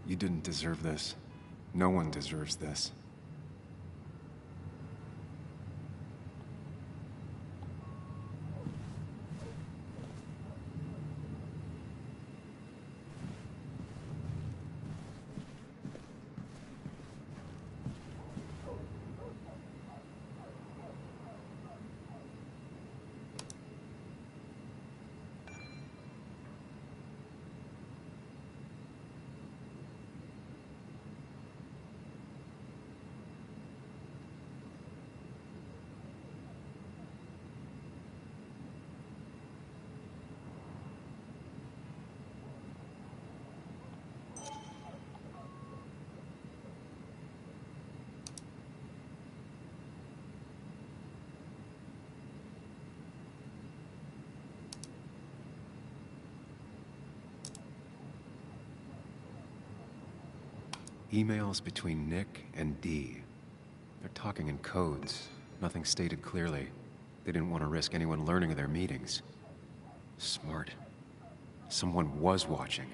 You didn't deserve this. No one deserves this. Emails between Nick and Dee. They're talking in codes. Nothing stated clearly. They didn't want to risk anyone learning of their meetings. Smart. Someone was watching.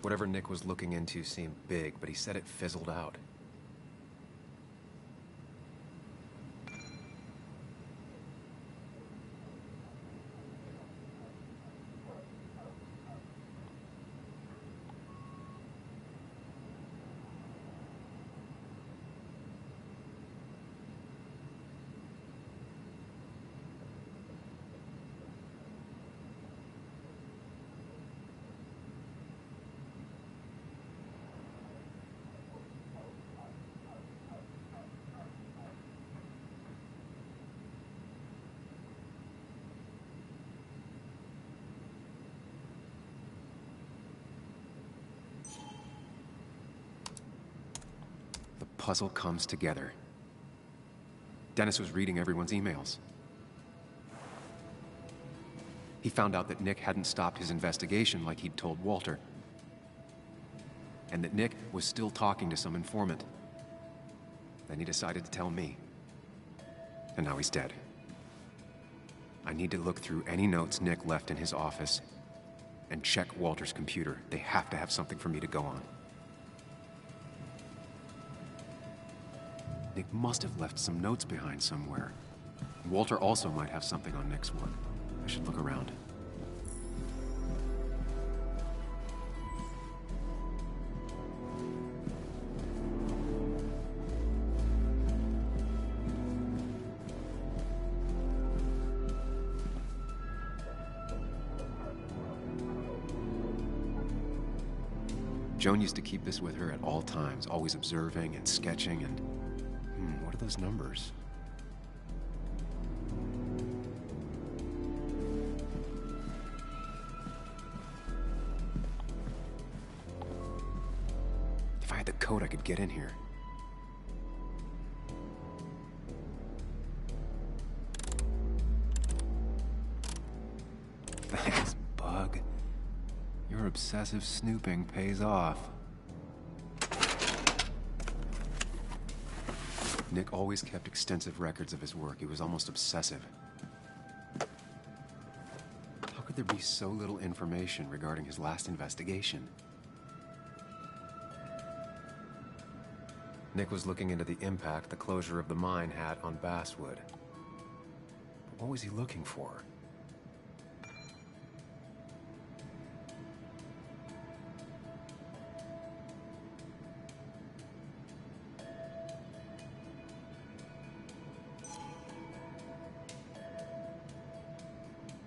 Whatever Nick was looking into seemed big, but he said it fizzled out. Puzzle comes together. Dennis was reading everyone's emails. He found out that Nick hadn't stopped his investigation like he'd told Walter. And that Nick was still talking to some informant. Then he decided to tell me. And now he's dead. I need to look through any notes Nick left in his office and check Walter's computer. They have to have something for me to go on. Nick must have left some notes behind somewhere. Walter also might have something on Nick's one. I should look around. Joan used to keep this with her at all times, always observing and sketching and... what are those numbers? If I had the code, I could get in here. Thanks, Bug. Your obsessive snooping pays off. Nick always kept extensive records of his work. He was almost obsessive. How could there be so little information regarding his last investigation? Nick was looking into the impact the closure of the mine had on Basswood. But what was he looking for?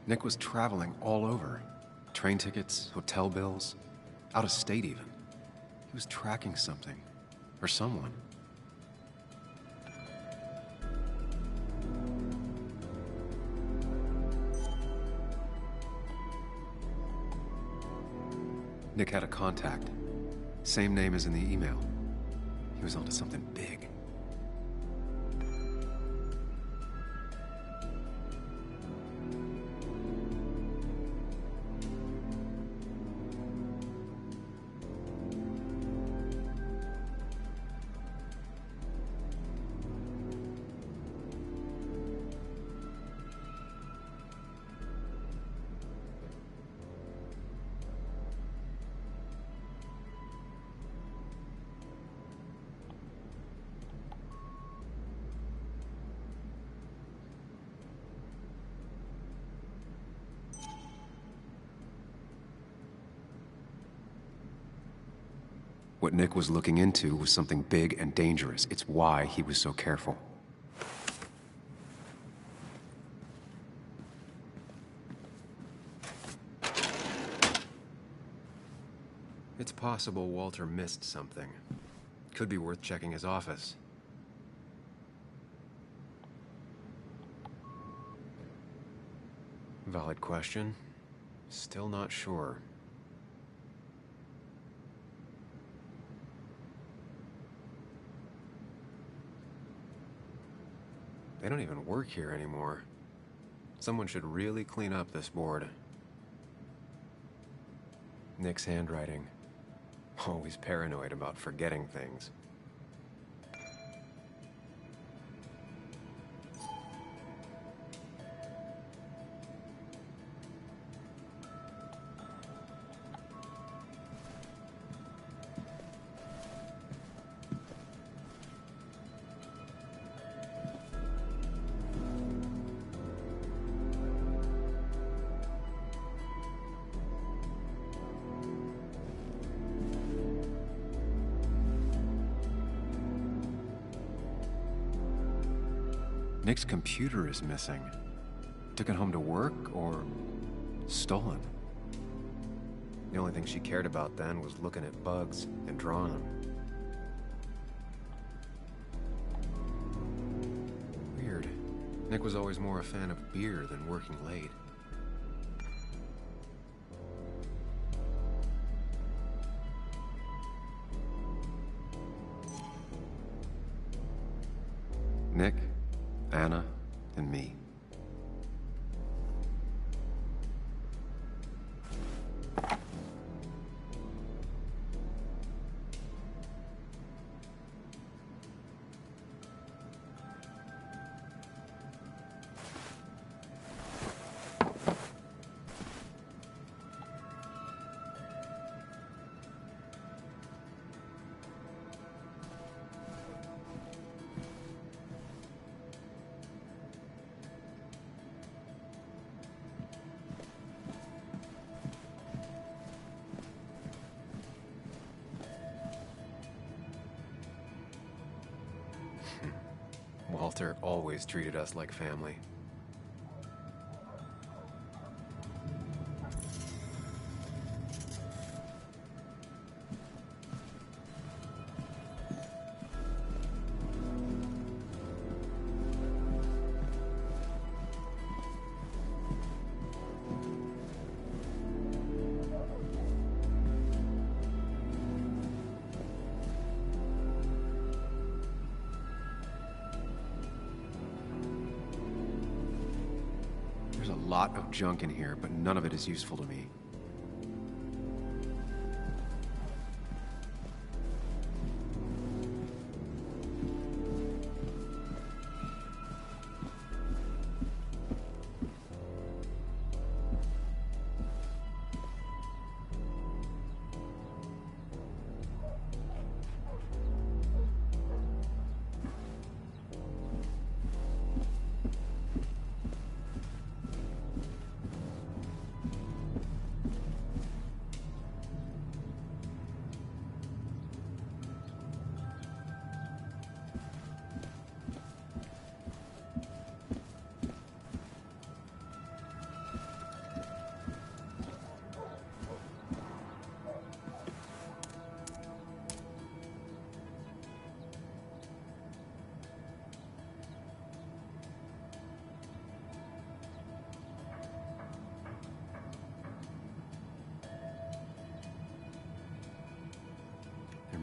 Nick was traveling all over. Train tickets, hotel bills, out of state even. He was tracking something, or someone. Nick had a contact. Same name as in the email. He was onto something big. What Nick was looking into was something big and dangerous. It's why he was so careful. It's possible Walter missed something. Could be worth checking his office. Valid question. Still not sure. They don't even work here anymore. Someone should really clean up this board. Nick's handwriting. Always paranoid about forgetting things. Nick's computer is missing. Took it home to work, or stolen? The only thing she cared about then was looking at bugs and drawing them. Weird. Nick was always more a fan of beer than working late. Nick, Anna, and me. Walter always treated us like family. There's a lot of junk in here, but none of it is useful to me.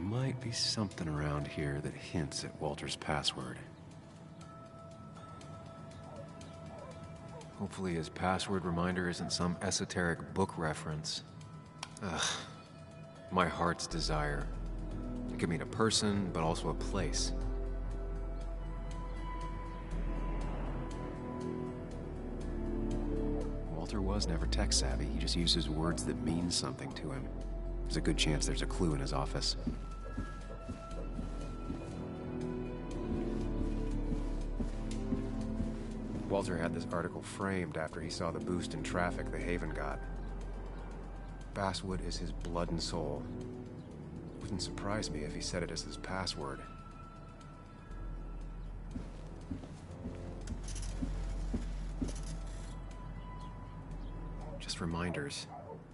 Might be something around here that hints at Walter's password. Hopefully his password reminder isn't some esoteric book reference. Ugh. My heart's desire. It could mean a person, but also a place. Walter was never tech-savvy. He just uses words that mean something to him. There's a good chance there's a clue in his office. Walter had this article framed after he saw the boost in traffic the Haven got. Basswood is his blood and soul. Wouldn't surprise me if he said it as his password. Just reminders.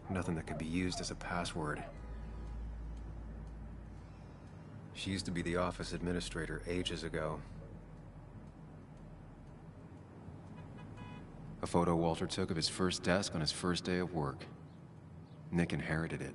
Nothing that could be used as a password. She used to be the office administrator ages ago. A photo Walter took of his first desk on his first day of work. Nick inherited it.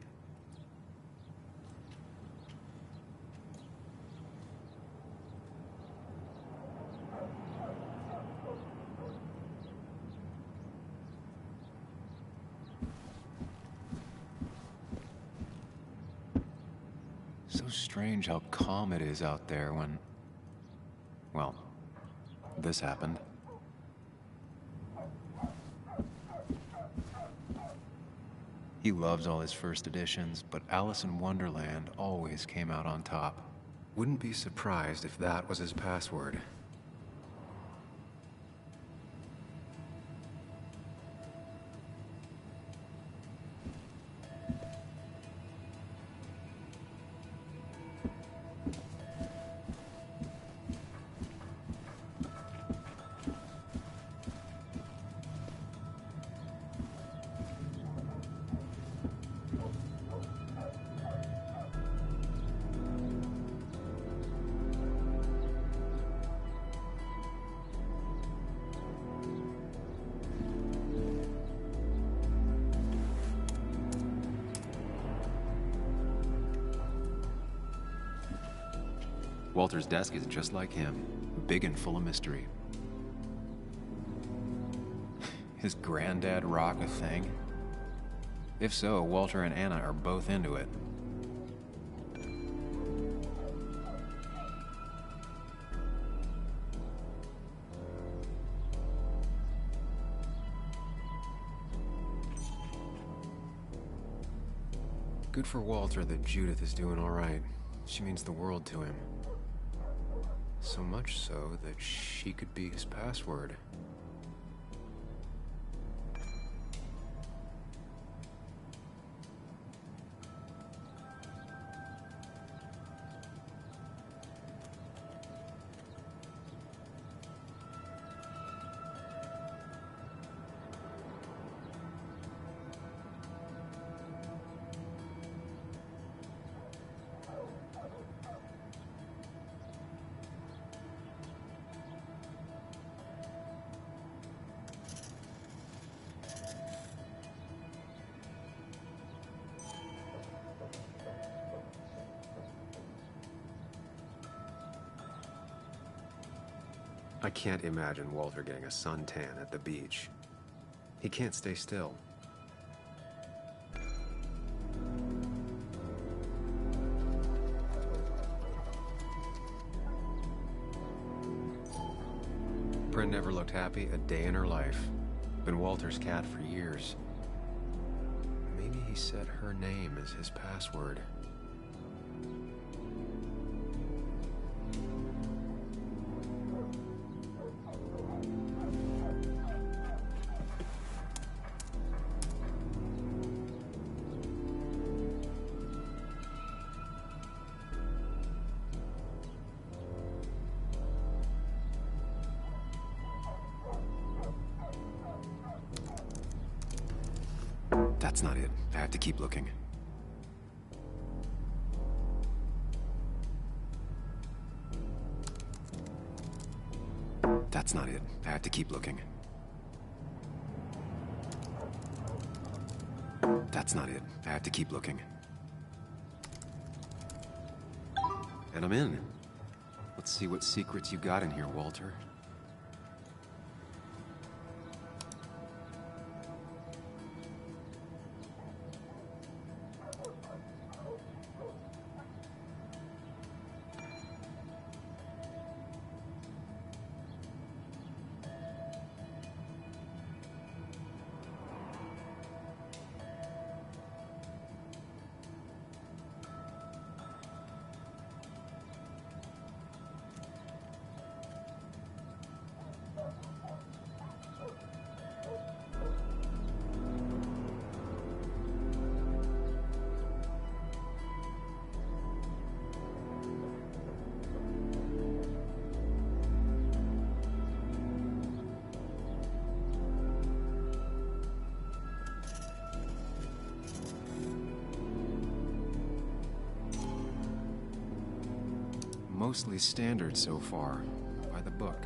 So strange how calm it is out there when... well, this happened. He loves all his first editions, but Alice in Wonderland always came out on top. Wouldn't be surprised if that was his password. Walter's desk is just like him, big and full of mystery. His granddad rock a thing? If so, Walter and Anna are both into it. Good for Walter that Judith is doing all right. She means the world to him. So much so that she could be his password. I can't imagine Walter getting a suntan at the beach. He can't stay still. Bryn never looked happy a day in her life. Been Walter's cat for years. Maybe he set her name as his password. That's not it. I have to keep looking. That's not it. I have to keep looking. That's not it. I have to keep looking. And I'm in. Let's see what secrets you got in here, Walter. mostly standard so far. By the book.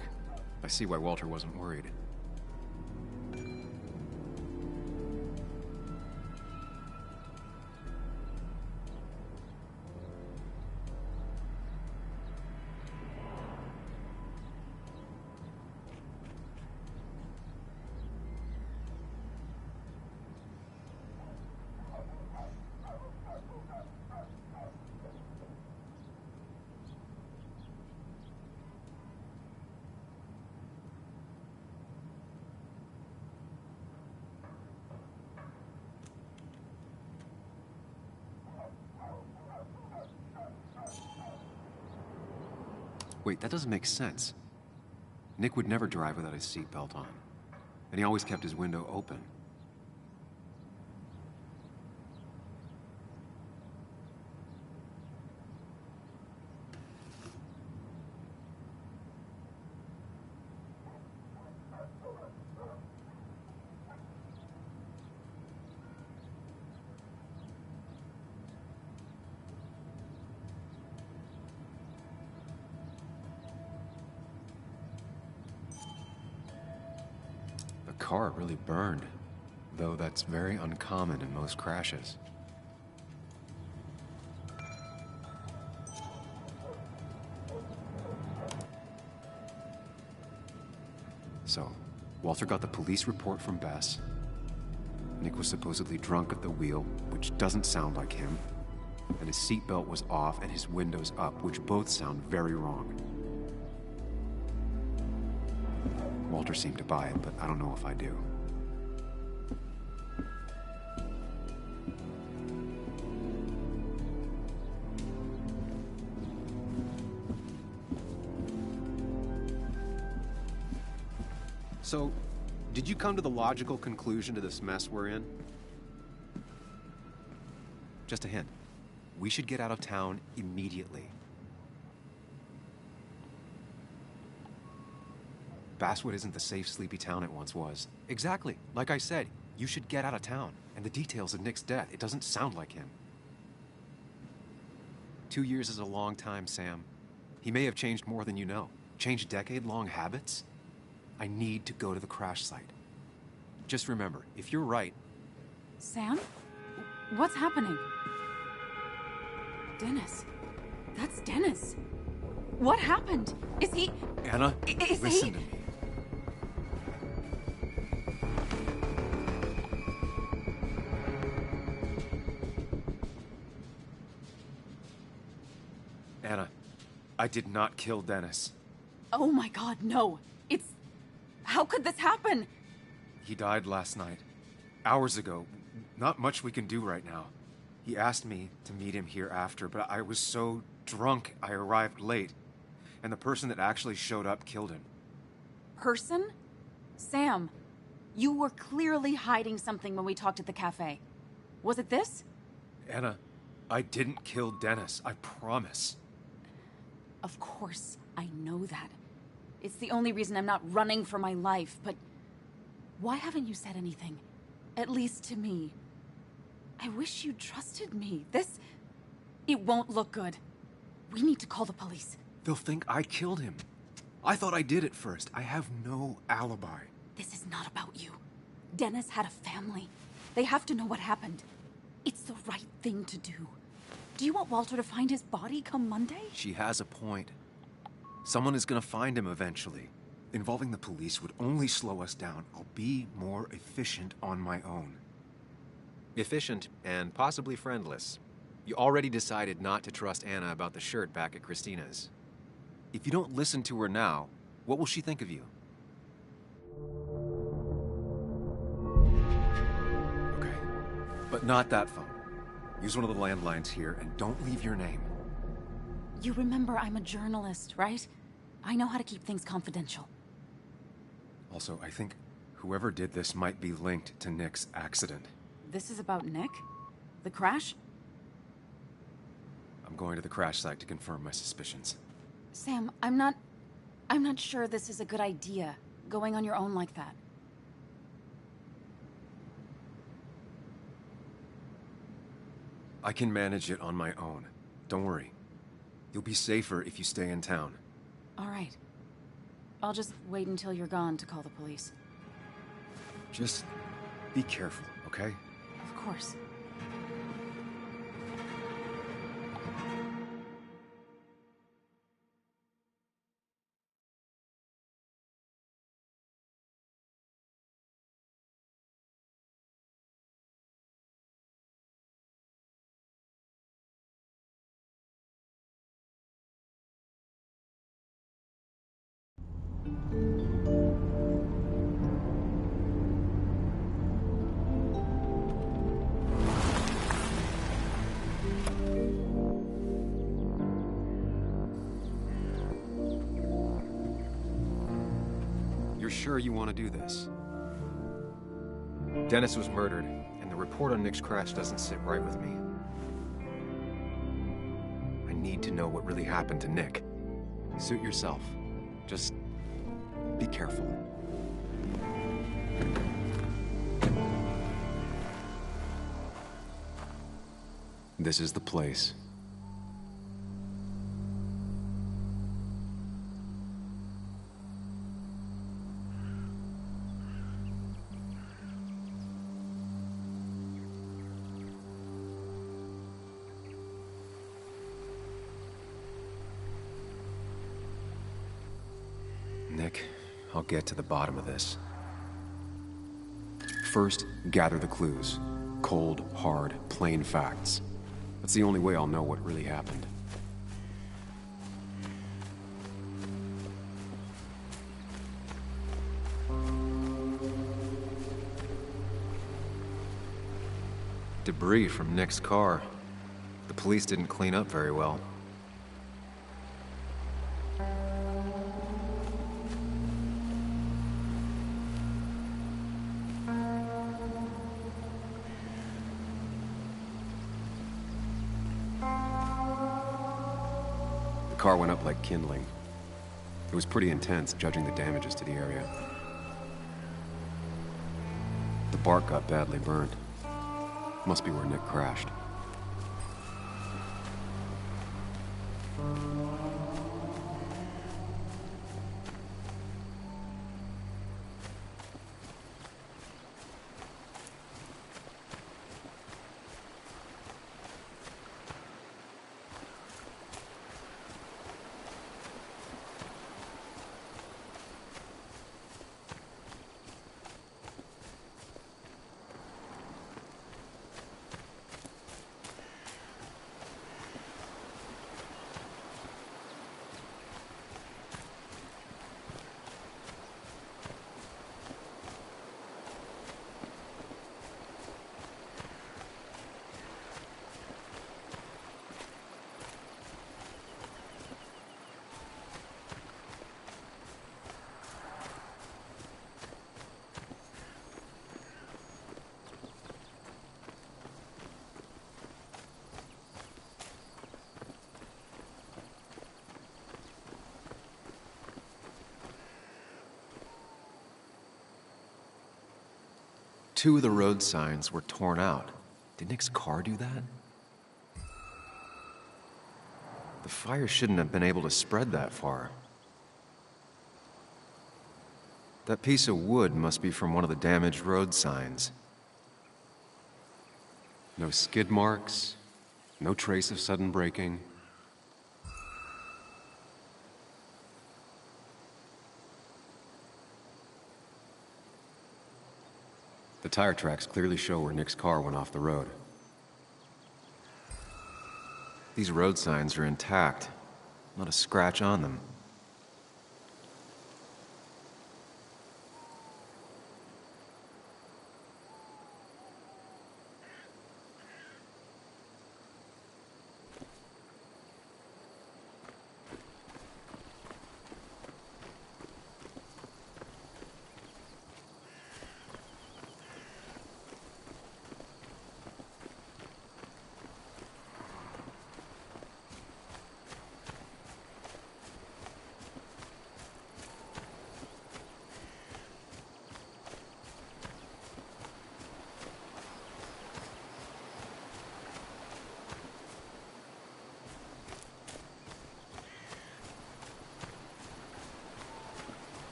I see why Walter wasn't worried. Wait, that doesn't make sense. Nick would never drive without his seatbelt on. And he always kept his window open. The car really burned, though that's very uncommon in most crashes. So, Walter got the police report from Bess. Nick was supposedly drunk at the wheel, which doesn't sound like him. And his seatbelt was off and his windows up, which both sound very wrong. Walter seemed to buy it, but I don't know if I do. So, did you come to the logical conclusion to this mess we're in? Just a hint. We should get out of town immediately. Basswood isn't the safe, sleepy town it once was. Exactly. Like I said, you should get out of town. And the details of Nick's death, it doesn't sound like him. 2 years is a long time, Sam. He may have changed more than you know. Changed decade-long habits? I need to go to the crash site. Just remember, if you're right... Sam? What's happening? Dennis. That's Dennis. What happened? Is he... Anna, listen to me. Anna, I did not kill Dennis. Oh my God, no. It's... How could this happen? He died last night. Hours ago. Not much we can do right now. He asked me to meet him here after, but I was so drunk I arrived late. And the person that actually showed up killed him. Person? Sam, you were clearly hiding something when we talked at the cafe. Was it this? Anna, I didn't kill Dennis, I promise. Of course, I know that. It's the only reason I'm not running for my life, but... Why haven't you said anything? At least to me. I wish you trusted me. This... It won't look good. We need to call the police. They'll think I killed him. I thought I did at first. I have no alibi. This is not about you. Dennis had a family. They have to know what happened. It's the right thing to do. Do you want Walter to find his body come Monday? She has a point. Someone is gonna find him eventually. Involving the police would only slow us down. I'll be more efficient on my own. Efficient and possibly friendless. You already decided not to trust Anna about the shirt back at Christina's. If you don't listen to her now, what will she think of you? Okay, but not that phone. Use one of the landlines here and don't leave your name. You remember I'm a journalist, right? I know how to keep things confidential. Also, I think whoever did this might be linked to Nick's accident. This is about Nick? The crash? I'm going to the crash site to confirm my suspicions. Sam, I'm not sure this is a good idea, going on your own like that. I can manage it on my own. Don't worry. You'll be safer if you stay in town. All right. I'll just wait until you're gone to call the police. Just be careful, okay? Of course. You're sure you want to do this? Dennis was murdered, and the report on Nick's crash doesn't sit right with me. I need to know what really happened to Nick. Suit yourself. Just be careful. This is the place. Nick, I'll get to the bottom of this. First, gather the clues. Cold, hard, plain facts. That's the only way I'll know what really happened. Debris from Nick's car. The police didn't clean up very well. The car went up like kindling. It was pretty intense, judging the damages to the area. The bark got badly burned. Must be where Nick crashed. Two of the road signs were torn out. Did Nick's car do that? The fire shouldn't have been able to spread that far. That piece of wood must be from one of the damaged road signs. No skid marks, no trace of sudden braking. The tire tracks clearly show where Nick's car went off the road. These road signs are intact, not a scratch on them.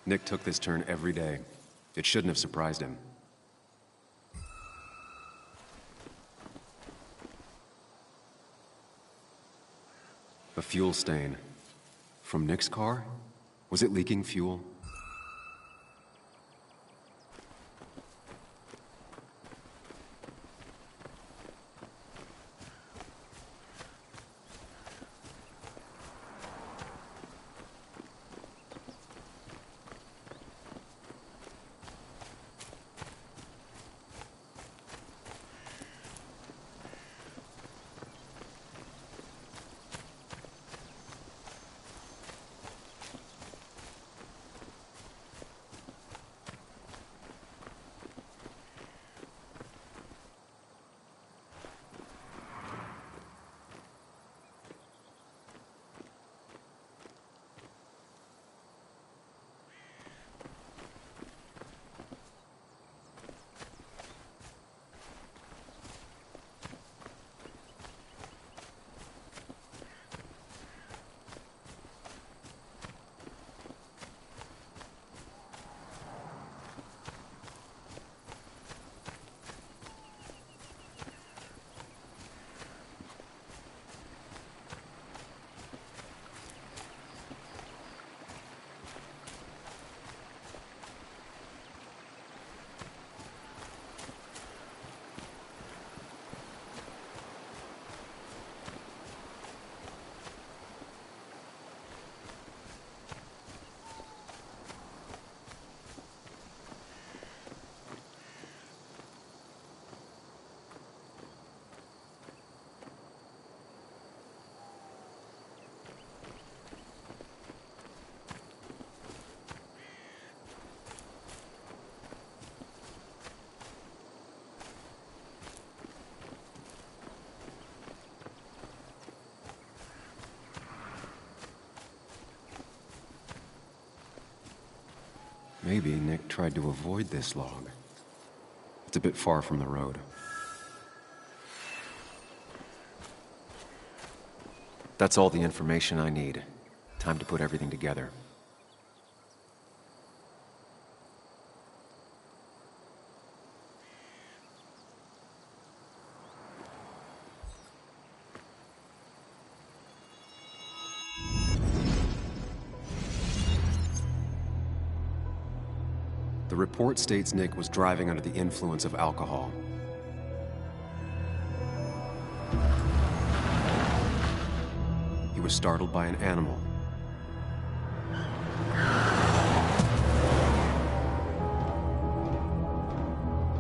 Nick took this turn every day. It shouldn't have surprised him. A fuel stain. From Nick's car? Was it leaking fuel? Maybe Nick tried to avoid this log. It's a bit far from the road. That's all the information I need. Time to put everything together. The report states Nick was driving under the influence of alcohol. He was startled by an animal.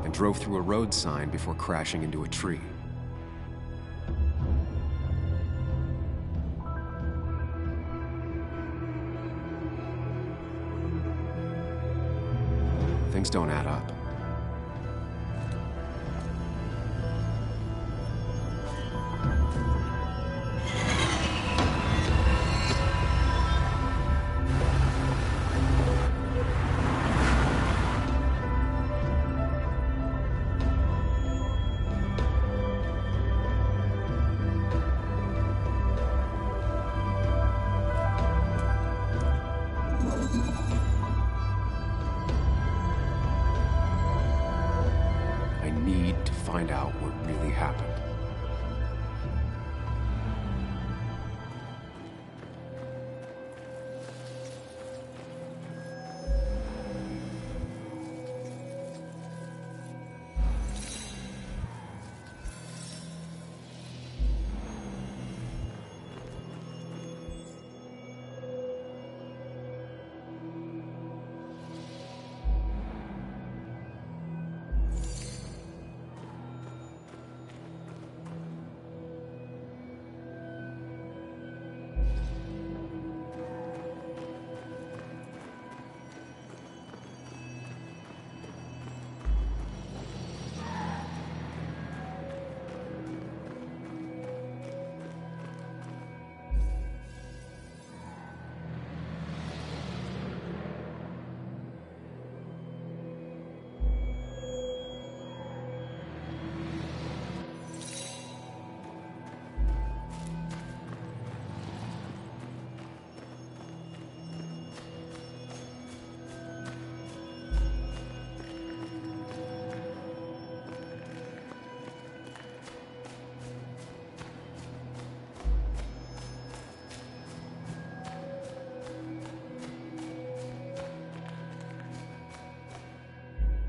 And drove through a road sign before crashing into a tree. Things don't add up. Find out what really happened.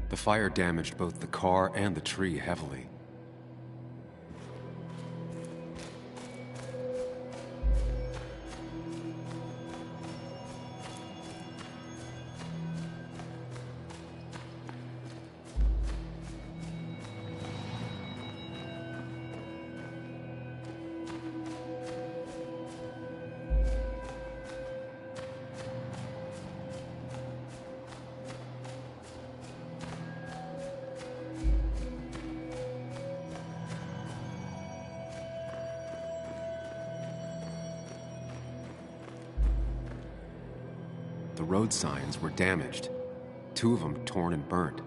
The fire damaged both the car and the tree heavily. The road signs were damaged, 2 of them torn and burnt.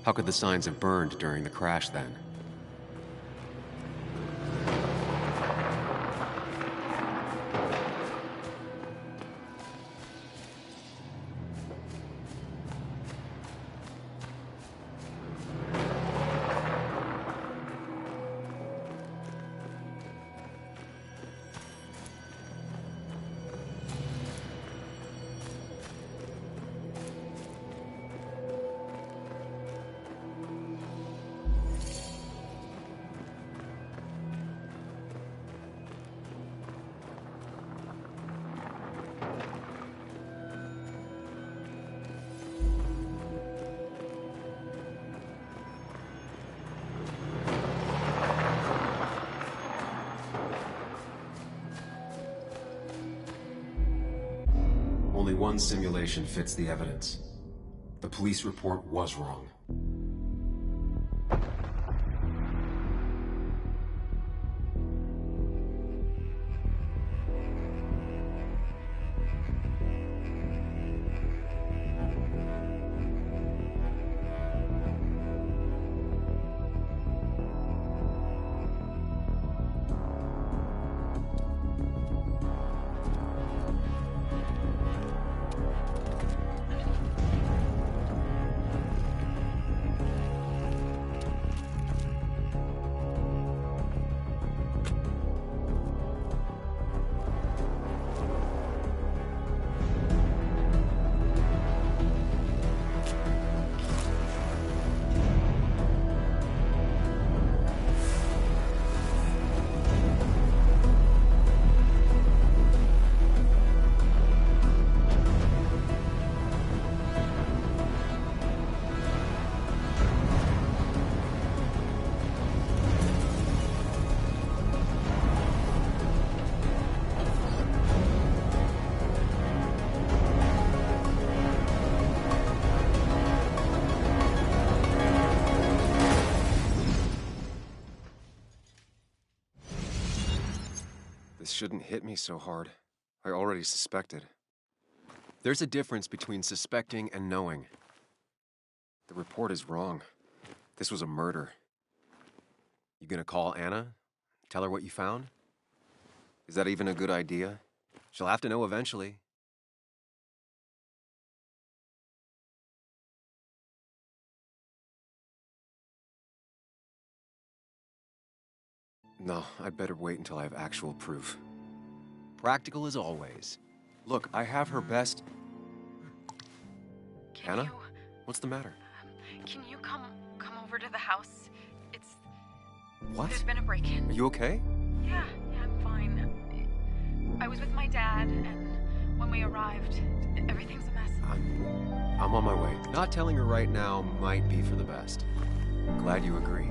How could the signs have burned during the crash then? Only one simulation fits the evidence. The police report was wrong. This shouldn't hit me so hard. I already suspected. There's a difference between suspecting and knowing. The report is wrong. This was a murder. You gonna call Anna? Tell her what you found? Is that even a good idea? She'll have to know eventually. No, I'd better wait until I have actual proof. Practical as always. Look, I have her best... Anna? What's the matter? Can you come over to the house? What? There's been a break-in. Are you okay? Yeah, I'm fine. I was with my dad, and when we arrived, everything's a mess. I'm on my way. Not telling her right now might be for the best. Glad you agree.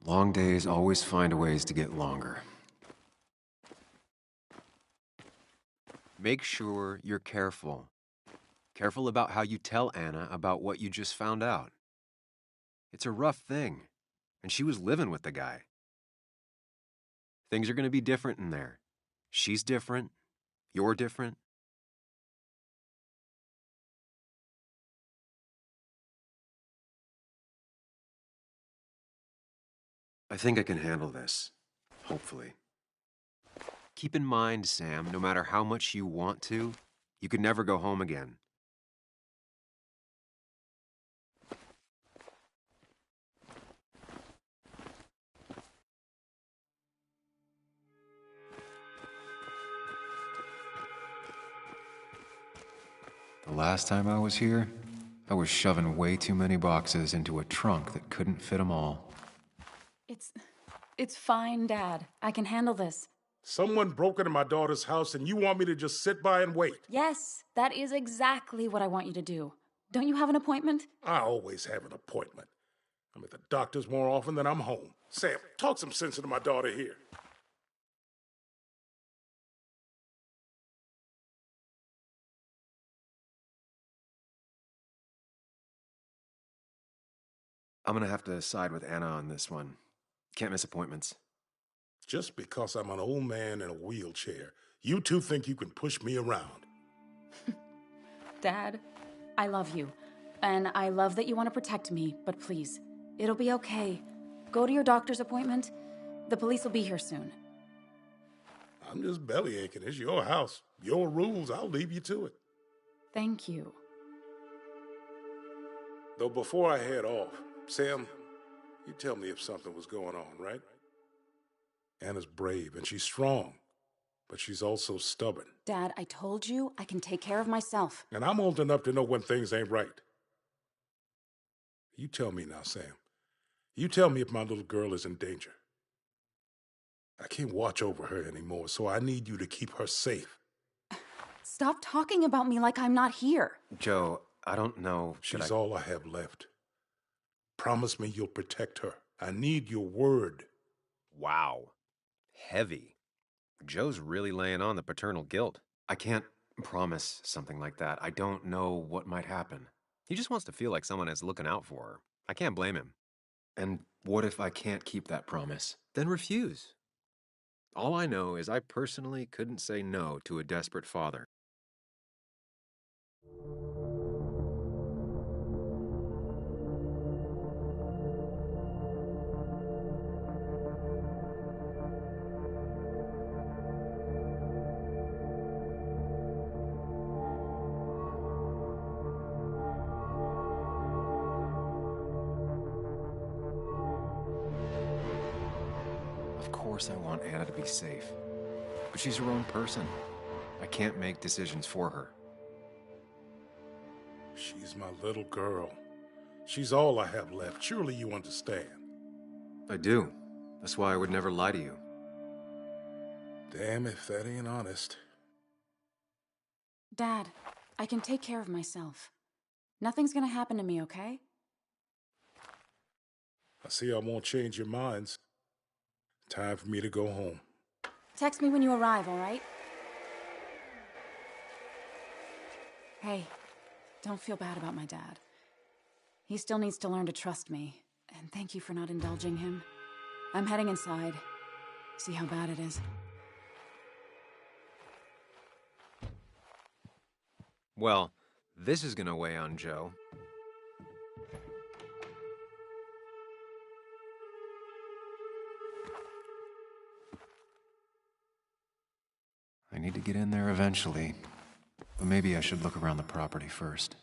Long days always find ways to get longer. Make sure you're careful. Careful about how you tell Anna about what you just found out. It's a rough thing, and she was living with the guy. Things are going to be different in there. She's different. You're different. I think I can handle this. Hopefully. Keep in mind, Sam, no matter how much you want to, you could never go home again. The last time I was here, I was shoving way too many boxes into a trunk that couldn't fit them all. It's fine, Dad. I can handle this. Someone broke into my daughter's house and you want me to just sit by and wait? Yes, that is exactly what I want you to do. Don't you have an appointment? I always have an appointment. I'm at the doctor's more often than I'm home. Sam, talk some sense into my daughter here. I'm gonna have to side with Anna on this one. Can't miss appointments. Just because I'm an old man in a wheelchair, you two think you can push me around. Dad, I love you. And I love that you want to protect me, but please, it'll be okay. Go to your doctor's appointment. The police will be here soon. I'm just belly aching. It's your house. Your rules, I'll leave you to it. Thank you. Though before I head off, Sam, you tell me if something was going on, right? Anna's brave and she's strong. But she's also stubborn. Dad, I told you I can take care of myself. And I'm old enough to know when things ain't right. You tell me now, Sam. You tell me if my little girl is in danger. I can't watch over her anymore, so I need you to keep her safe. Stop talking about me like I'm not here. Joe, I don't know. She's all I have left. Promise me you'll protect her. I need your word. Wow. Heavy. Joe's really laying on the paternal guilt. I can't promise something like that. I don't know what might happen. He just wants to feel like someone is looking out for her. I can't blame him. And what if I can't keep that promise? Then refuse. All I know is I personally couldn't say no to a desperate father. Of course I want Anna to be safe. But she's her own person. I can't make decisions for her. She's my little girl. She's all I have left. Surely you understand. I do. That's why I would never lie to you. Damn if that ain't honest. Dad, I can take care of myself. Nothing's gonna happen to me, okay? I see I won't change your minds. Time for me to go home. Text me when you arrive, all right? Hey, don't feel bad about my dad. He still needs to learn to trust me, and thank you for not indulging him. I'm heading inside. See how bad it is. Well, this is gonna weigh on Joe. I need to get in there eventually. But maybe I should look around the property first.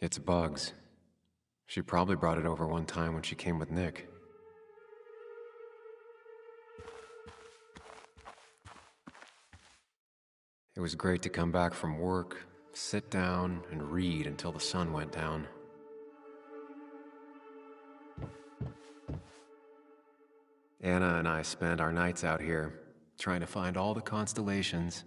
It's Bugs. She probably brought it over one time when she came with Nick. It was great to come back from work, sit down, and read until the sun went down. Anna and I spent our nights out here, trying to find all the constellations.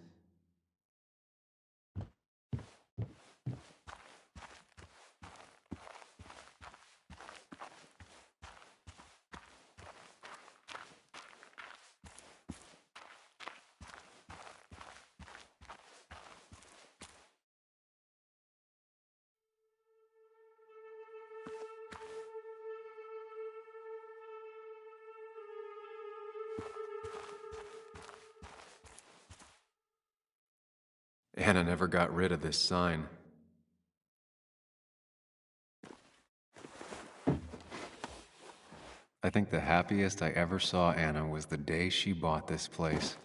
Anna never got rid of this sign. I think the happiest I ever saw Anna was the day she bought this place.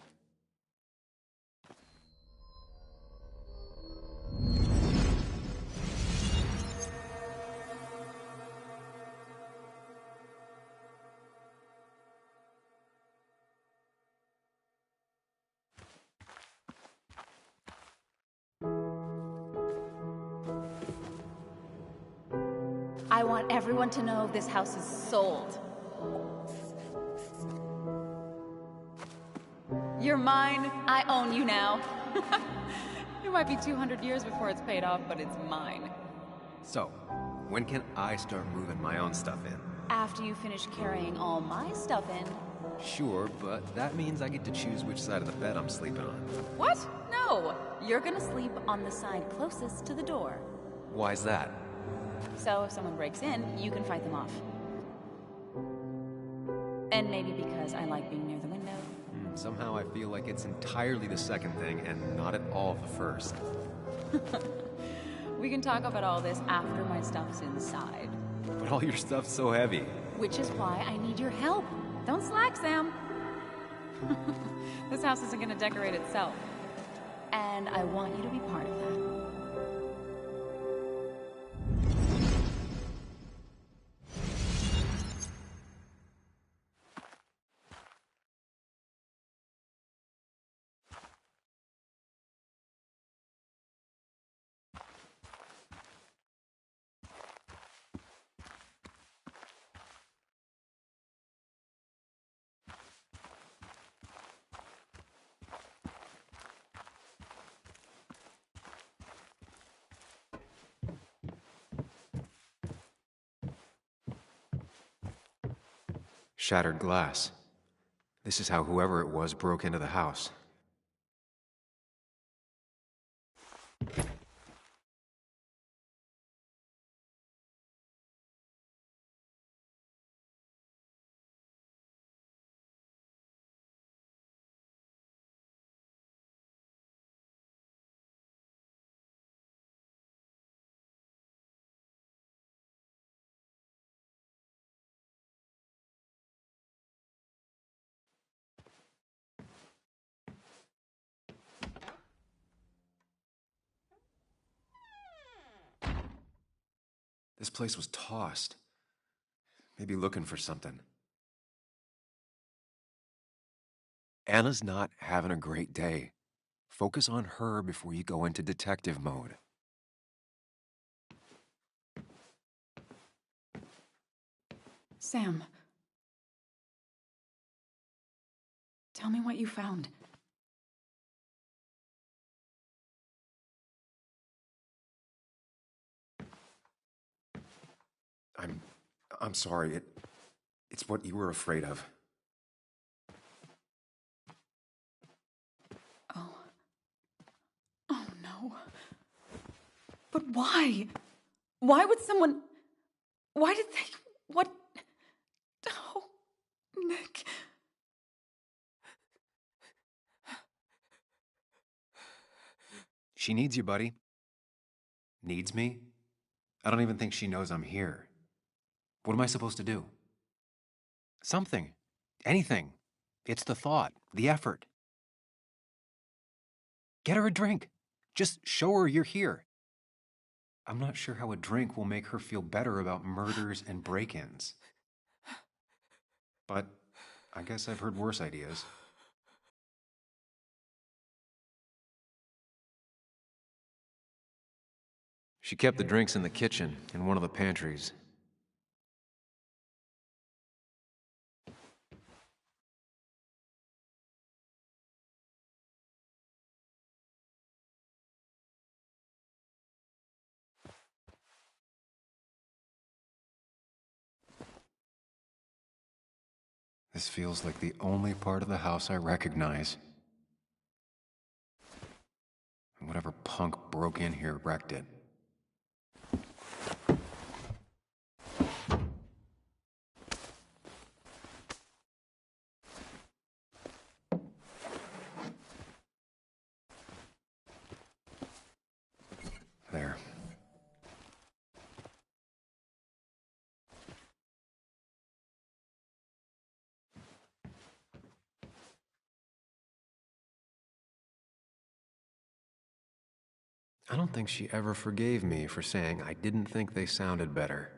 I want everyone to know this house is sold. You're mine. I own you now. It might be 200 years before it's paid off, but it's mine. So, when can I start moving my own stuff in? After you finish carrying all my stuff in. Sure, but that means I get to choose which side of the bed I'm sleeping on. What? No! You're gonna sleep on the side closest to the door. Why's that? So if someone breaks in, you can fight them off. And maybe because I like being near the window. Somehow I feel like it's entirely the second thing and not at all the first. We can talk about all this after my stuff's inside. But all your stuff's so heavy. Which is why I need your help. Don't slack, Sam. This house isn't gonna decorate itself. And I want you to be part of that. Shattered glass. This is how whoever it was broke into the house. This place was tossed. Maybe looking for something. Anna's not having a great day. Focus on her before you go into detective mode. Sam. Tell me what you found. I'm sorry. It's what you were afraid of. Oh. Oh no. But why? Why would someone... Why did they... What... Oh, Nick... She needs you, buddy. Needs me? I don't even think she knows I'm here. What am I supposed to do? Something. Anything. It's the thought, the effort. Get her a drink. Just show her you're here. I'm not sure how a drink will make her feel better about murders and break-ins. But I guess I've heard worse ideas. She kept the drinks in the kitchen, in one of the pantries. This feels like the only part of the house I recognize. And whatever punk broke in here wrecked it. There. I don't think she ever forgave me for saying I didn't think they sounded better.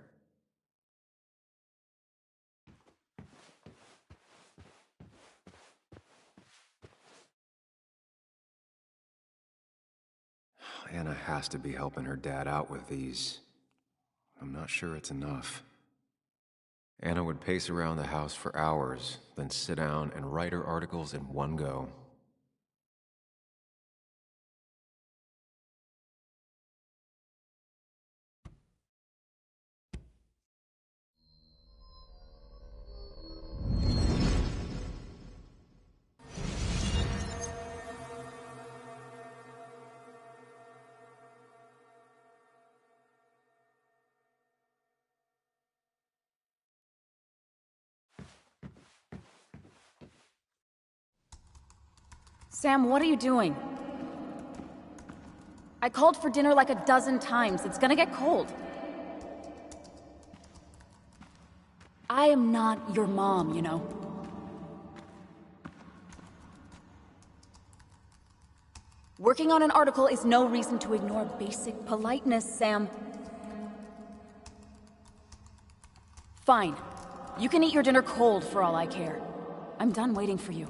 Anna has to be helping her dad out with these. I'm not sure it's enough. Anna would pace around the house for hours, then sit down and write her articles in one go. Sam, what are you doing? I called for dinner like a dozen times. It's gonna get cold. I am not your mom, you know. Working on an article is no reason to ignore basic politeness, Sam. Fine. You can eat your dinner cold for all I care. I'm done waiting for you.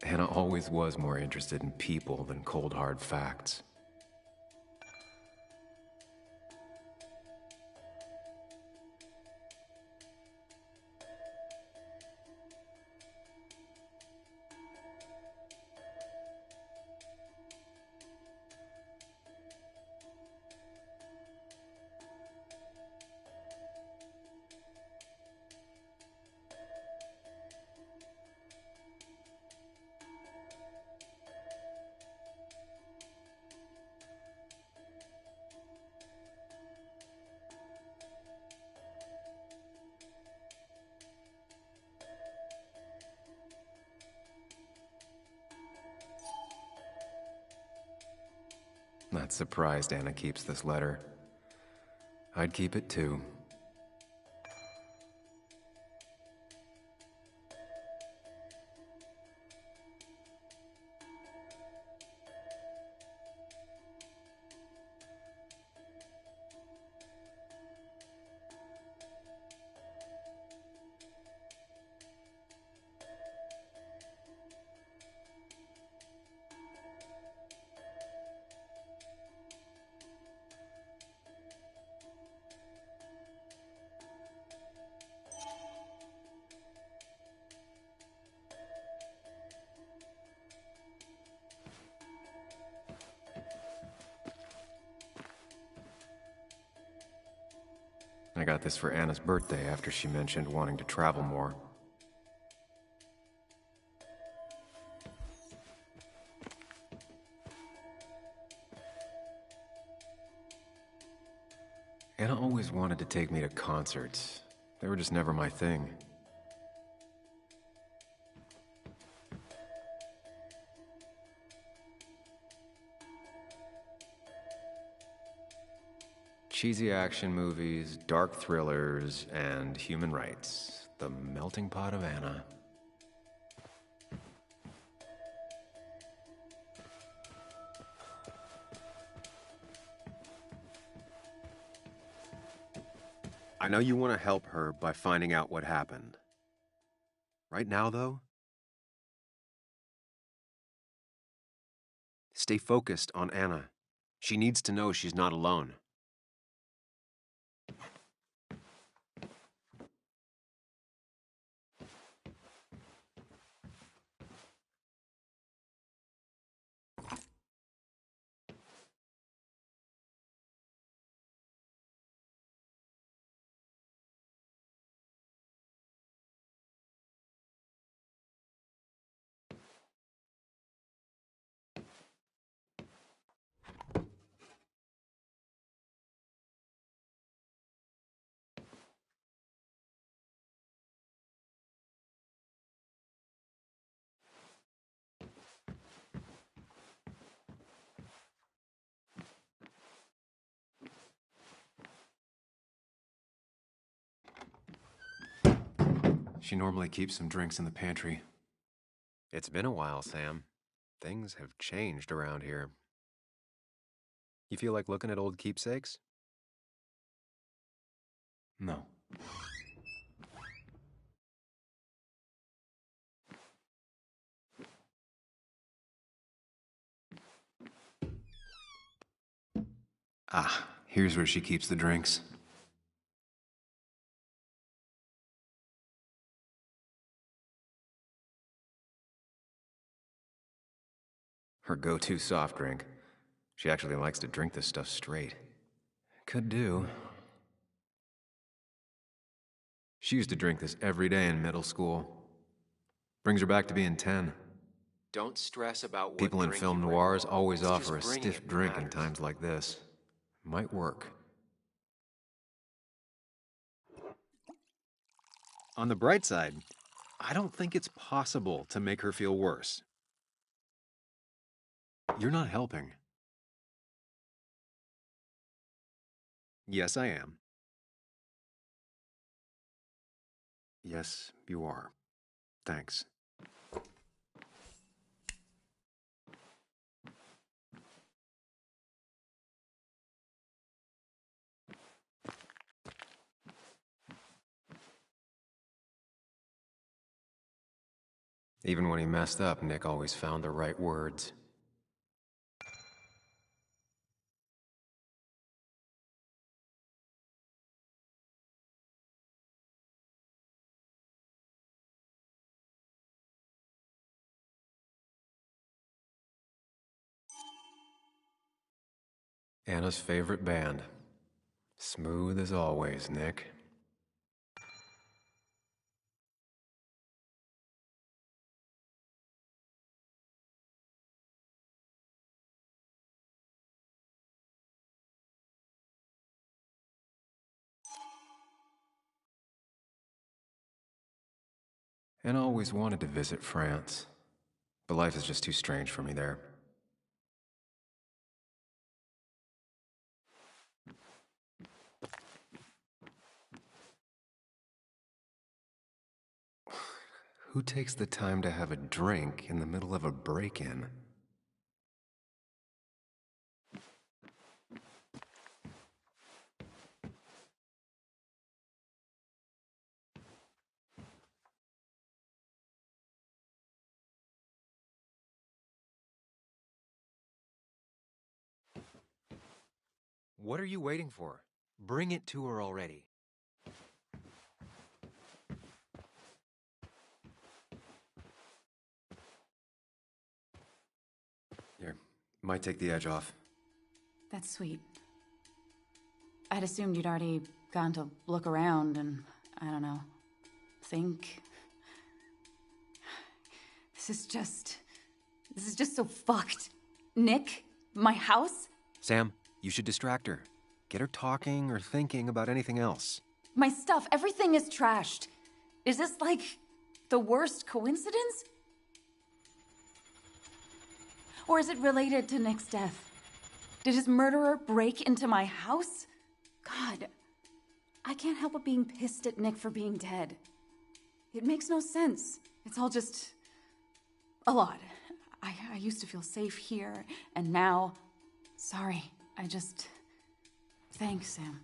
Hannah always was more interested in people than cold, hard facts. Not surprised Anna keeps this letter. I'd keep it too. I got this for Anna's birthday after she mentioned wanting to travel more. Anna always wanted to take me to concerts. They were just never my thing. Cheesy action movies, dark thrillers, and human rights. The melting pot of Anna. I know you want to help her by finding out what happened. Right now, though, stay focused on Anna. She needs to know she's not alone. She normally keeps some drinks in the pantry. It's been a while, Sam. Things have changed around here. You feel like looking at old keepsakes? No. Ah, here's where she keeps the drinks. Her go-to soft drink. She actually likes to drink this stuff straight. Could do. She used to drink this every day in middle school. Brings her back to being 10. Don't stress about what People in drink film you bring noirs along. always It's offer a just bringing stiff it that drink in matters. times like this. Might work. On the bright side, I don't think it's possible to make her feel worse. You're not helping. Yes, I am. Yes, you are. Thanks. Even when he messed up, Nick always found the right words. Anna's favorite band. Smooth as always, Nick. Anna always wanted to visit France, but life is just too strange for me there. Who takes the time to have a drink in the middle of a break-in? What are you waiting for? Bring it to her already. Here, might take the edge off. That's sweet. I'd assumed you'd already gone to look around and, I don't know, think. This is just so fucked. Nick? My house? Sam, you should distract her. Get her talking or thinking about anything else. My stuff, everything is trashed. Is this like the worst coincidence? Or is it related to Nick's death? Did his murderer break into my house? God, I can't help but being pissed at Nick for being dead. It makes no sense. It's all just a lot. I used to feel safe here, and now, sorry, thanks, Sam.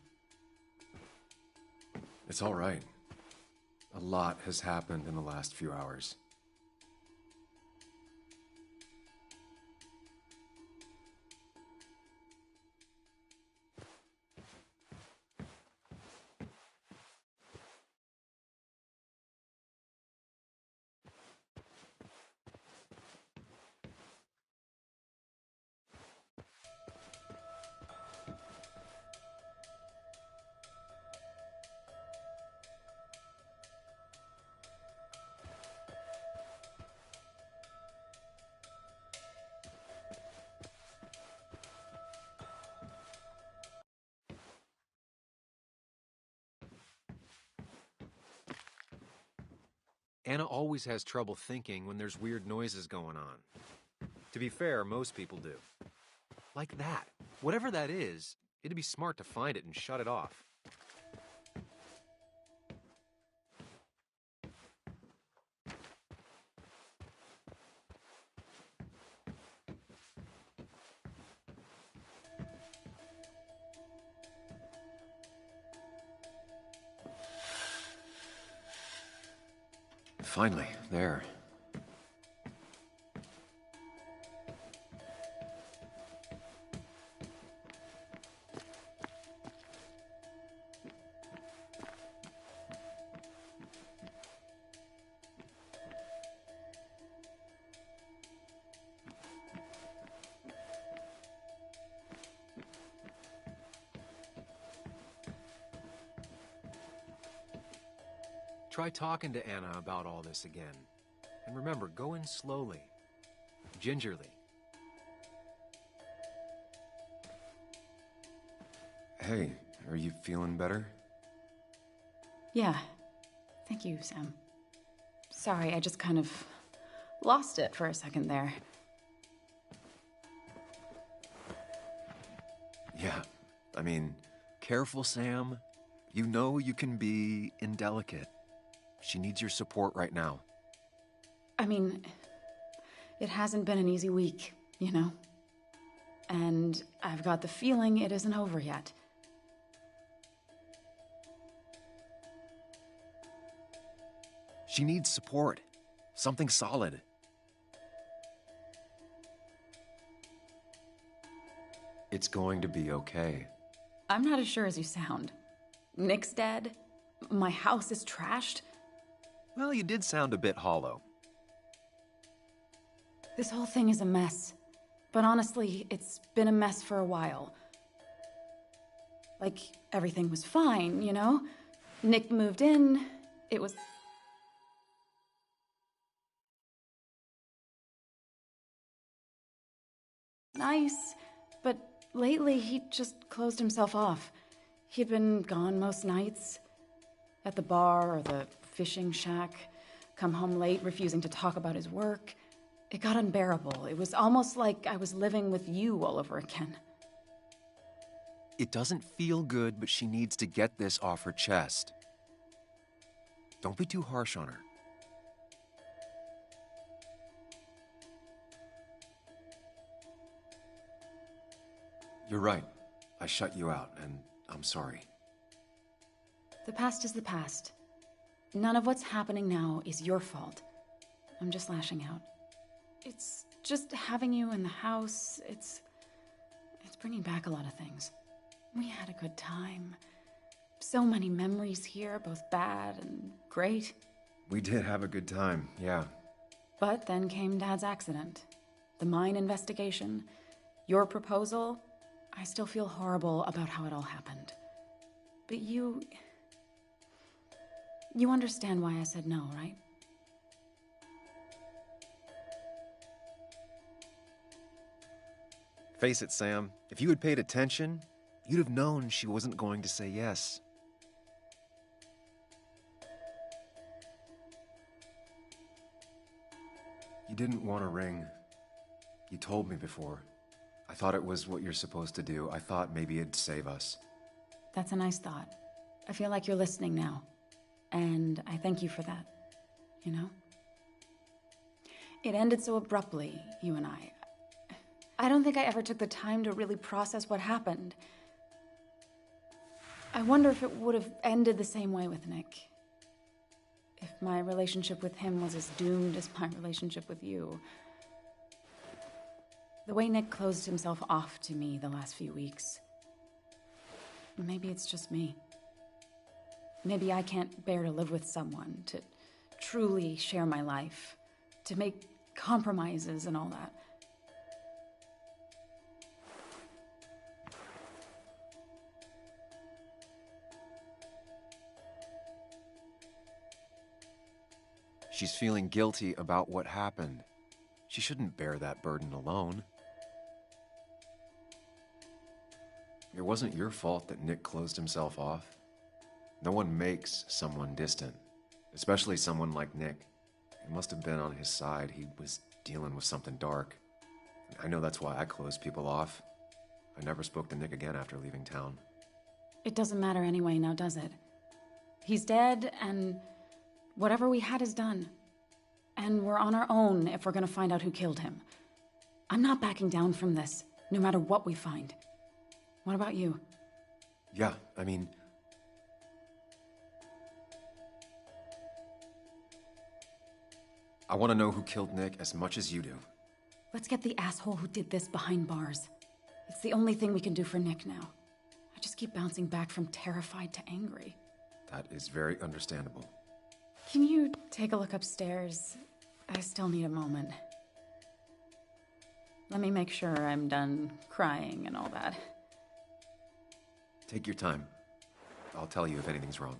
It's all right. A lot has happened in the last few hours. Anna always has trouble thinking when there's weird noises going on. To be fair, most people do. Like that. Whatever that is, it'd be smart to find it and shut it off. Finally, there. Try talking to Anna about all this again. And remember, go in slowly. Gingerly. Hey, are you feeling better? Yeah. Thank you, Sam. Sorry, I just kind of lost it for a second there. Yeah, I mean, careful, Sam. You know you can be indelicate. She needs your support right now. I mean, it hasn't been an easy week, you know? And I've got the feeling it isn't over yet. She needs support. Something solid. It's going to be okay. I'm not as sure as you sound. Nick's dead. My house is trashed. Well, you did sound a bit hollow. This whole thing is a mess. But honestly, it's been a mess for a while. Like, everything was fine, you know? Nick moved in. It was... nice. But lately, he just closed himself off. He'd been gone most nights. At the bar or the fishing shack. Come home late, refusing to talk about his work. It got unbearable. It was almost like I was living with you all over again. It doesn't feel good, but she needs to get this off her chest. Don't be too harsh on her. You're right. I shut you out, and I'm sorry. The past is the past. None of what's happening now is your fault. I'm just lashing out. It's just having you in the house. It's bringing back a lot of things. We had a good time. So many memories here, both bad and great. We did have a good time, yeah. But then came Dad's accident. The mine investigation. Your proposal. I still feel horrible about how it all happened. But you understand why I said no, right? Face it, Sam. If you had paid attention, you'd have known she wasn't going to say yes. You didn't want a ring. You told me before. I thought it was what you're supposed to do. I thought maybe it'd save us. That's a nice thought. I feel like you're listening now. And I thank you for that. You know? It ended so abruptly, you and I. I don't think I ever took the time to really process what happened. I wonder if it would have ended the same way with Nick. If my relationship with him was as doomed as my relationship with you. The way Nick closed himself off to me the last few weeks. Maybe it's just me. Maybe I can't bear to live with someone, to truly share my life, to make compromises and all that. She's feeling guilty about what happened. She shouldn't bear that burden alone. It wasn't your fault that Nick closed himself off. No one makes someone distant, especially someone like Nick. It must have been on his side. He was dealing with something dark. I know that's why I closed people off. I never spoke to Nick again after leaving town. It doesn't matter anyway now, does it? He's dead, and whatever we had is done. And we're on our own if we're gonna find out who killed him. I'm not backing down from this, no matter what we find. What about you? Yeah, I mean... I want to know who killed Nick as much as you do. Let's get the asshole who did this behind bars. It's the only thing we can do for Nick now. I just keep bouncing back from terrified to angry. That is very understandable. Can you take a look upstairs? I still need a moment. Let me make sure I'm done crying and all that. Take your time. I'll tell you if anything's wrong.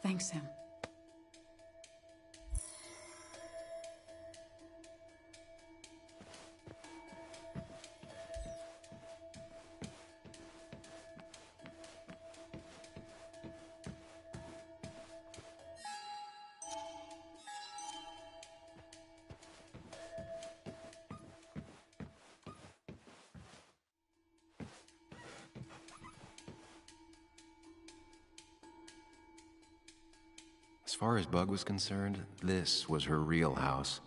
Thanks, Sam. As far as Bug was concerned, this was her real house.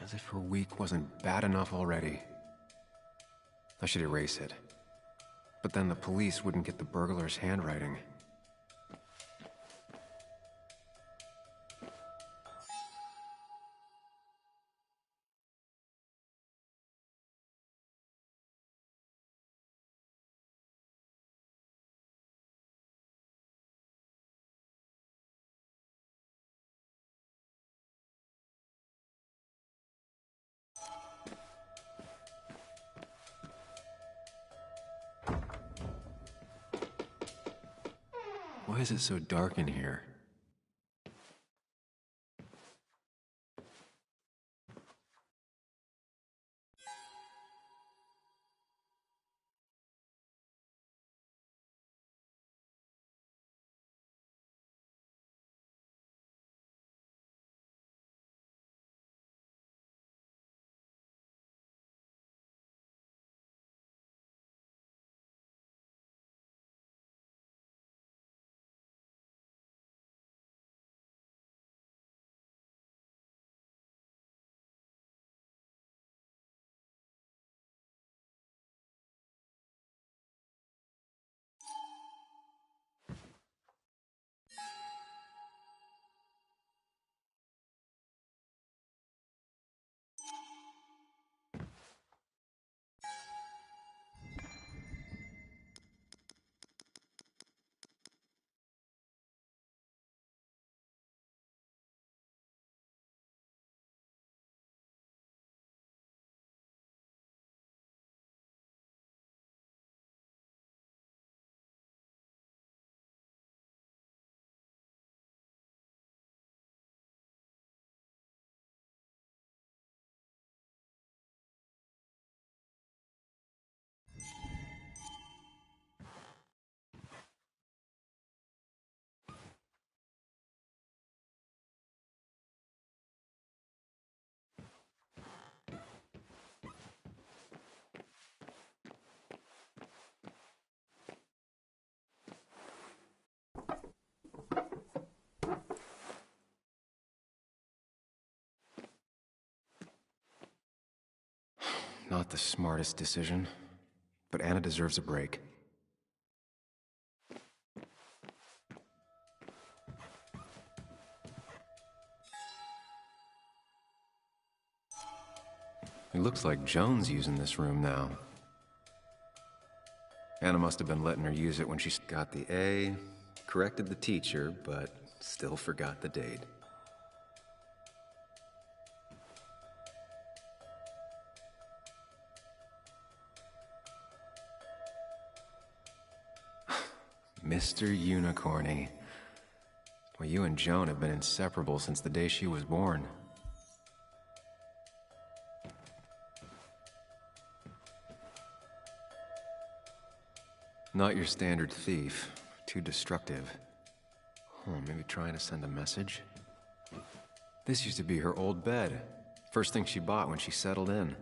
As if her week wasn't bad enough already. I should erase it. But then the police wouldn't get the burglar's handwriting. Why is it so dark in here? Not the smartest decision, but Anna deserves a break. It looks like Joan's using this room now. Anna must have been letting her use it when she got the A, corrected the teacher, but still forgot the date. Mr. Unicorny. Well, you and Joan have been inseparable since the day she was born. Not your standard thief. Too destructive. Oh, maybe trying to send a message? This used to be her old bed. First thing she bought when she settled in.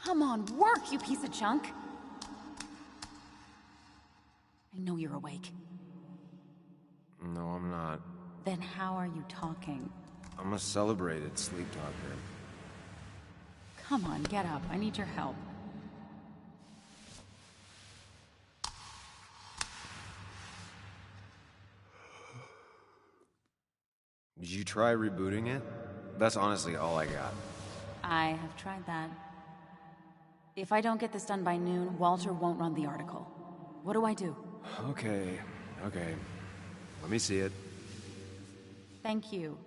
Come on, work, you piece of junk! I know you're awake. No, I'm not. Then how are you talking? I'm a celebrated sleep talker. Come on, get up. I need your help. you try rebooting it? That's honestly all I got. I have tried that. If I don't get this done by noon, Walter won't run the article. What do I do? Okay. Let me see it. Thank you.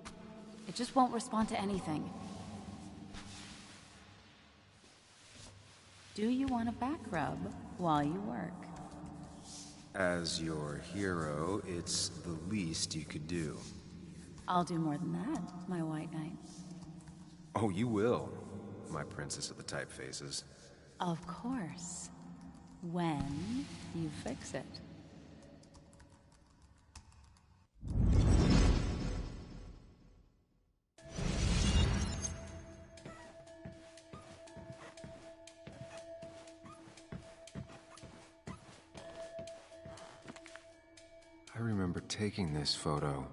It just won't respond to anything. Do you want a back rub while you work? As your hero, it's the least you could do. I'll do more than that, my white knight. Oh, you will, my princess of the typefaces. Of course. When you fix it. I remember taking this photo.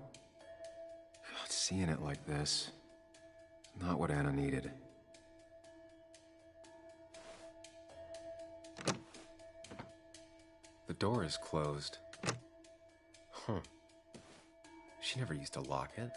God, seeing it like this. Not what Anna needed. The door is closed. Huh. She never used to lock it.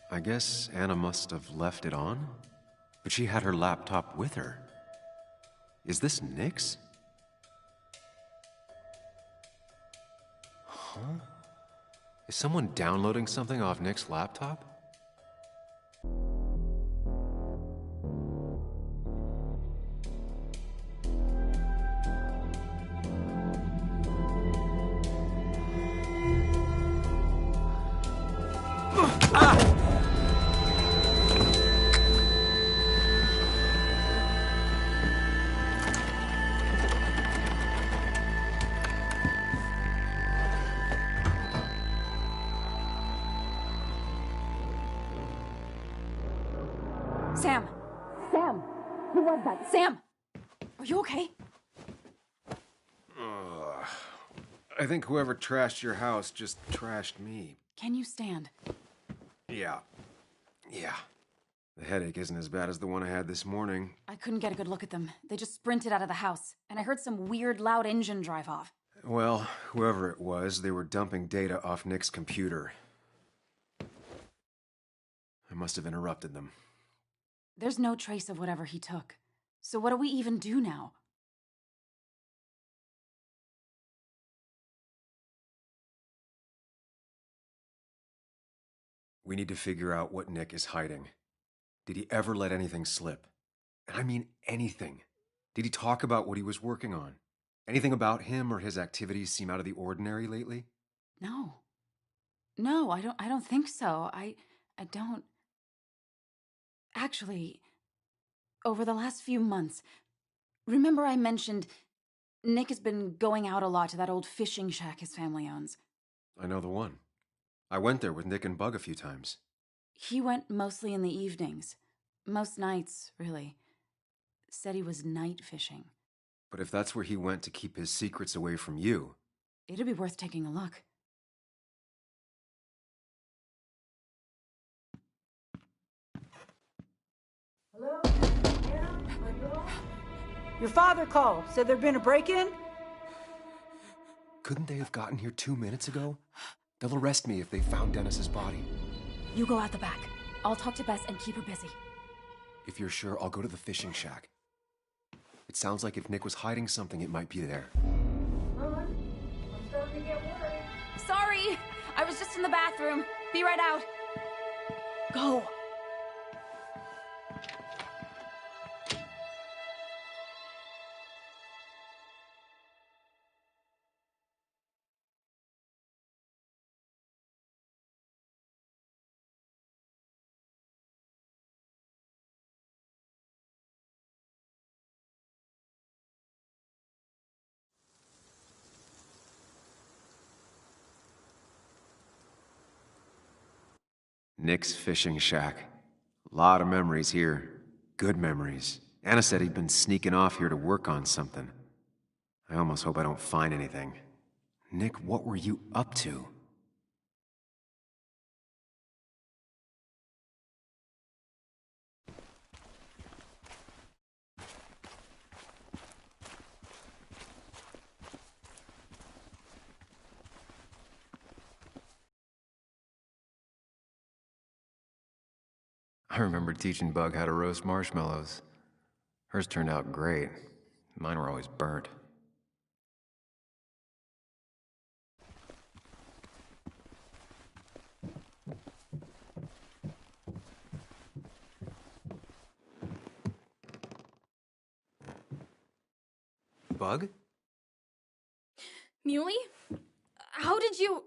I guess Anna must have left it on, but she had her laptop with her. Is this Nick's? Huh? Is someone downloading something off Nick's laptop? Sam! Sam! Who was that? Sam! Are you okay? I think whoever trashed your house just trashed me. Can you stand? Yeah. The headache isn't as bad as the one I had this morning. I couldn't get a good look at them. They just sprinted out of the house, and I heard some weird, loud engine drive off. Well, whoever it was, they were dumping data off Nick's computer. I must have interrupted them. There's no trace of whatever he took. So what do we even do now? We need to figure out what Nick is hiding. Did he ever let anything slip? And I mean anything. Did he talk about what he was working on? Anything about him or his activities seem out of the ordinary lately? No. No, I don't think so. I don't... Actually, over the last few months, remember I mentioned Nick has been going out a lot to that old fishing shack his family owns? I know the one. I went there with Nick and Bug a few times. He went mostly in the evenings. Most nights, really. Said he was night fishing. But if that's where he went to keep his secrets away from you... It'd be worth taking a look. Hello? Yeah? Are you all? Your father called. Said there'd been a break-in? Couldn't they have gotten here 2 minutes ago? They'll arrest me if they found Dennis's body. You go out the back. I'll talk to Bess and keep her busy. If you're sure, I'll go to the fishing shack. It sounds like if Nick was hiding something, it might be there. I'm starting to get worried. Sorry! I was just in the bathroom. Be right out. Go! Nick's fishing shack. A lot of memories here. Good memories. Anna said he'd been sneaking off here to work on something. I almost hope I don't find anything. Nick, what were you up to? I remember teaching Bug how to roast marshmallows. Hers turned out great. Mine were always burnt. Bug? Muley? How did you...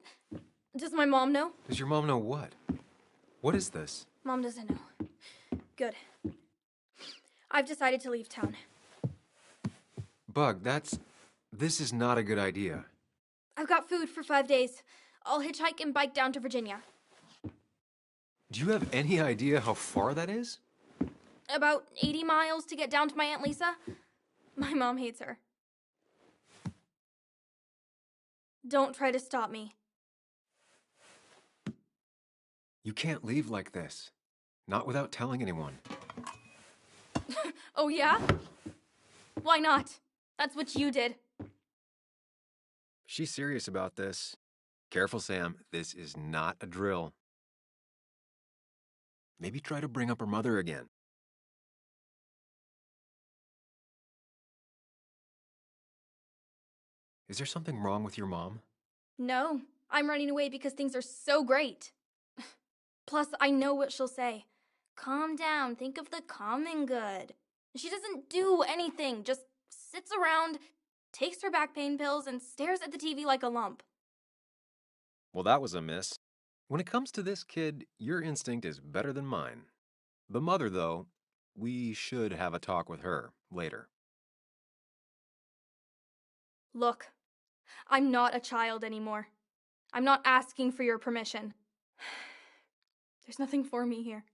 Does my mom know? Does your mom know what? What is this? Mom doesn't know. Good. I've decided to leave town. Bug, this is not a good idea. I've got food for 5 days. I'll hitchhike and bike down to Virginia. Do you have any idea how far that is? About 80 miles to get down to my Aunt Lisa. My mom hates her. Don't try to stop me. You can't leave like this. Not without telling anyone. Oh, yeah? Why not? That's what you did. She's serious about this. Careful, Sam. This is not a drill. Maybe try to bring up her mother again. Is there something wrong with your mom? No, I'm running away because things are so great. Plus, I know what she'll say. Calm down, think of the common good. She doesn't do anything, just sits around, takes her back pain pills, and stares at the TV like a lump. Well, that was a miss. When it comes to this kid, your instinct is better than mine. The mother, though, we should have a talk with her later. Look, I'm not a child anymore. I'm not asking for your permission. There's nothing for me here.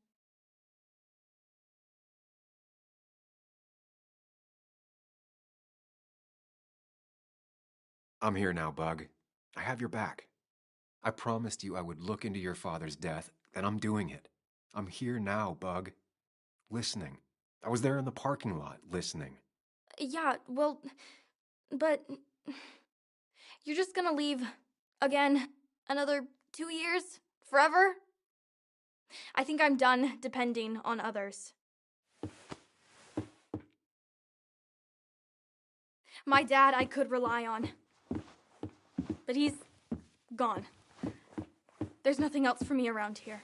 I'm here now, Bug. I have your back. I promised you I would look into your father's death, and I'm doing it. I'm here now, Bug. Listening. I was there in the parking lot, listening. Yeah, well, but you're just gonna leave again another 2 years? Forever? I think I'm done depending on others. My dad I could rely on, but he's gone. There's nothing else for me around here.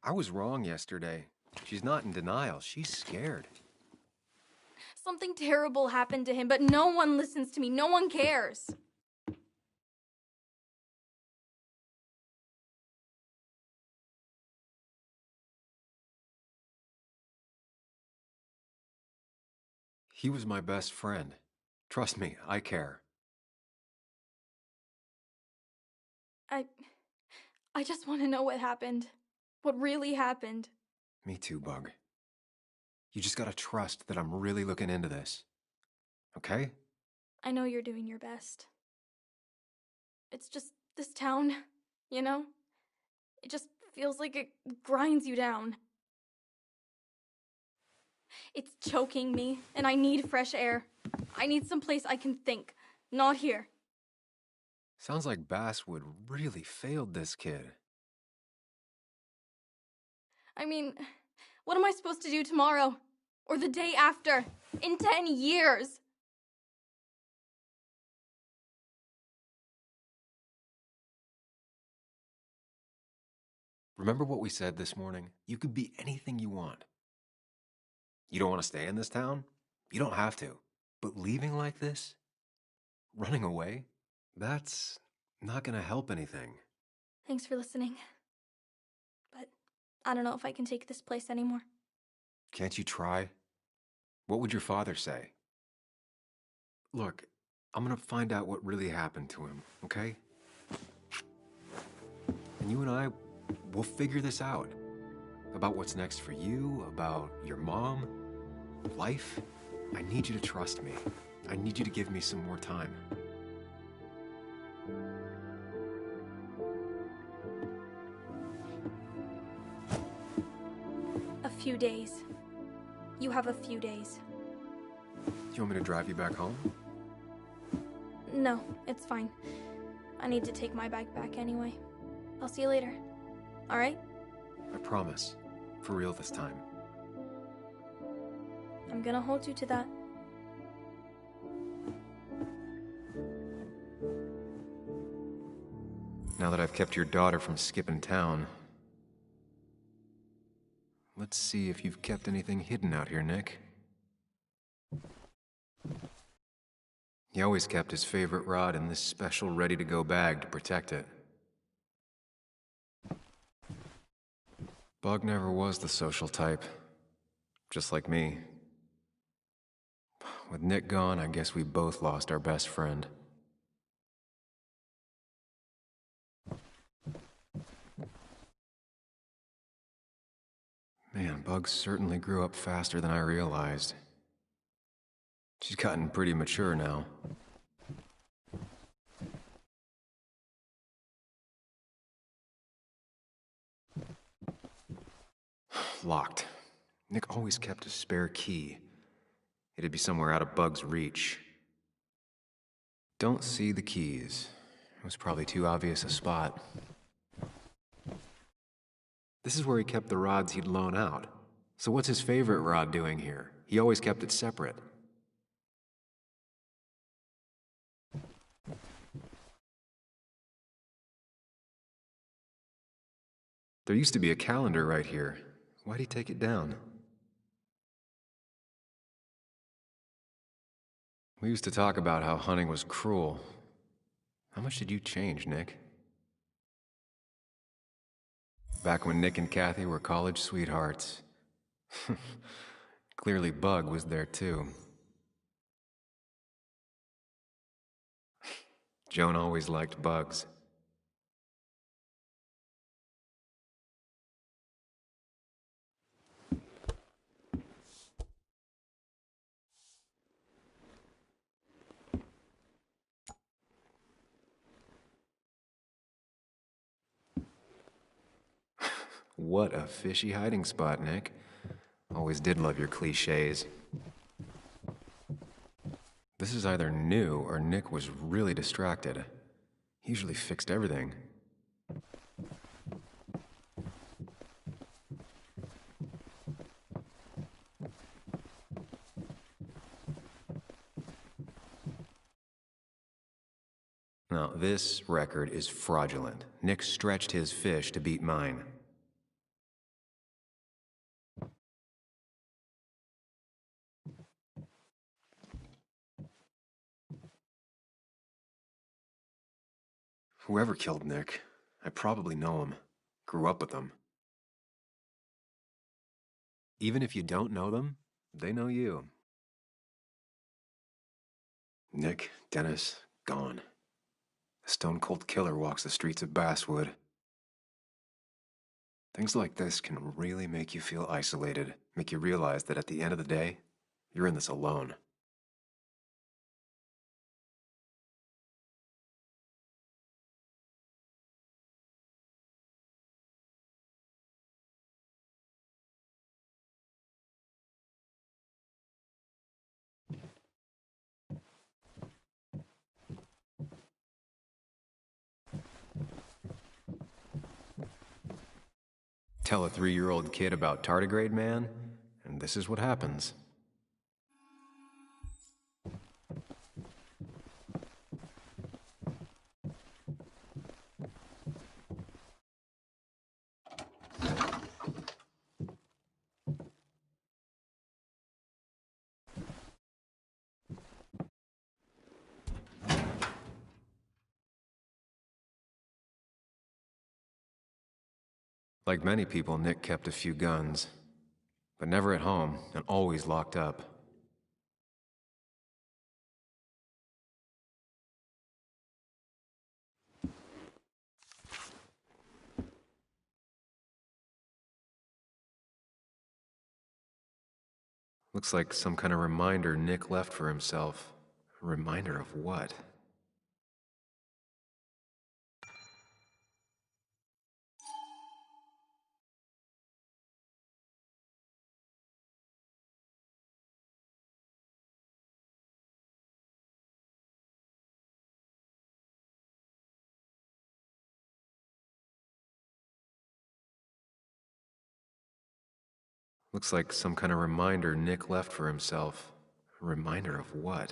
I was wrong yesterday. She's not in denial. She's scared. Something terrible happened to him, but no one listens to me. No one cares. He was my best friend. Trust me, I care. I... I just want to know what happened. What really happened. Me too, Bug. You just gotta trust that I'm really looking into this. Okay? I know you're doing your best. It's just this town, you know? It just feels like it grinds you down. It's choking me, and I need fresh air. I need someplace I can think, not here. Sounds like Basswood really failed this kid. I mean, what am I supposed to do tomorrow? Or the day after? In 10 years? Remember what we said this morning? You could be anything you want. You don't want to stay in this town? You don't have to. But leaving like this? Running away? That's not gonna help anything. Thanks for listening. But I don't know if I can take this place anymore. Can't you try? What would your father say? Look, I'm gonna find out what really happened to him, okay? And you and I, we'll figure this out. About what's next for you, about your mom, life. I need you to trust me. I need you to give me some more time. A few days. You have a few days. You want me to drive you back home? No, it's fine. I need to take my bag back anyway. I'll see you later. All right? I promise. For real this time. I'm gonna hold you to that. Now that I've kept your daughter from skipping town, let's see if you've kept anything hidden out here, Nick. He always kept his favorite rod in this special ready-to-go bag to protect it. Bug never was the social type, just like me. With Nick gone, I guess we both lost our best friend. Man, Bug certainly grew up faster than I realized. She's gotten pretty mature now. Locked. Nick always kept a spare key. It'd be somewhere out of Bug's reach. Don't see the keys. It was probably too obvious a spot. This is where he kept the rods he'd loan out. So what's his favorite rod doing here? He always kept it separate. There used to be a calendar right here. Why'd he take it down? We used to talk about how hunting was cruel. How much did you change, Nick? Back when Nick and Kathy were college sweethearts. Clearly Bug was there too. Joan always liked bugs. What a fishy hiding spot, Nick. Always did love your cliches. This is either new or Nick was really distracted. He usually fixed everything. Now, this record is fraudulent. Nick stretched his fish to beat mine. Whoever killed Nick, I probably know him. Grew up with them. Even if you don't know them, they know you. Nick, Dennis, gone. A stone-cold killer walks the streets of Basswood. Things like this can really make you feel isolated, make you realize that at the end of the day, you're in this alone. Tell a 3-year-old kid about tardigrade man, and this is what happens. Like many people, Nick kept a few guns, but never at home and always locked up. Looks like some kind of reminder Nick left for himself. A reminder of what? Looks like some kind of reminder Nick left for himself. A reminder of what?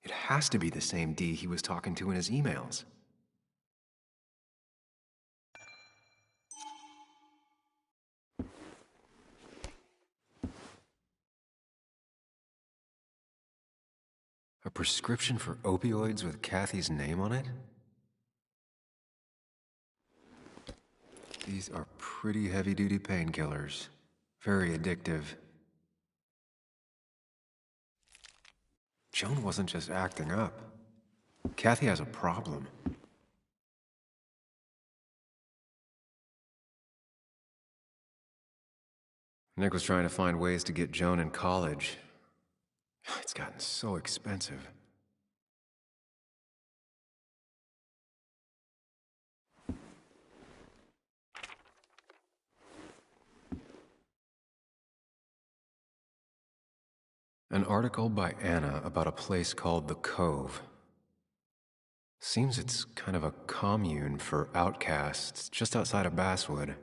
It has to be the same D he was talking to in his emails. A prescription for opioids with Kathy's name on it? These are pretty heavy-duty painkillers. Very addictive. Joan wasn't just acting up. Kathy has a problem. Nick was trying to find ways to get Joan in college. It's gotten so expensive. An article by Anna about a place called The Cove. Seems it's kind of a commune for outcasts just outside of Basswood.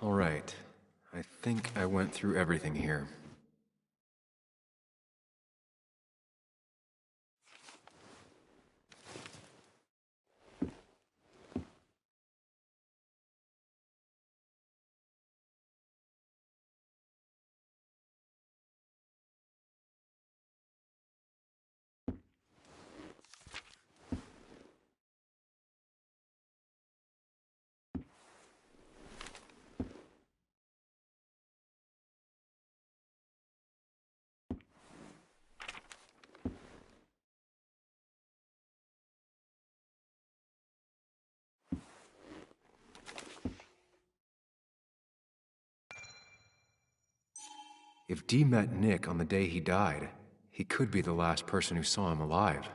All right. I think I went through everything here. If Dee met Nick on the day he died, he could be the last person who saw him alive.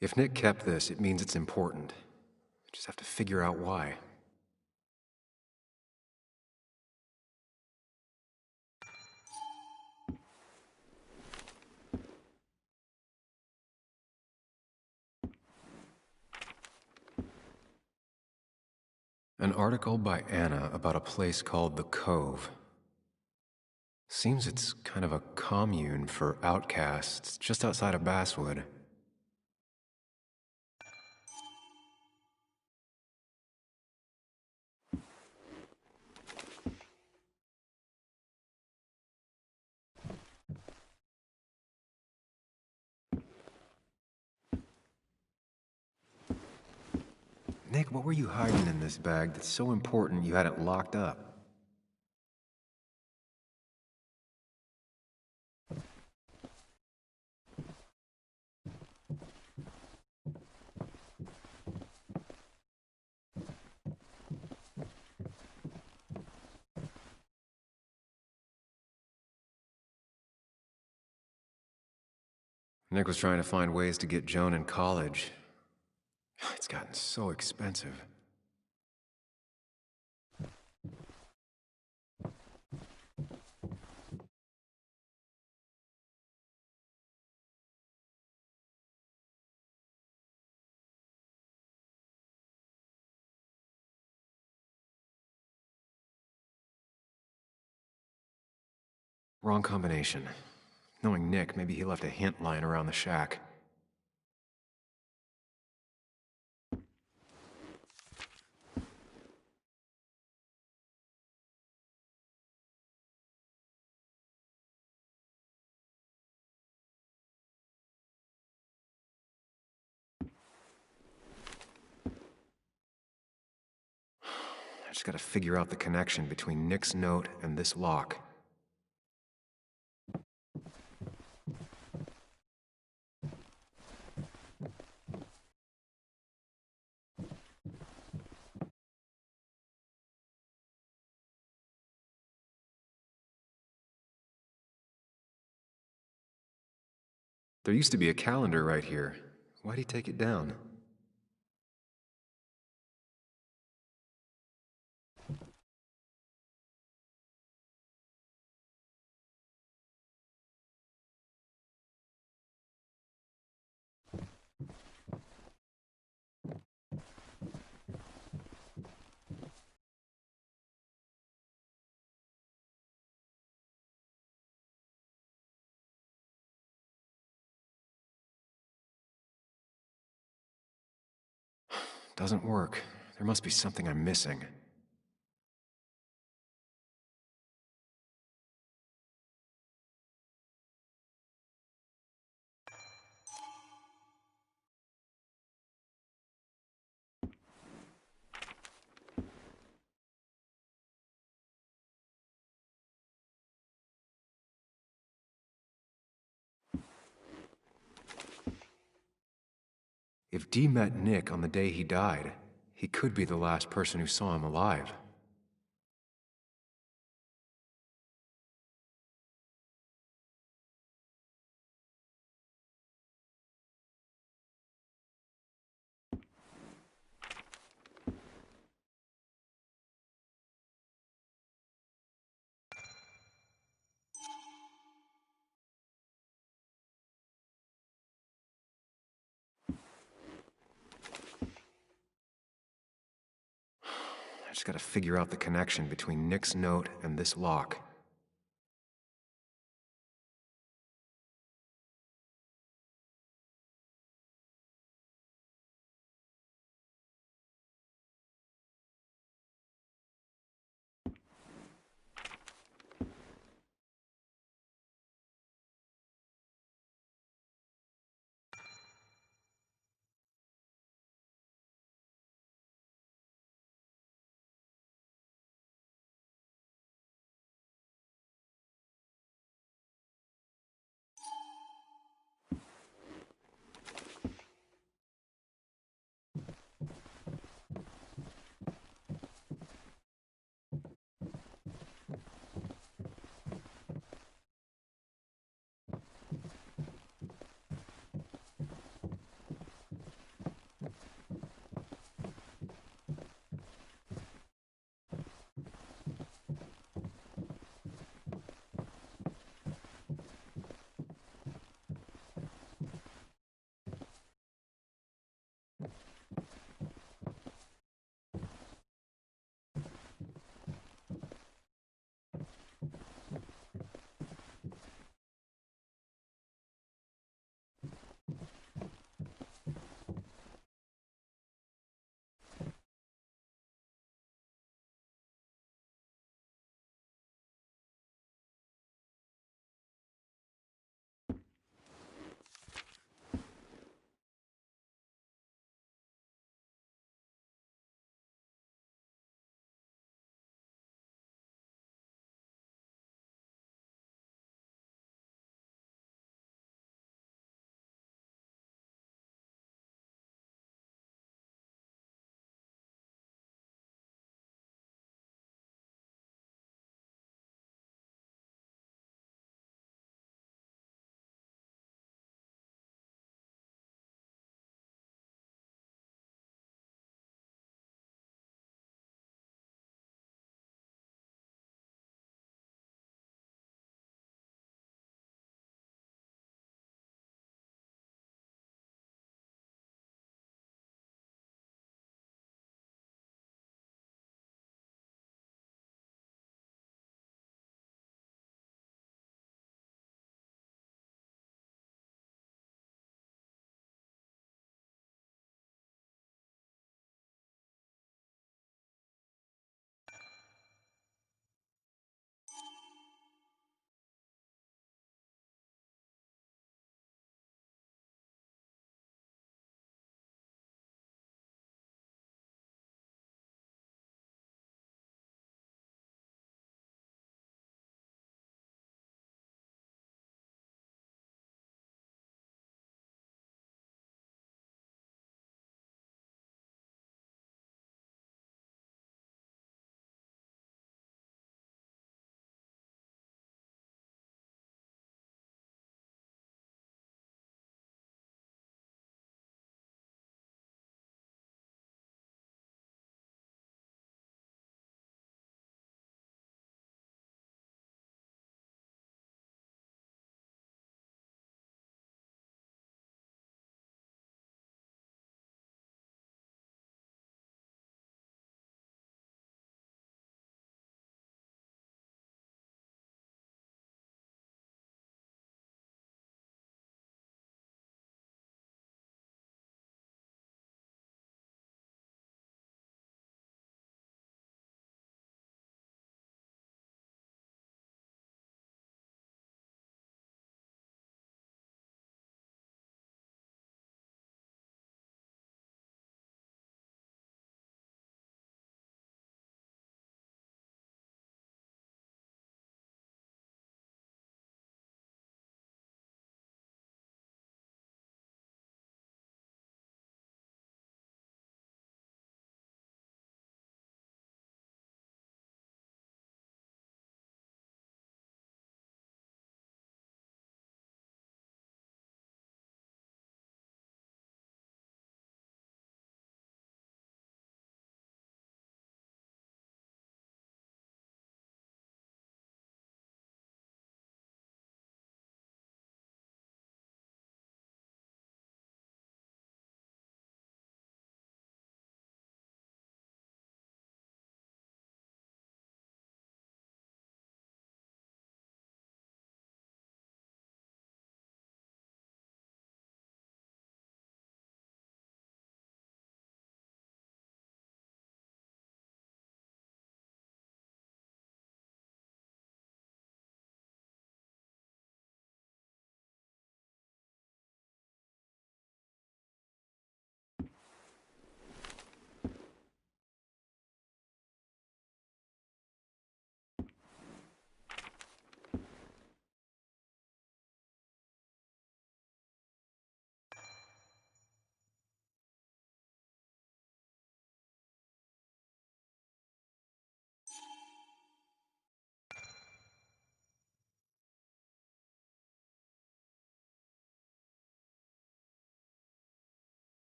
If Nick kept this, it means it's important. Just have to figure out why. An article by Anna about a place called the Cove. Seems it's kind of a commune for outcasts just outside of Basswood. Nick, what were you hiding in this bag that's so important you had it locked up? Nick was trying to find ways to get Joan in college. It's gotten so expensive. Wrong combination. Knowing Nick, maybe he left a hint lying around the shack. I just gotta figure out the connection between Nick's note and this lock. There used to be a calendar right here. Why'd he take it down? Doesn't work. There must be something I'm missing. If Dee met Nick on the day he died, he could be the last person who saw him alive. Just gotta figure out the connection between Nick's note and this lock.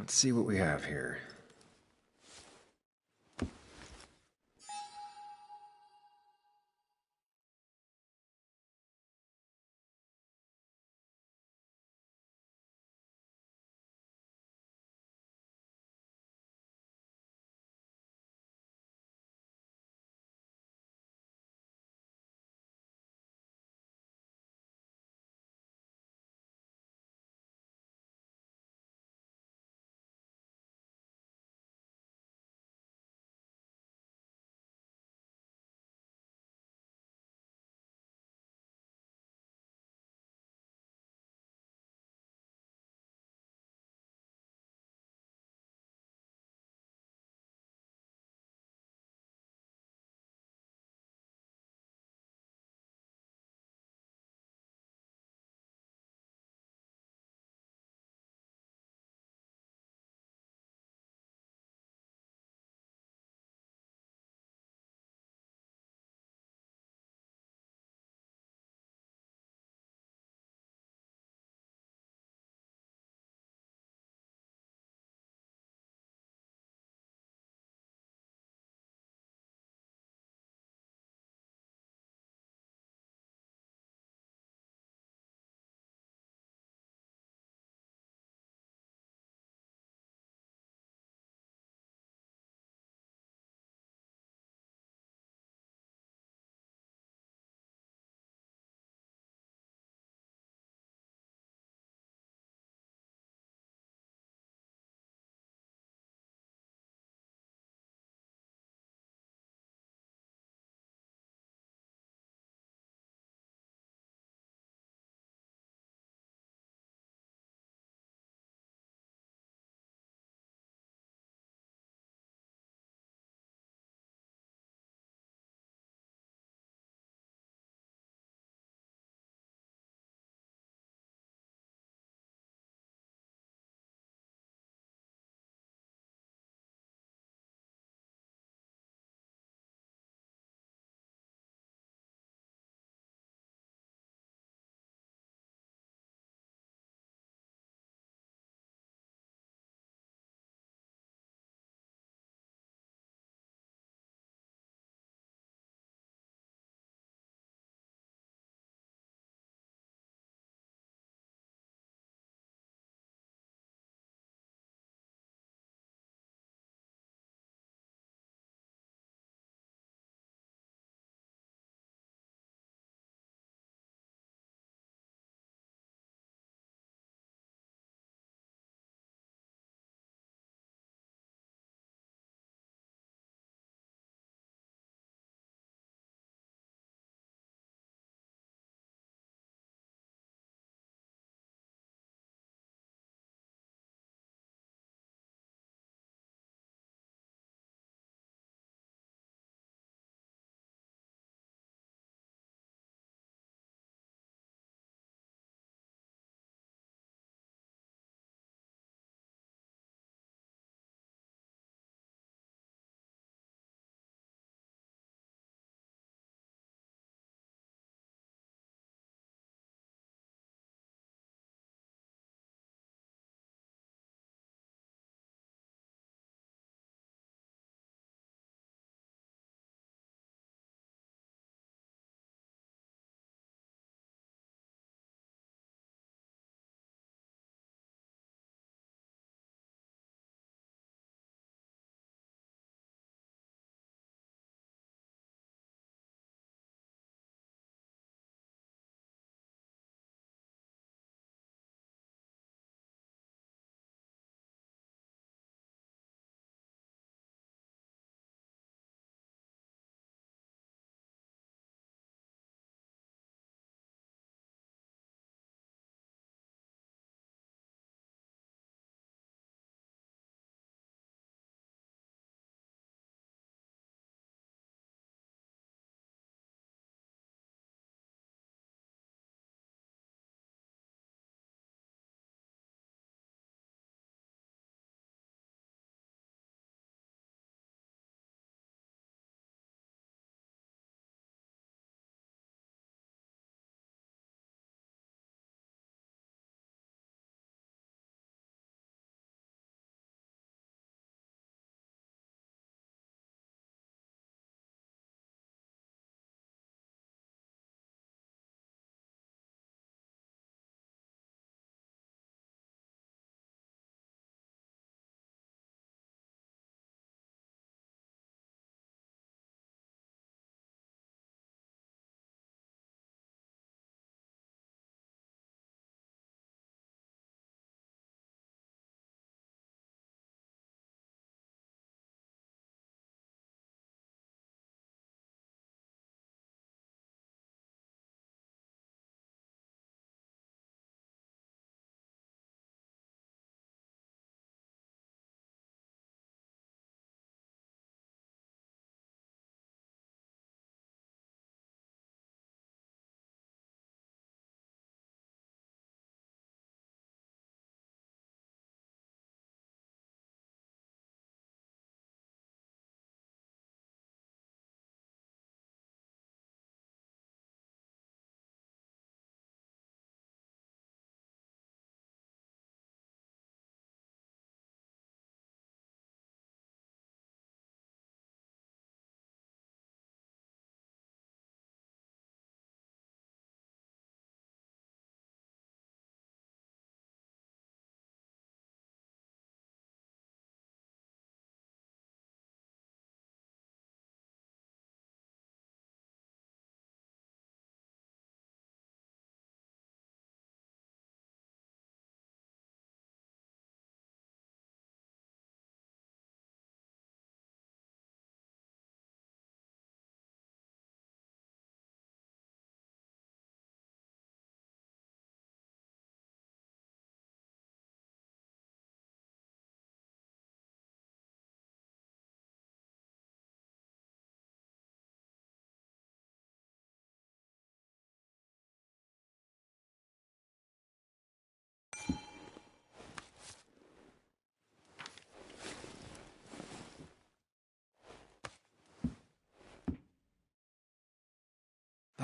Let's see what we have here.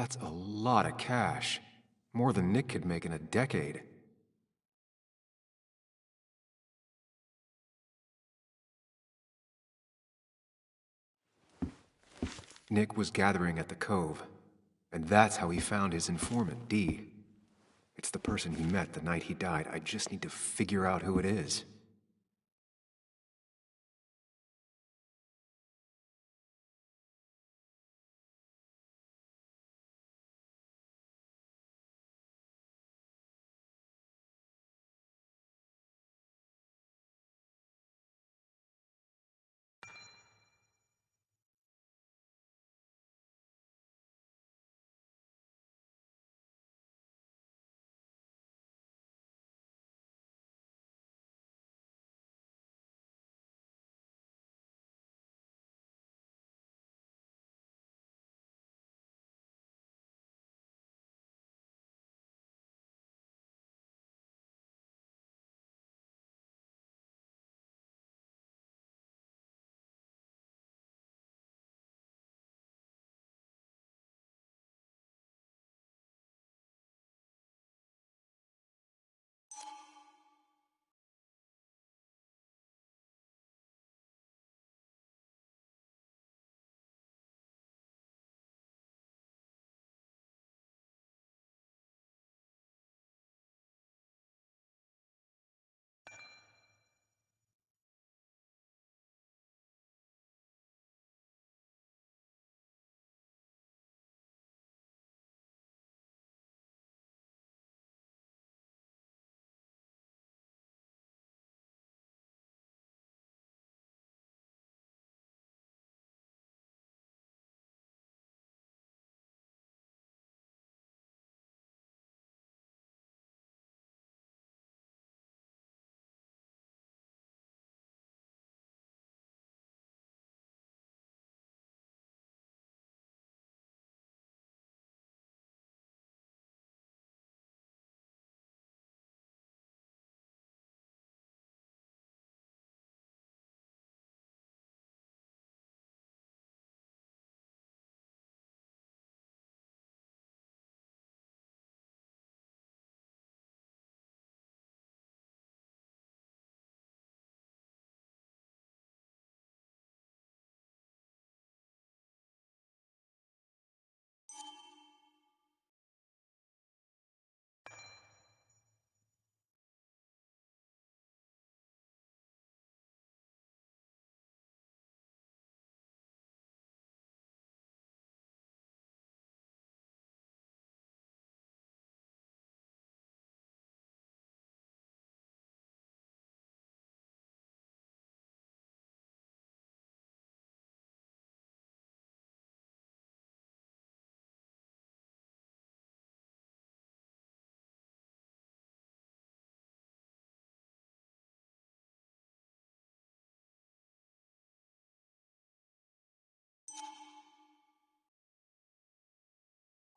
That's a lot of cash. More than Nick could make in a decade. Nick was gathering at the Cove, and that's how he found his informant, Dee. It's the person he met the night he died. I just need to figure out who it is.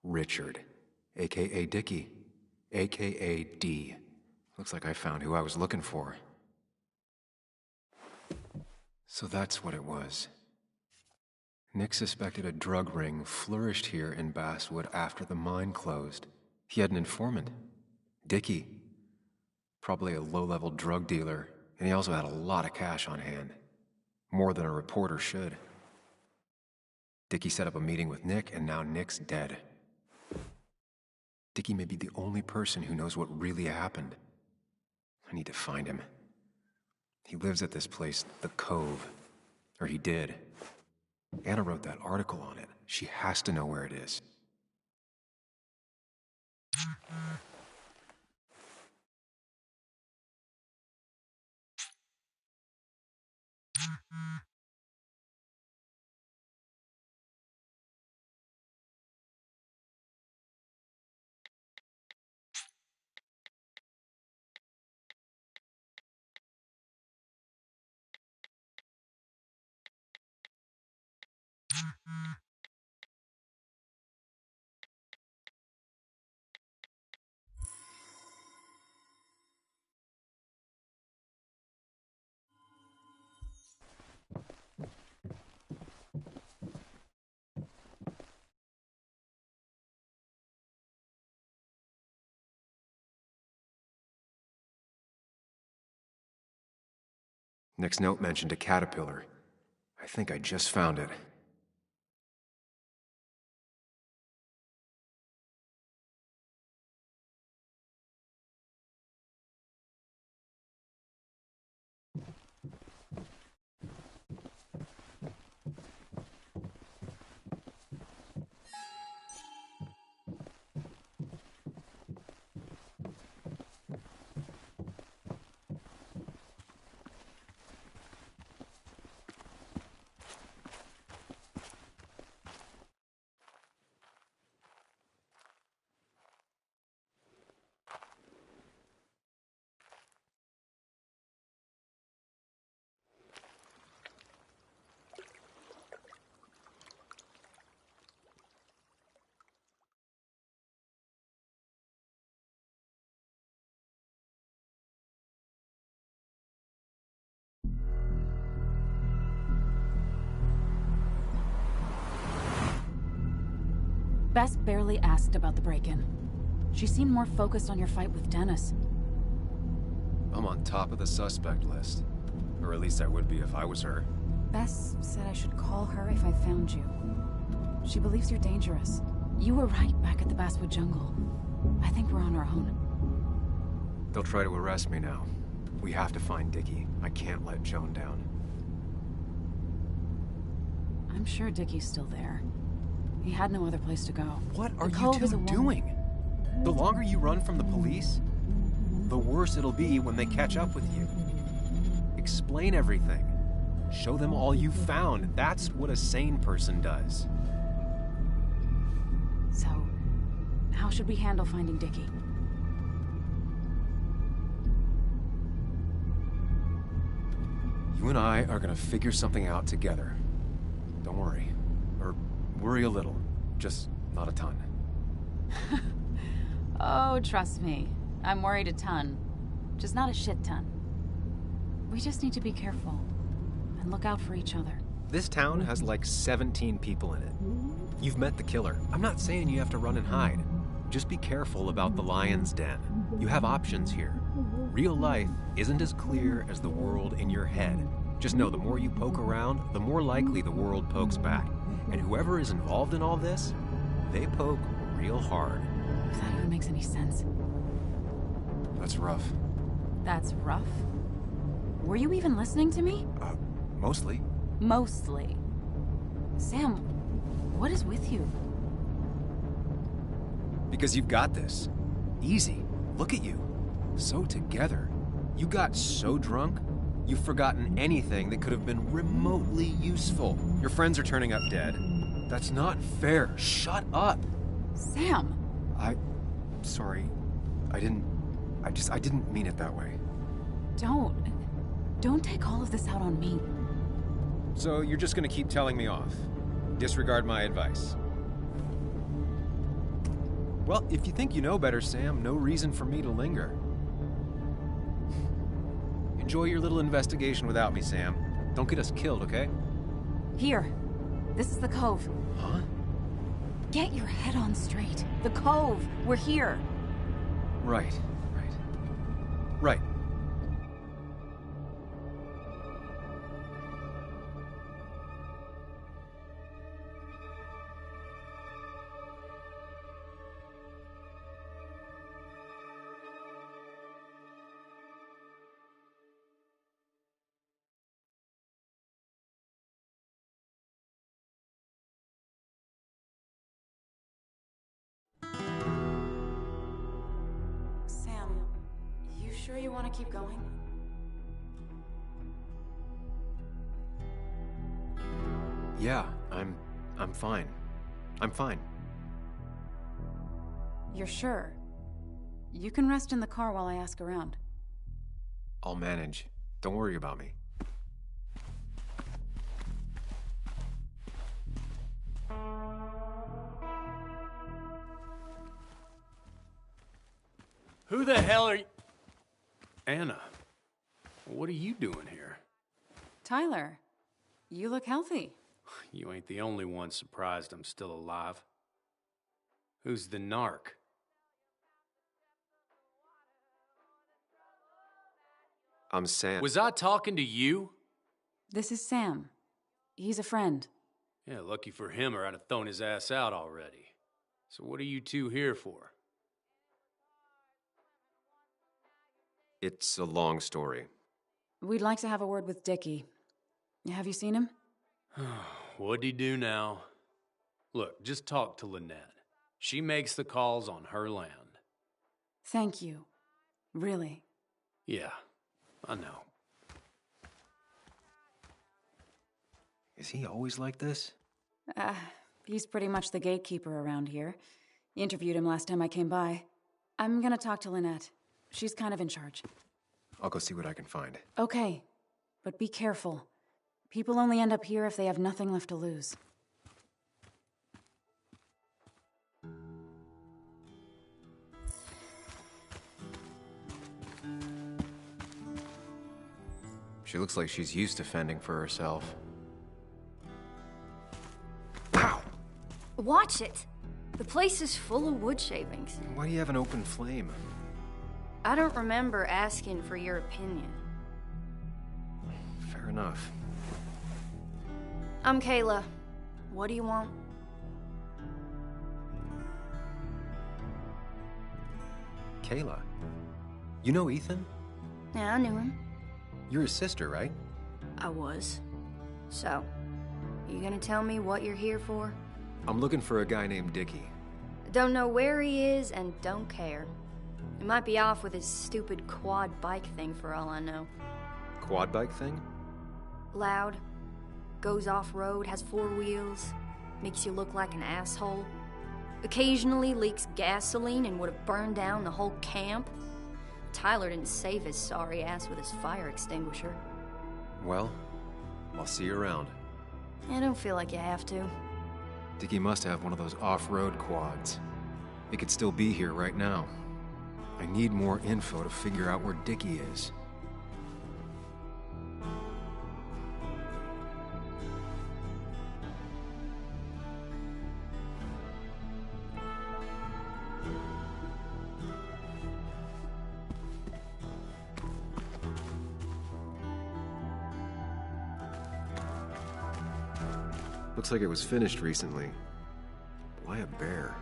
Richard, aka Dickie, aka D. Looks like I found who I was looking for. So that's what it was. Nick suspected a drug ring flourished here in Basswood after the mine closed. He had an informant, Dickie. Probably a low-level drug dealer, and he also had a lot of cash on hand. More than a reporter should. Dickie set up a meeting with Nick, and now Nick's dead. Dickie may be the only person who knows what really happened. I need to find him. He lives at this place, the Cove. Or he did. Anna wrote that article on it. She has to know where it is. Nick's note mentioned a caterpillar. I think I just found it. Bess barely asked about the break-in. She seemed more focused on your fight with Dennis. I'm on top of the suspect list. Or at least I would be if I was her. Bess said I should call her if I found you. She believes you're dangerous. You were right back at the Basswood Jungle. I think we're on our own. They'll try to arrest me now. We have to find Dickie. I can't let Joan down. I'm sure Dickie's still there. He had no other place to go. What are The you Cove is two a doing? The longer you run from the police, the worse it'll be when they catch up with you. Explain everything. Show them all you found. That's what a sane person does. So, how should we handle finding Dickie? You and I are gonna figure something out together. Don't worry. Or worry a little. Just not a ton. Oh, trust me. I'm worried a ton. Just not a shit ton. We just need to be careful. And look out for each other. This town has like 17 people in it. You've met the killer. I'm not saying you have to run and hide. Just be careful about the lion's den. You have options here. Real life isn't as clear as the world in your head. Just know the more you poke around, the more likely the world pokes back. And whoever is involved in all this, they poke real hard. If that even makes any sense. That's rough. That's rough? Were you even listening to me? Mostly. Mostly. Sam, what is with you? Because you've got this. Easy. Look at you. So together. You got so drunk, you've forgotten anything that could have been remotely useful. Your friends are turning up dead. That's not fair. Shut up. Sam! Sorry. I didn't mean it that way. Don't take all of this out on me. So you're just gonna keep telling me off? Disregard my advice? Well, if you think you know better, Sam, no reason for me to linger. Enjoy your little investigation without me, Sam. Don't get us killed, okay? Here. This is the Cove. Huh? Get your head on straight. The Cove. We're here. Right. Right. Sam, you sure you want to keep going? Yeah, I'm fine. I'm fine. You're sure? You can rest in the car while I ask around. I'll manage. Don't worry about me. Who the hell are you? Anna, what are you doing here? Tyler, you look healthy. You ain't the only one surprised I'm still alive. Who's the narc? I'm Sam. Was I talking to you? This is Sam. He's a friend. Yeah, lucky for him or I'd have thrown his ass out already. So what are you two here for? It's a long story. We'd like to have a word with Dickie. Have you seen him? What'd he do now? Look, just talk to Lynette. She makes the calls on her land. Thank you. Really. Yeah, I know. Is he always like this? He's pretty much the gatekeeper around here. Interviewed him last time I came by. I'm gonna talk to Lynette. She's kind of in charge. I'll go see what I can find. Okay, but be careful. People only end up here if they have nothing left to lose. She looks like she's used to fending for herself. Watch it! The place is full of wood shavings. Why do you have an open flame? I don't remember asking for your opinion. Fair enough. I'm Kayla. What do you want? Kayla? You know Ethan? Yeah, I knew him. You're his sister, right? I was. So, you gonna tell me what you're here for? I'm looking for a guy named Dickie. Don't know where he is and don't care. He might be off with his stupid quad bike thing for all I know. Quad bike thing? Loud, goes off-road, has 4 wheels, makes you look like an asshole. Occasionally leaks gasoline and would have burned down the whole camp. Tyler didn't save his sorry ass with his fire extinguisher. Well, I'll see you around. I don't feel like you have to. Dickie must have one of those off-road quads. He could still be here right now. I need more info to figure out where Dickie is. Looks like it was finished recently. Why a bear?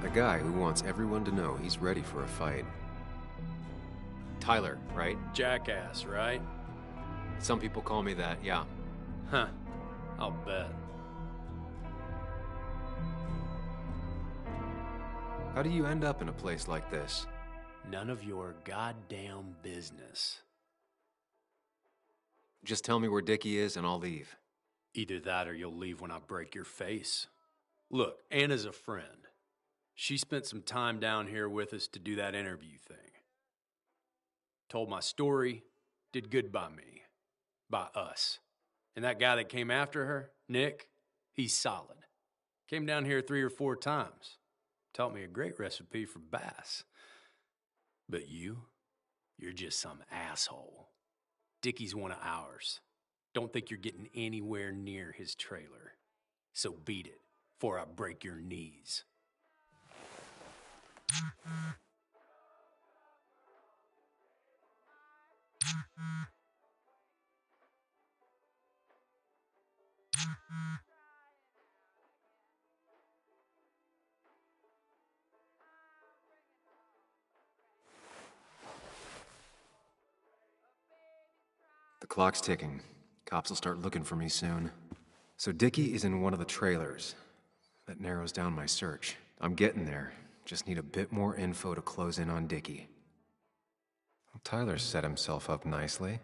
A guy who wants everyone to know he's ready for a fight. Tyler, right? Jackass, right? Some people call me that, yeah. Huh. I'll bet. How do you end up in a place like this? None of your goddamn business. Just tell me where Dickie is and I'll leave. Either that or you'll leave when I break your face. Look, Anna's a friend. She spent some time down here with us to do that interview thing. Told my story, did good by me. By us. And that guy that came after her, Nick, he's solid. Came down here 3 or 4 times. Taught me a great recipe for bass. But you're just some asshole. Dickie's one of ours. Don't think you're getting anywhere near his trailer. So beat it, before I break your knees. The clock's ticking. Cops will start looking for me soon. So Dickie is in one of the trailers. That narrows down my search. I'm getting there. Just need a bit more info to close in on Dickie. Well, Tyler set himself up nicely.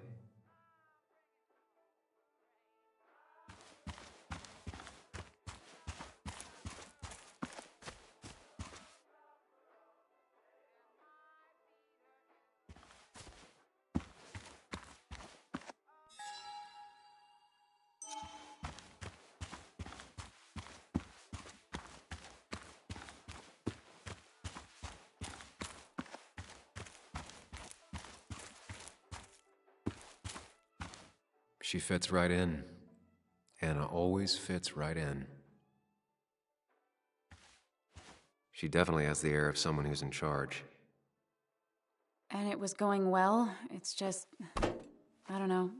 She fits right in. Anna always fits right in. She definitely has the air of someone who's in charge. And it was going well. It's just, I don't know,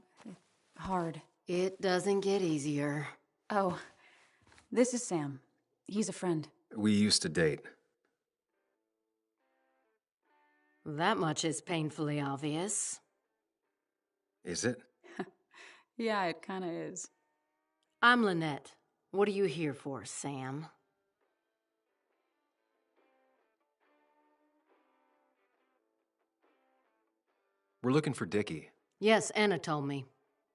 hard. It doesn't get easier. Oh, this is Sam. He's a friend. We used to date. That much is painfully obvious. Is it? Yeah, it kinda is. I'm Lynette. What are you here for, Sam? We're looking for Dickie. Yes, Anna told me.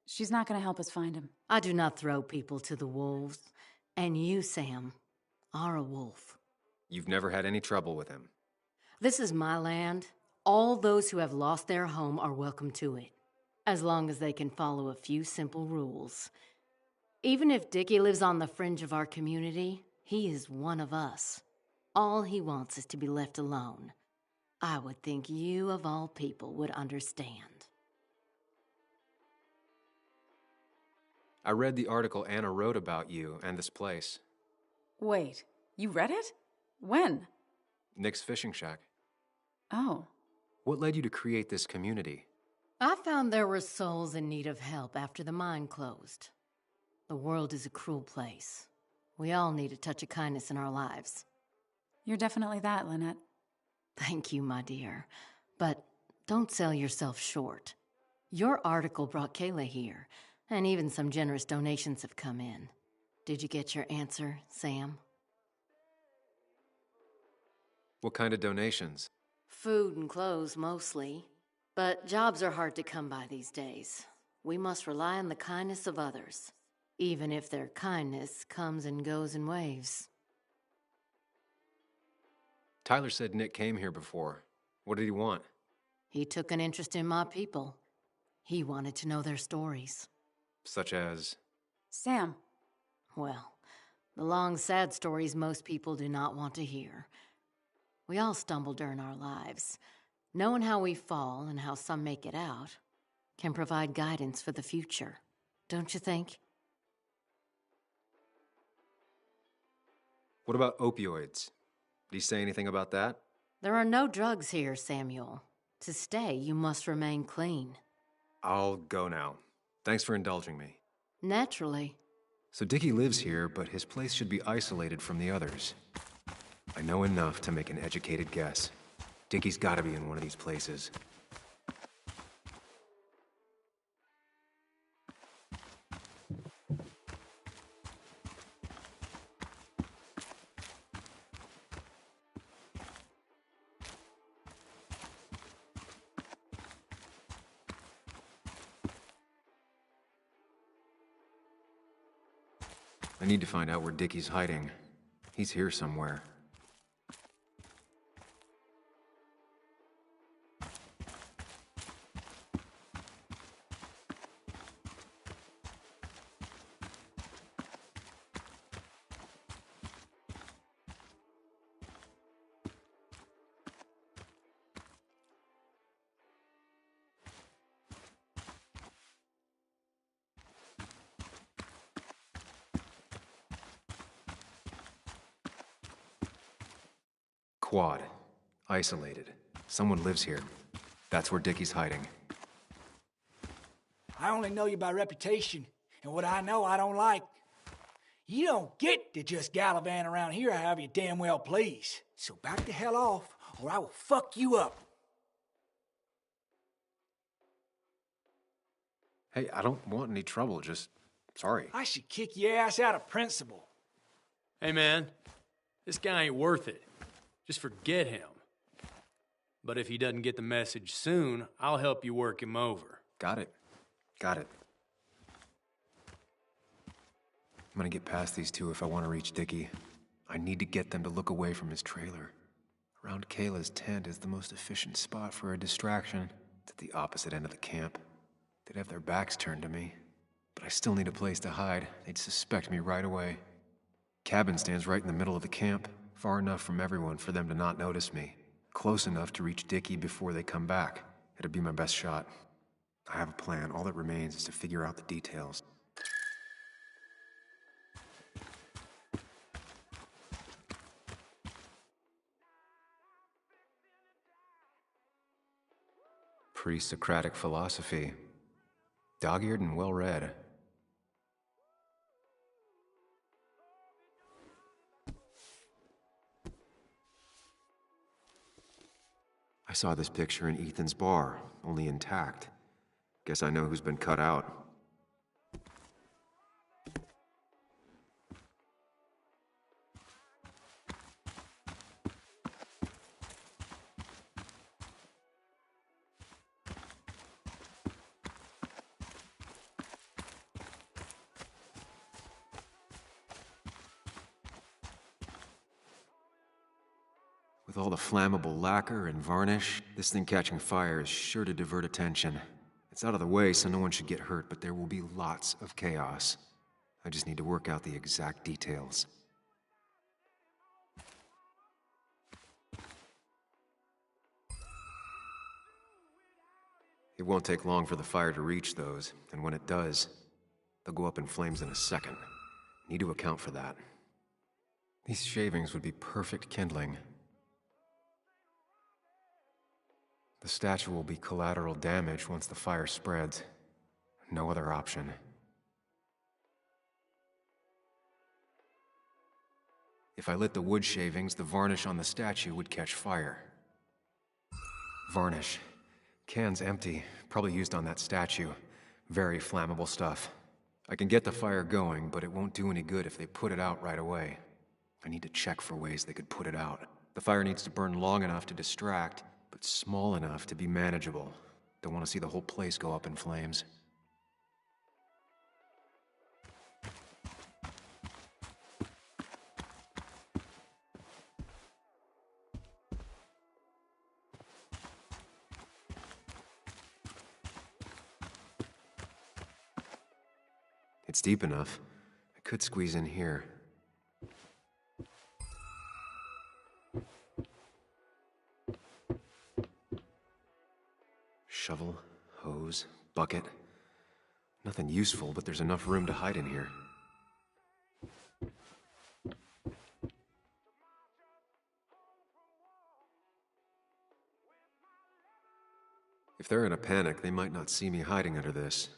She's not gonna help us find him. I do not throw people to the wolves. And you, Sam, are a wolf. You've never had any trouble with him. This is my land. All those who have lost their home are welcome to it, as long as they can follow a few simple rules. Even if Dickie lives on the fringe of our community, he is one of us. All he wants is to be left alone. I would think you, of all people, would understand. I read the article Anna wrote about you and this place. Wait, you read it? When? Nick's fishing shack. Oh. What led you to create this community? I found there were souls in need of help after the mine closed. The world is a cruel place. We all need a touch of kindness in our lives. You're definitely that, Lynette. Thank you, my dear. But don't sell yourself short. Your article brought Kayla here, and even some generous donations have come in. Did you get your answer, Sam? What kind of donations? Food and clothes, mostly. But jobs are hard to come by these days. We must rely on the kindness of others, even if their kindness comes and goes in waves. Tyler said Nick came here before. What did he want? He took an interest in my people. He wanted to know their stories. Such as? Sam. Well, the long, sad stories most people do not want to hear. We all stumble during our lives. Knowing how we fall and how some make it out can provide guidance for the future, don't you think? What about opioids? Did he say anything about that? There are no drugs here, Samuel. To stay, you must remain clean. I'll go now. Thanks for indulging me. Naturally. So Dickie lives here, but his place should be isolated from the others. I know enough to make an educated guess. Dickie's gotta be in one of these places. I need to find out where Dickie's hiding. He's here somewhere. Quad. Isolated. Someone lives here. That's where Dickie's hiding. I only know you by reputation, and what I know I don't like. You don't get to just gallivant around here however you damn well please. So back the hell off, or I will fuck you up. Hey, I don't want any trouble, just... sorry. I should kick your ass out of principle. Hey, man, this guy ain't worth it. Just forget him. But if he doesn't get the message soon, I'll help you work him over. Got it. Got it. I'm gonna get past these two if I want to reach Dickie. I need to get them to look away from his trailer. Around Kayla's tent is the most efficient spot for a distraction. It's at the opposite end of the camp. They'd have their backs turned to me. But I still need a place to hide. They'd suspect me right away. Cabin stands right in the middle of the camp. Far enough from everyone for them to not notice me. Close enough to reach Dickie before they come back. It'd be my best shot. I have a plan. All that remains is to figure out the details. Pre-Socratic philosophy. Dog-eared and well-read. I saw this picture in Ethan's bar, only intact. Guess I know who's been cut out. With all the flammable lacquer and varnish, this thing catching fire is sure to divert attention. It's out of the way, so no one should get hurt, but there will be lots of chaos. I just need to work out the exact details. It won't take long for the fire to reach those, and when it does, they'll go up in flames in a second. Need to account for that. These shavings would be perfect kindling. The statue will be collateral damage once the fire spreads. No other option. If I lit the wood shavings, the varnish on the statue would catch fire. Varnish. Can's empty, probably used on that statue. Very flammable stuff. I can get the fire going, but it won't do any good if they put it out right away. I need to check for ways they could put it out. The fire needs to burn long enough to distract, but small enough to be manageable. Don't want to see the whole place go up in flames. It's deep enough. I could squeeze in here. Shovel, hose, bucket. Nothing useful, but there's enough room to hide in here. If they're in a panic, they might not see me hiding under this.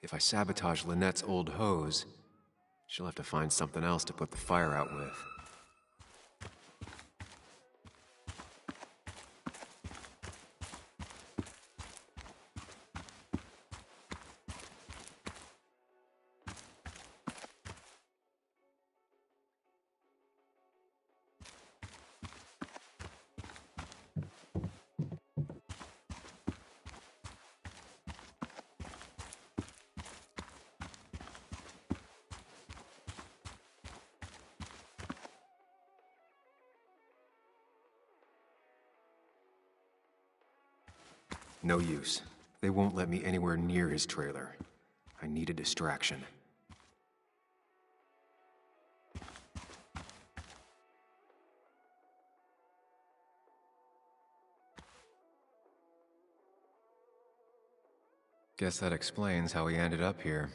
If I sabotage Lynette's old hose, she'll have to find something else to put the fire out with. No use. They won't let me anywhere near his trailer. I need a distraction. Guess that explains how he ended up here.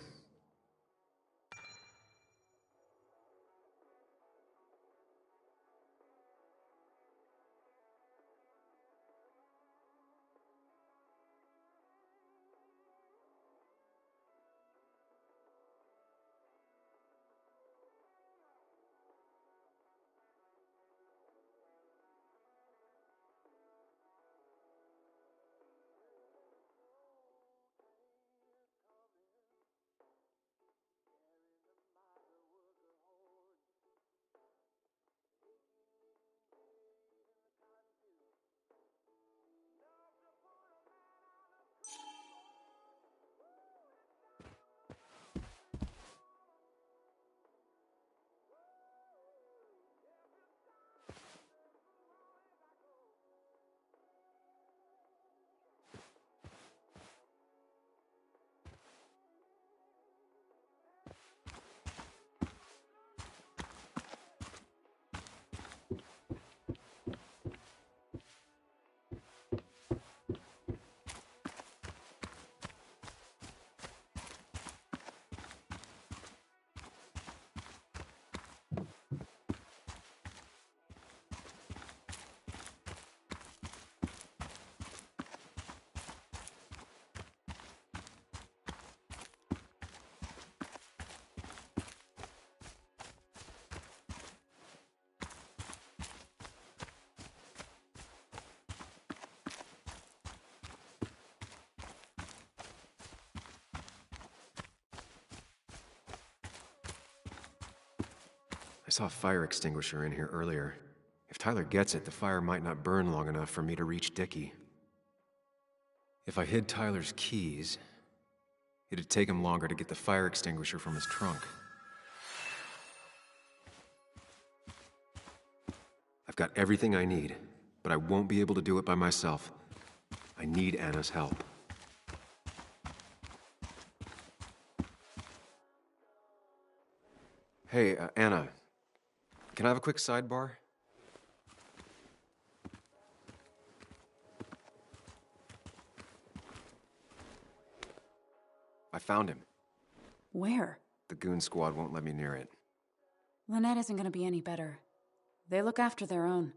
saw a fire extinguisher in here earlier. If Tyler gets it, the fire might not burn long enough for me to reach Dickie. If I hid Tyler's keys, it'd take him longer to get the fire extinguisher from his trunk. I've got everything I need, but I won't be able to do it by myself. I need Anna's help. Hey, Anna. Can I have a quick sidebar? I found him. Where? The goon squad won't let me near it. Lynette isn't gonna be any better. They look after their own.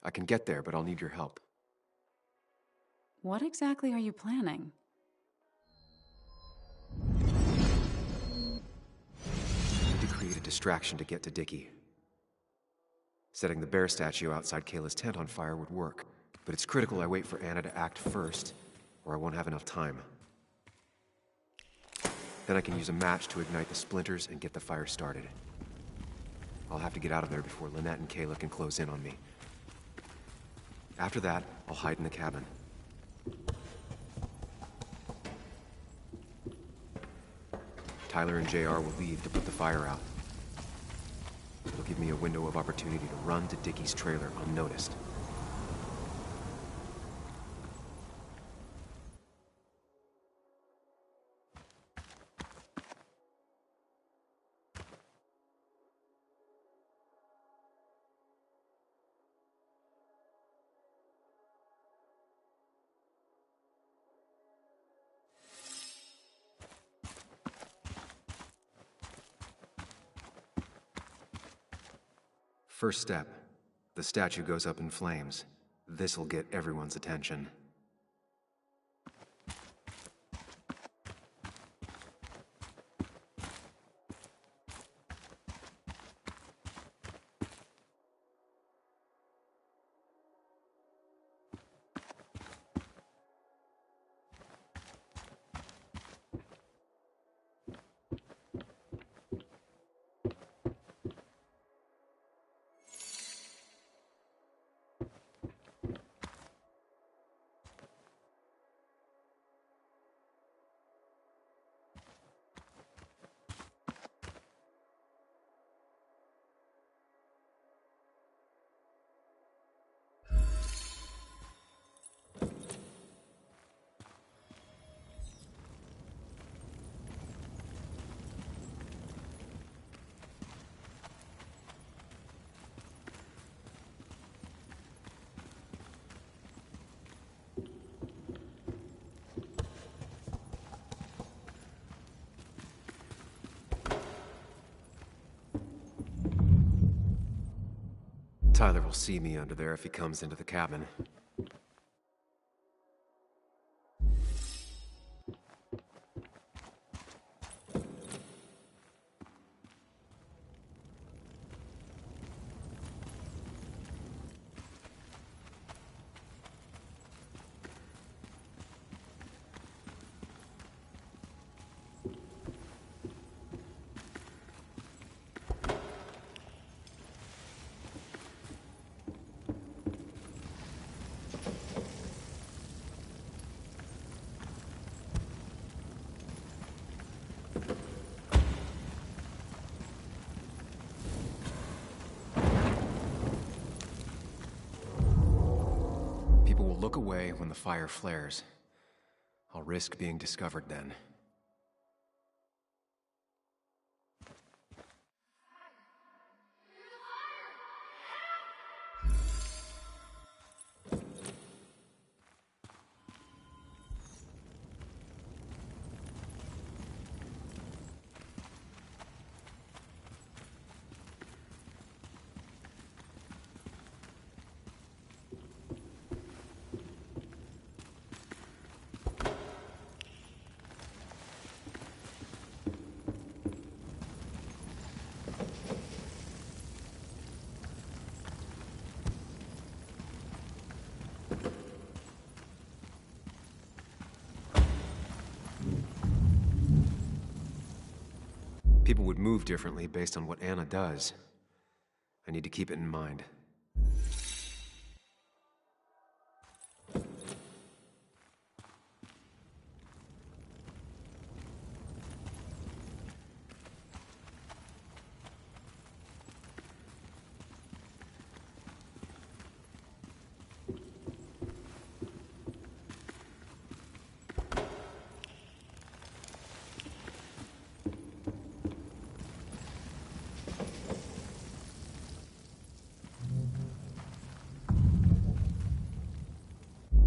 I can get there, but I'll need your help. What exactly are you planning? I need to create a distraction to get to Dickie. Setting the bear statue outside Kayla's tent on fire would work, but it's critical I wait for Anna to act first, or I won't have enough time. Then I can use a match to ignite the splinters and get the fire started. I'll have to get out of there before Lynette and Kayla can close in on me. After that, I'll hide in the cabin. Tyler and JR will leave to put the fire out. It'll give me a window of opportunity to run to Dickie's trailer unnoticed. First step. The statue goes up in flames. This'll get everyone's attention. Tyler will see me under there if he comes into the cabin. Look away when the fire flares. I'll risk being discovered then. People would move differently based on what Anna does. I need to keep it in mind.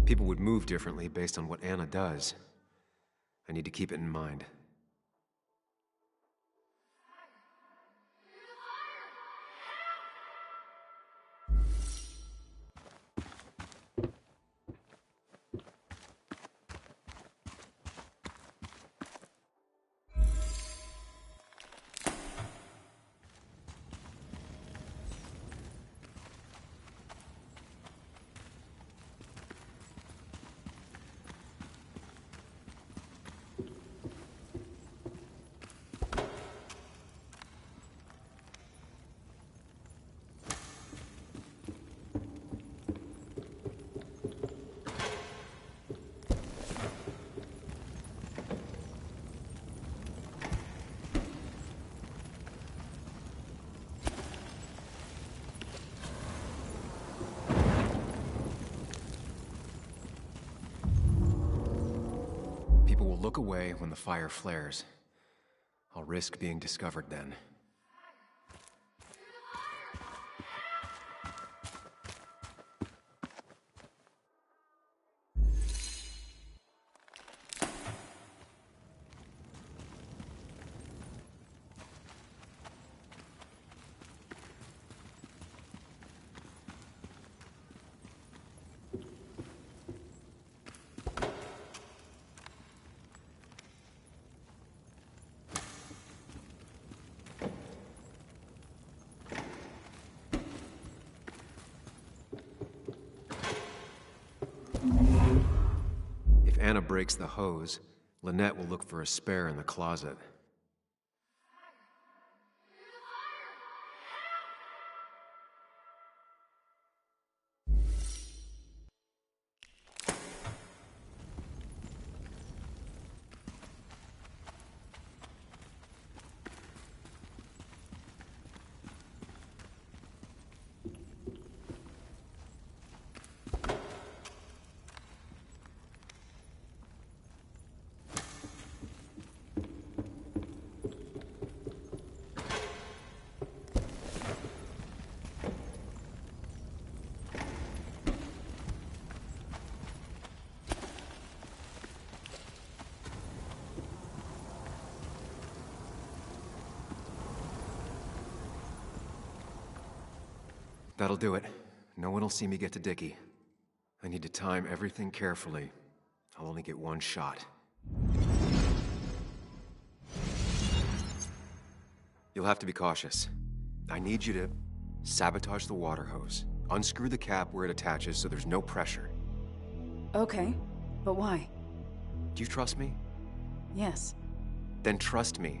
People would move differently based on what Anna does. I need to keep it in mind. People will look away when the fire flares. I'll risk being discovered then. If Anna breaks the hose, Lynette will look for a spare in the closet. That'll do it. No one will see me get to Dickie. I need to time everything carefully. I'll only get one shot. You'll have to be cautious. I need you to sabotage the water hose. Unscrew the cap where it attaches so there's no pressure. Okay, but why? Do you trust me? Yes. Then trust me.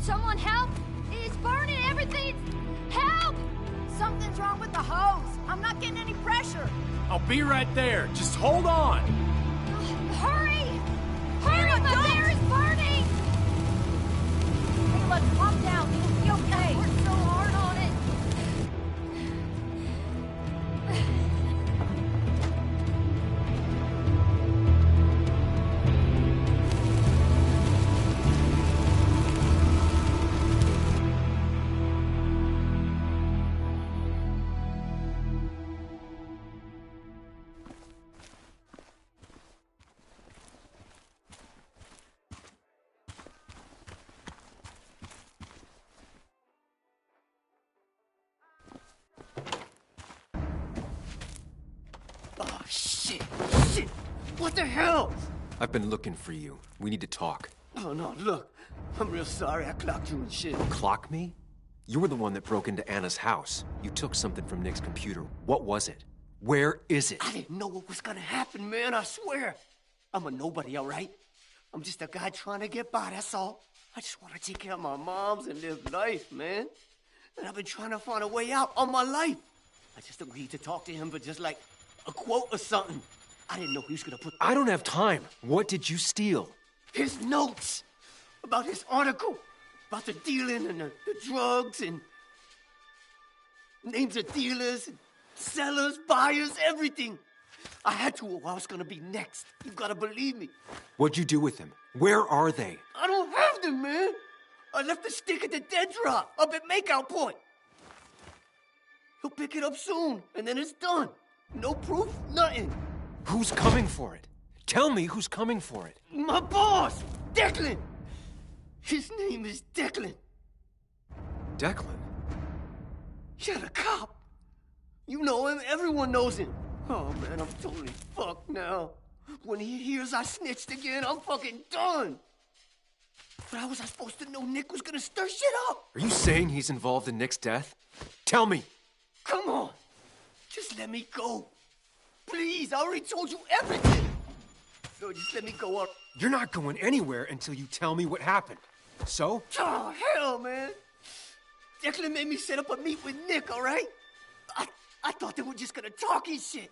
Someone help! It's burning everything! Help! Something's wrong with the hose. I'm not getting any pressure. I'll be right there. Just hold on. Hurry! Hurry! My bear is burning! Hey, look, calm down. It'll be okay. I worked so hard on it. What the hell? I've been looking for you. We need to talk. Oh, no, look. I'm real sorry I clocked you and shit. Clock me? You were the one that broke into Anna's house. You took something from Nick's computer. What was it? Where is it? I didn't know what was gonna happen, man, I swear. I'm a nobody, all right? I'm just a guy trying to get by, that's all. I just want to take care of my moms and live life, man. And I've been trying to find a way out all my life. I just agreed to talk to him for just like a quote or something. I didn't know he was gonna put... I don't have time. What did you steal? His notes about his article, about the dealing and the drugs and names of dealers and sellers, buyers, everything. I had to or I was gonna be next. You gotta believe me. What'd you do with them? Where are they? I don't have them, man. I left the stick at the dead drop up at Makeout Point. He'll pick it up soon, and then it's done. No proof, nothing. Who's coming for it? Tell me who's coming for it. My boss, Declan. His name is Declan. Declan? Yeah, the cop. You know him, everyone knows him. Oh, man, I'm totally fucked now. When he hears I snitched again, I'm fucking done. But how was I supposed to know Nick was gonna stir shit up? Are you saying he's involved in Nick's death? Tell me. Come on. Just let me go. Please, I already told you everything. No, just let me go up. You're not going anywhere until you tell me what happened. So? Oh, hell, man. Declan made me set up a meet with Nick, all right? I thought they were just gonna talk and shit.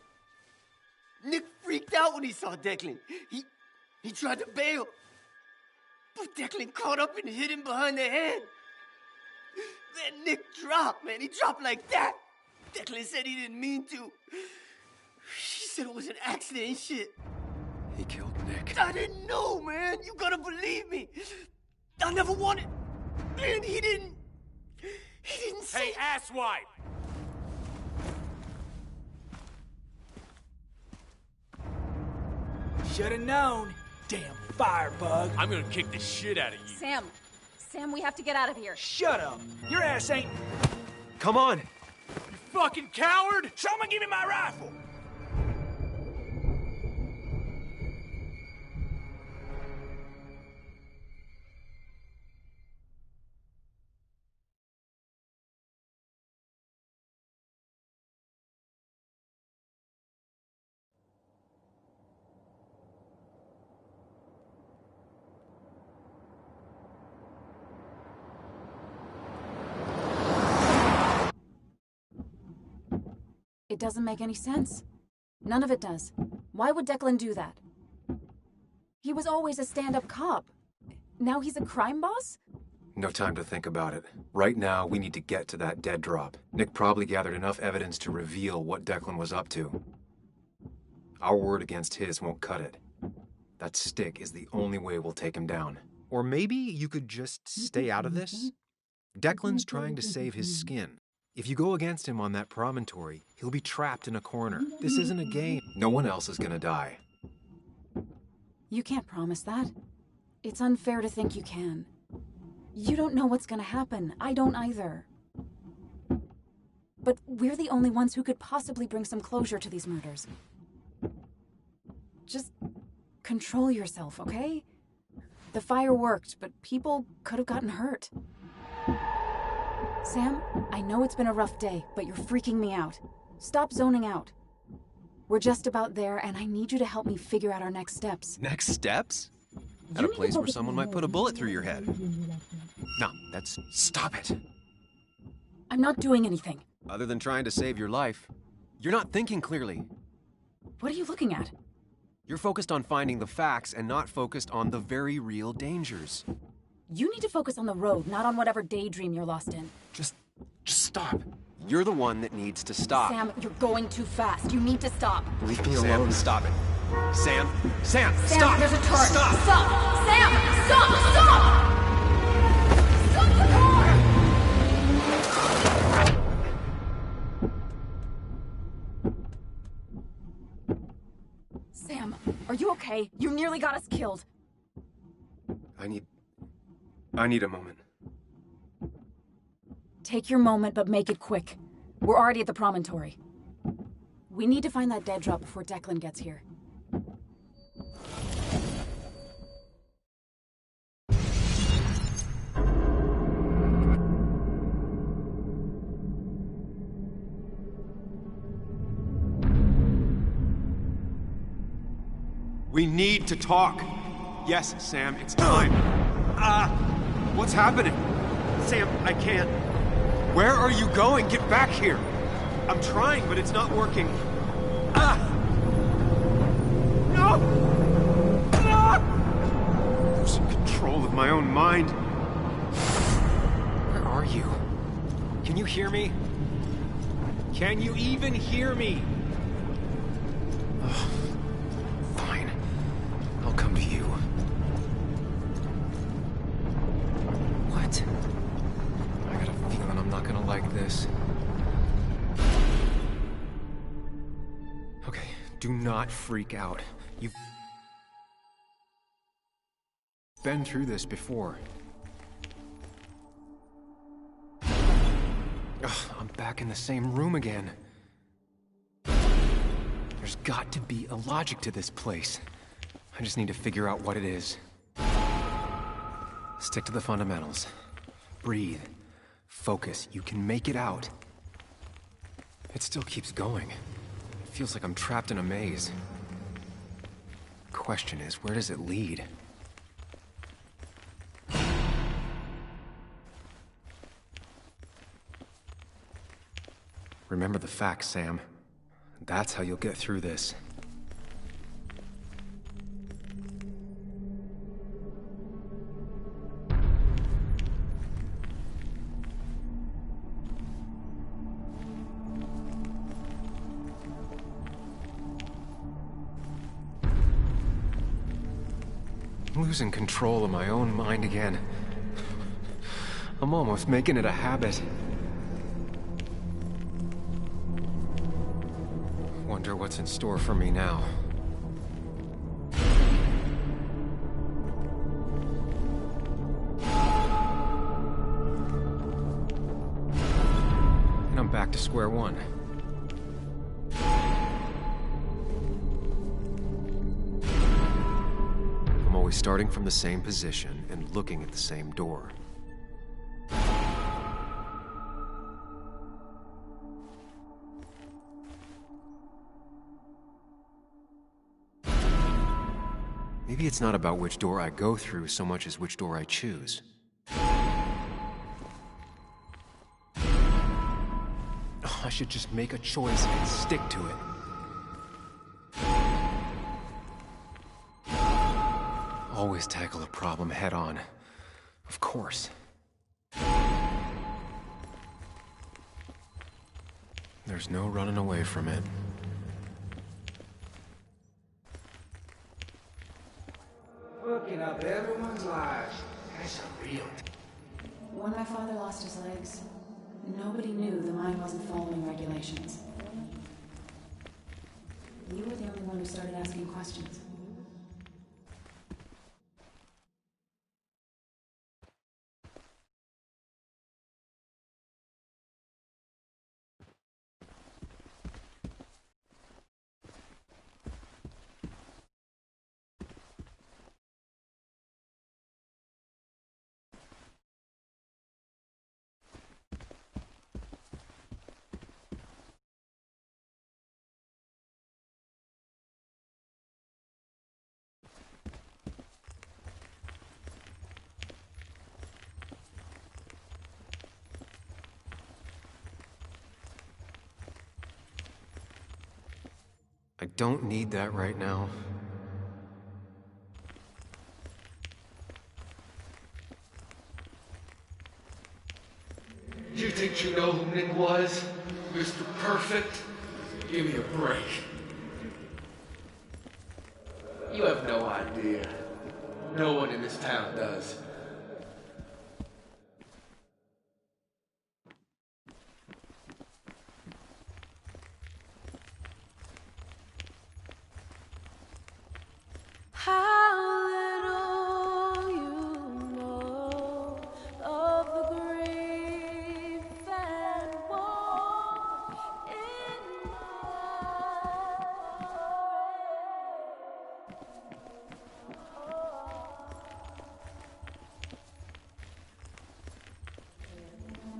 Nick freaked out when he saw Declan. He tried to bail. But Declan caught up and hit him behind the head. Then Nick dropped, man. He dropped like that. Declan said he didn't mean to. She said it was an accident and shit. He killed Nick. I didn't know, man. You gotta believe me. I never wanted... Man, he didn't say... Hey, asswipe! Should've known. Damn firebug. I'm gonna kick the shit out of you. Sam, we have to get out of here. Shut up. Your ass ain't... Come on. You fucking coward! Someone give me my rifle. It doesn't make any sense. None of it does. Why would Declan do that? He was always a stand-up cop. Now he's a crime boss? No time to think about it. Right now, we need to get to that dead drop. Nick probably gathered enough evidence to reveal what Declan was up to. Our word against his won't cut it. That stick is the only way we'll take him down. Or maybe you could just stay out of this? Declan's trying to save his skin. If you go against him on that promontory, he'll be trapped in a corner. This isn't a game. No one else is gonna die. You can't promise that. It's unfair to think you can. You don't know what's gonna happen. I don't either. But we're the only ones who could possibly bring some closure to these murders. Just control yourself, okay? The fire worked, but people could have gotten hurt. Sam, I know it's been a rough day, but you're freaking me out. Stop zoning out. We're just about there, and I need you to help me figure out our next steps. Next steps? At a place where someone might put a bullet through your head. No, that's... Stop it! I'm not doing anything. Other than trying to save your life, you're not thinking clearly. What are you looking at? You're focused on finding the facts and not focused on the very real dangers. You need to focus on the road, not on whatever daydream you're lost in. Just stop. You're the one that needs to stop. Sam, you're going too fast. You need to stop. Leave me Sam, alone. stop it. Sam, Sam, stop! there's a turn. Stop! Stop! Sam, stop! Stop! Stop the car! Sam, are you okay? You nearly got us killed. I need a moment. Take your moment, but make it quick. We're already at the promontory. We need to find that dead drop before Declan gets here. We need to talk. Yes, Sam, it's time. What's happening? Sam, I can't. Where are you going? Get back here. I'm trying, but it's not working. No! Losing control of my own mind. Where are you? Can you hear me? Can you even hear me? Fine. I'll come to you. What? I got a feeling I'm not gonna like this. Okay, do not freak out. You've been through this before. Ugh, I'm back in the same room again. There's got to be a logic to this place. I just need to figure out what it is. Stick to the fundamentals. Breathe. Focus. You can make it out. It still keeps going. It feels like I'm trapped in a maze. Question is, where does it lead? Remember the facts, Sam. That's how you'll get through this. I'm losing control of my own mind again. I'm almost making it a habit. Wonder what's in store for me now. And I'm back to square one. I'm always starting from the same position and looking at the same door. Maybe it's not about which door I go through so much as which door I choose. I should just make a choice and stick to it. Always tackle a problem head on. Of course. There's no running away from it. Fucking up everyone's lives. That's unreal. When my father lost his legs, nobody knew the mine wasn't following regulations. You were the only one who started asking questions. I don't need that right now. You think you know who Nick was? Mr. Perfect? Give me a break. You have no idea. No one in this town does.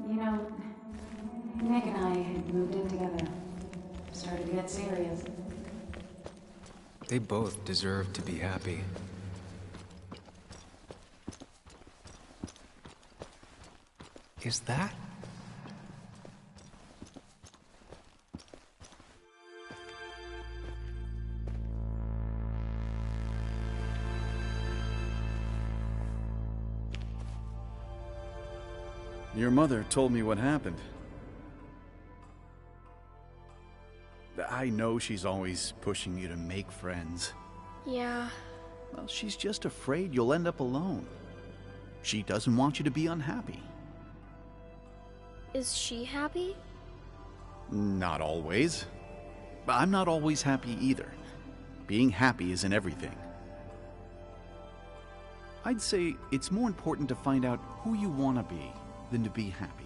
You know, Nick and I had moved in together. Started to get serious. They both deserve to be happy. Is that? Your mother told me what happened. I know she's always pushing you to make friends. Yeah. Well, she's just afraid you'll end up alone. She doesn't want you to be unhappy. Is she happy? Not always. I'm not always happy either. Being happy isn't everything. I'd say it's more important to find out who you want to be than to be happy.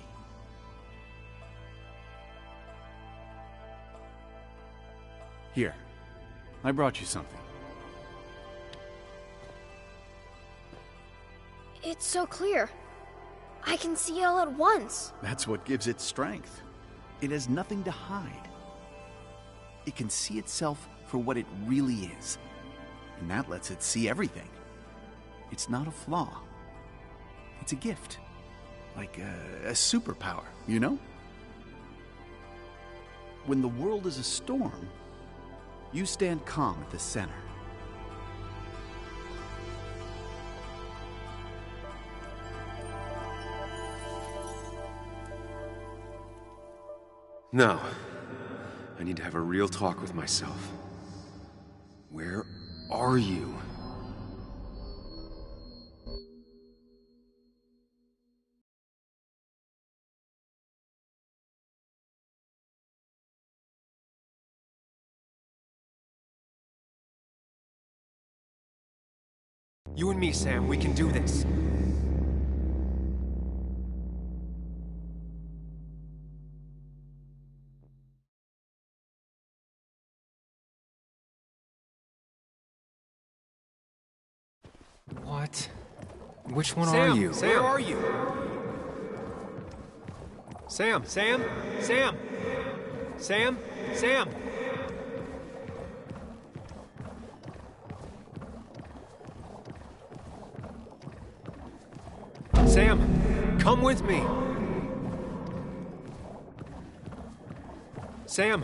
Here, I brought you something. It's so clear. I can see it all at once. That's what gives it strength. It has nothing to hide. It can see itself for what it really is, and that lets it see everything. It's not a flaw. It's a gift. Like a superpower, you know? When the world is a storm, you stand calm at the center. No. I need to have a real talk with myself. Where are you? You and me, Sam, we can do this. What? Which one are you? Sam, where are you? Sam, Sam, Sam, Sam, Sam. Sam, come with me. Sam,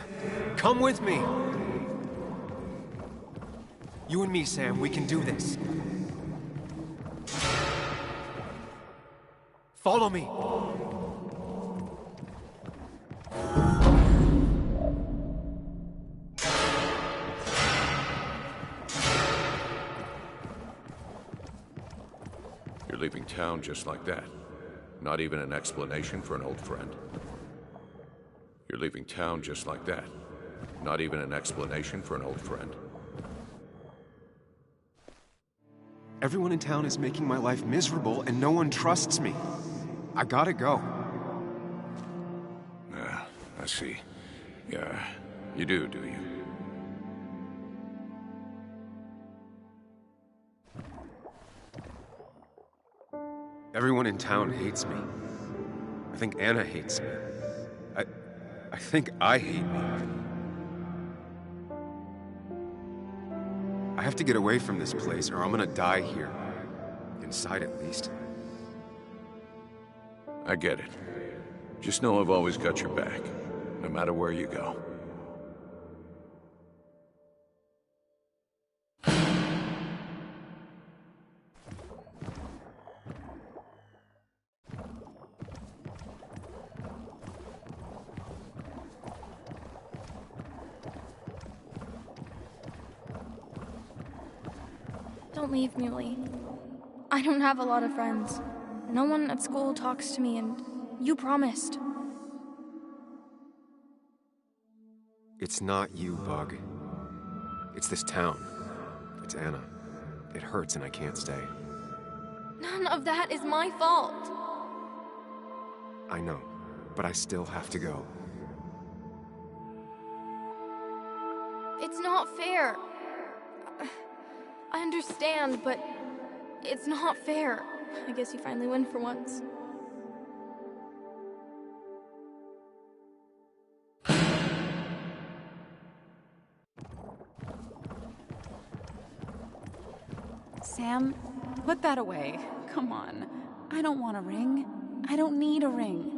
come with me. You and me, Sam, we can do this. Follow me. You're leaving town just like that. Not even an explanation for an old friend. You're leaving town just like that. Not even an explanation for an old friend. Everyone in town is making my life miserable, and no one trusts me. I gotta go. I see. Yeah, you do you? Everyone in town hates me. I think Anna hates me. I think I hate me. I have to get away from this place, or I'm gonna die here. Inside, at least. I get it. Just know I've always got your back, no matter where you go. Don't leave, Muley. I don't have a lot of friends. No one at school talks to me, and you promised. It's not you, Bug. It's this town. It's Anna. It hurts and I can't stay. None of that is my fault. I know, but I still have to go. It's not fair. I understand, but it's not fair. I guess you finally win for once. Sam, put that away. Come on. I don't want a ring. I don't need a ring.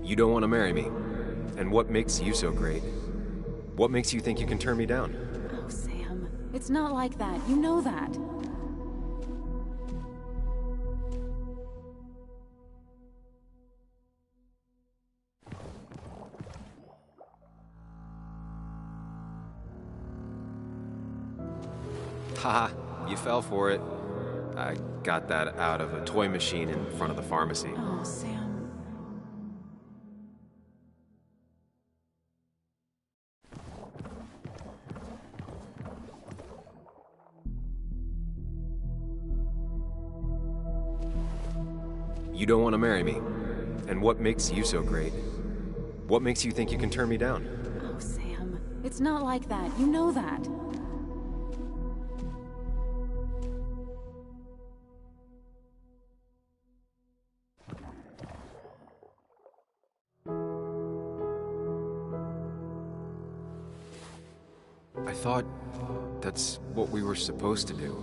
You don't want to marry me. And what makes you so great? What makes you think you can turn me down? Oh, Sam, it's not like that. You know that. Haha, you fell for it. I got that out of a toy machine in front of the pharmacy. Oh, Sam. You don't want to marry me. And what makes you so great? What makes you think you can turn me down? Oh, Sam, it's not like that. You know that. I thought that's what we were supposed to do.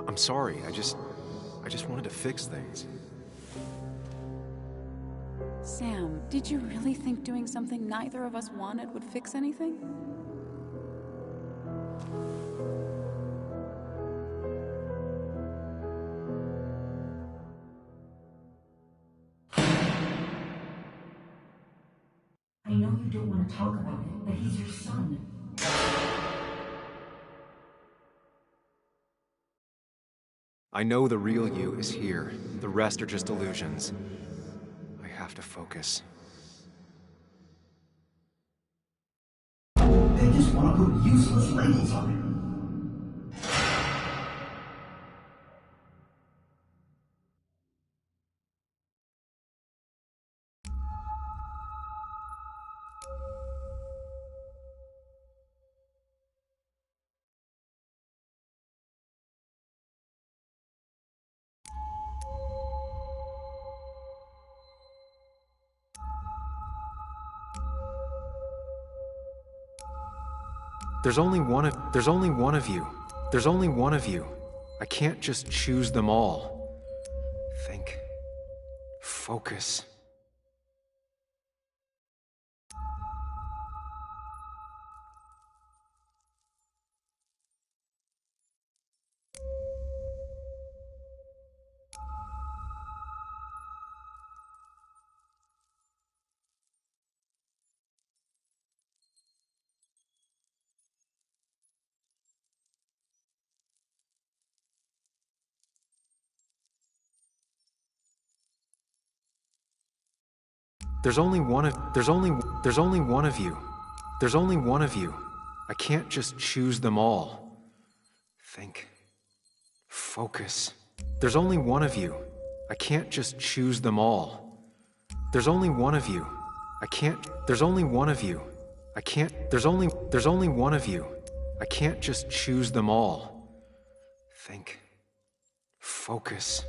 I'm sorry, I just wanted to fix things. Sam, did you really think doing something neither of us wanted would fix anything? I know you don't want to talk about it, but he's your son. I know the real you is here. The rest are just illusions. I have to focus. They just want to put useless labels on it. There's only one of you. There's only one of you. I can't just choose them all. Think. Focus. There's only one of you. There's only one of you. I can't just choose them all. Think. Focus. There's only one of you. I can't just choose them all. There's only one of you. I can't. There's only one of you. I can't. There's only one of you. I can't just choose them all. Think. Focus.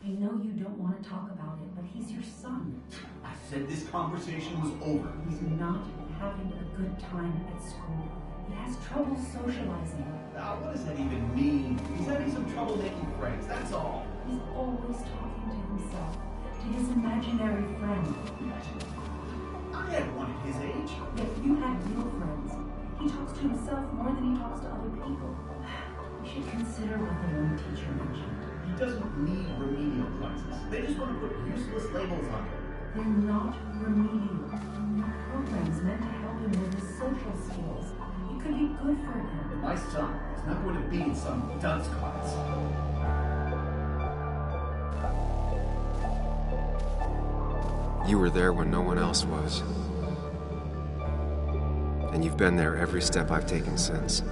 I know you don't want to talk about it, but he's your son. I said this conversation was over. He's not having a good time at school. He has trouble socializing. What does that even mean? He's having some trouble making friends, that's all. He's always talking to himself, to his imaginary friend. I had one at his age. Yet you had real friends. He talks to himself more than he talks to other people. You should consider what the one teacher mentioned. He doesn't need remedial classes. They just want to put useless labels on him. They're not remedial. Programs meant to help him with his social skills. It could be good for him. My son is not going to be in some dunce class. You were there when no one else was. And you've been there every step I've taken since.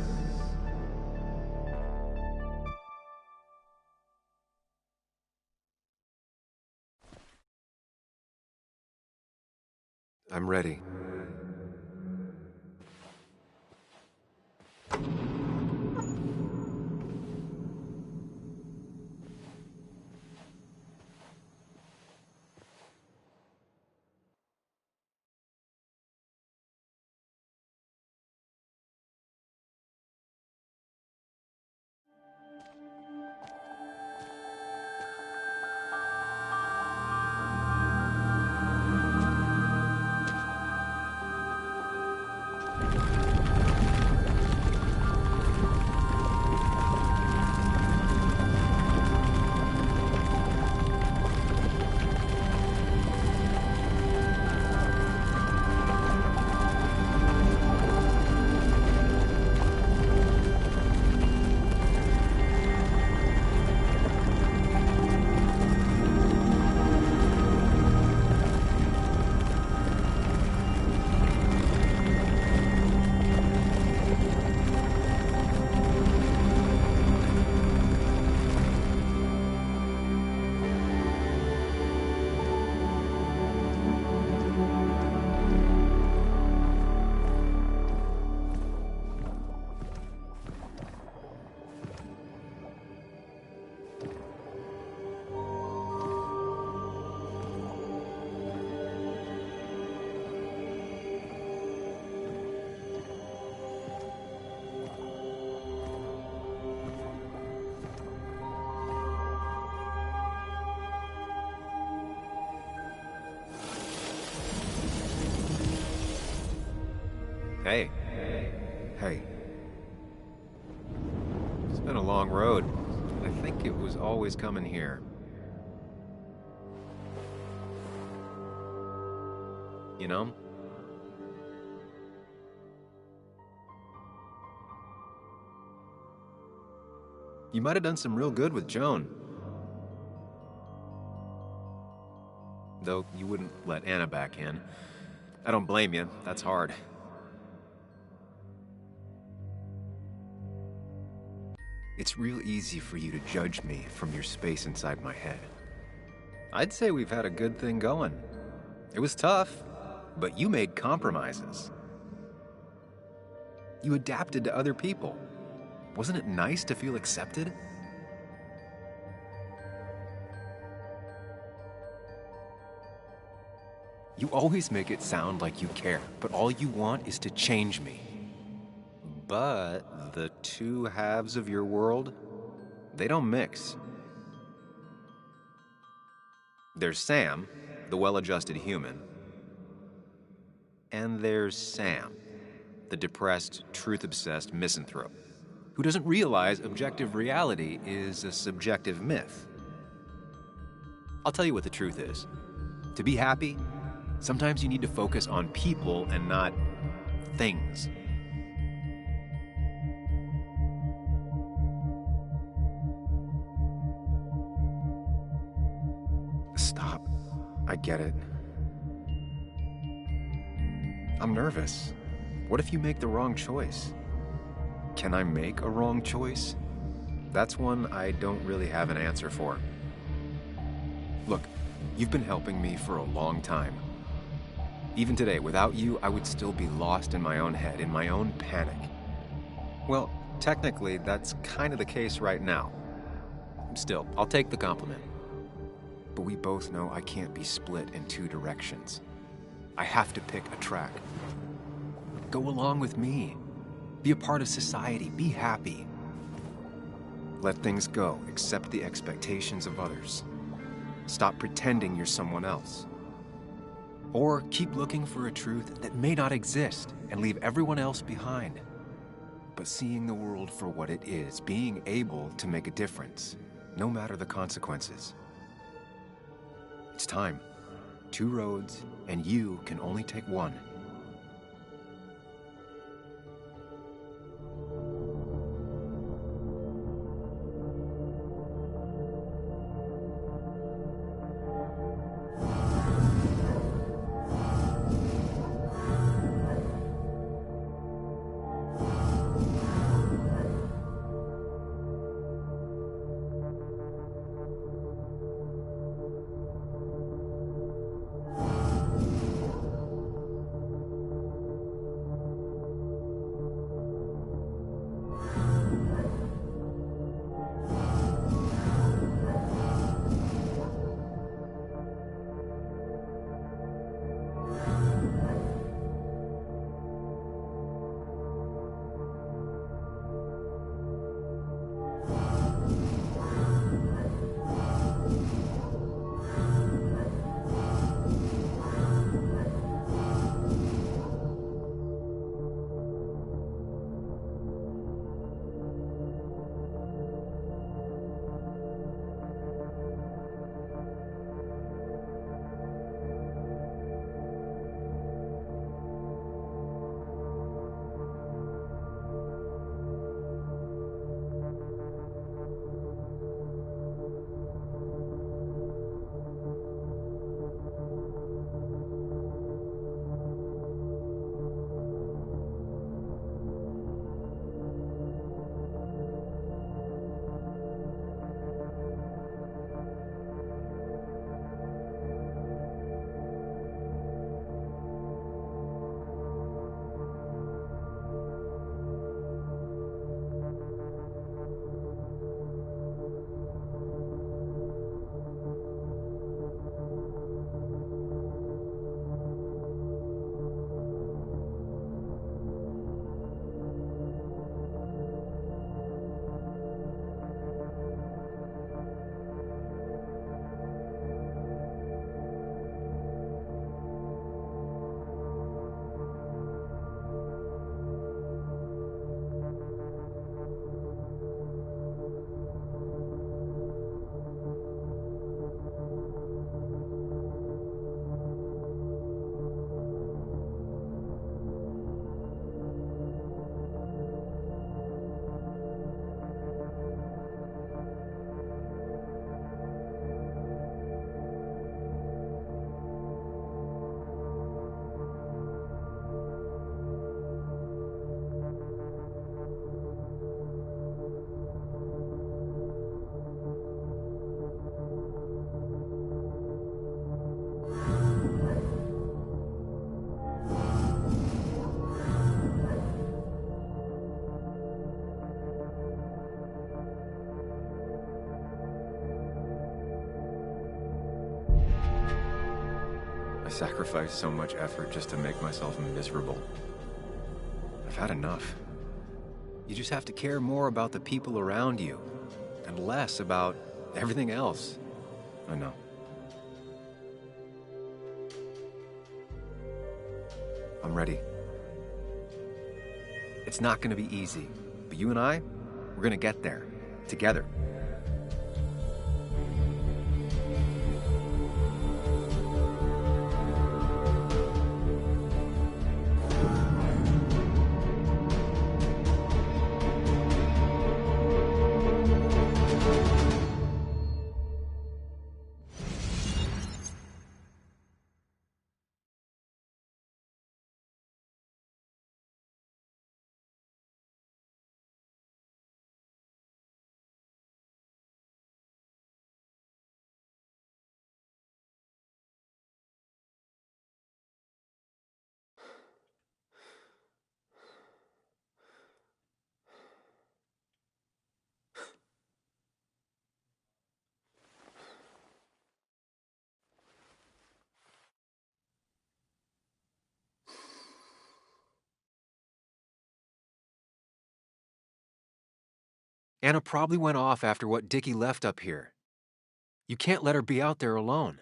I'm ready. Hey. Hey. It's been a long road. I think it was always coming here. You know? You might have done some real good with Joan. Though you wouldn't let Anna back in. I don't blame you. That's hard. It's real easy for you to judge me from your space inside my head. I'd say we've had a good thing going. It was tough, but you made compromises. You adapted to other people. Wasn't it nice to feel accepted? You always make it sound like you care, but all you want is to change me. But the two halves of your world, they don't mix. There's Sam, the well-adjusted human, and there's Sam, the depressed, truth-obsessed misanthrope, who doesn't realize objective reality is a subjective myth. I'll tell you what the truth is. To be happy, sometimes you need to focus on people and not things. Stop. I get it. I'm nervous. What if you make the wrong choice? Can I make a wrong choice? That's one I don't really have an answer for. Look, you've been helping me for a long time. Even today, without you, I would still be lost in my own head, in my own panic. Well, technically, that's kind of the case right now. Still, I'll take the compliment. But we both know I can't be split in two directions. I have to pick a track. Go along with me. Be a part of society. Be happy. Let things go. Accept the expectations of others. Stop pretending you're someone else. Or keep looking for a truth that may not exist and leave everyone else behind. But seeing the world for what it is, being able to make a difference, no matter the consequences. It's time. 2 roads, and you can only take one. I sacrificed so much effort just to make myself miserable. I've had enough. You just have to care more about the people around you, and less about everything else. I know. I'm ready. It's not gonna be easy, but you and I, we're gonna get there. Together. Anna probably went off after what Dickie left up here. You can't let her be out there alone.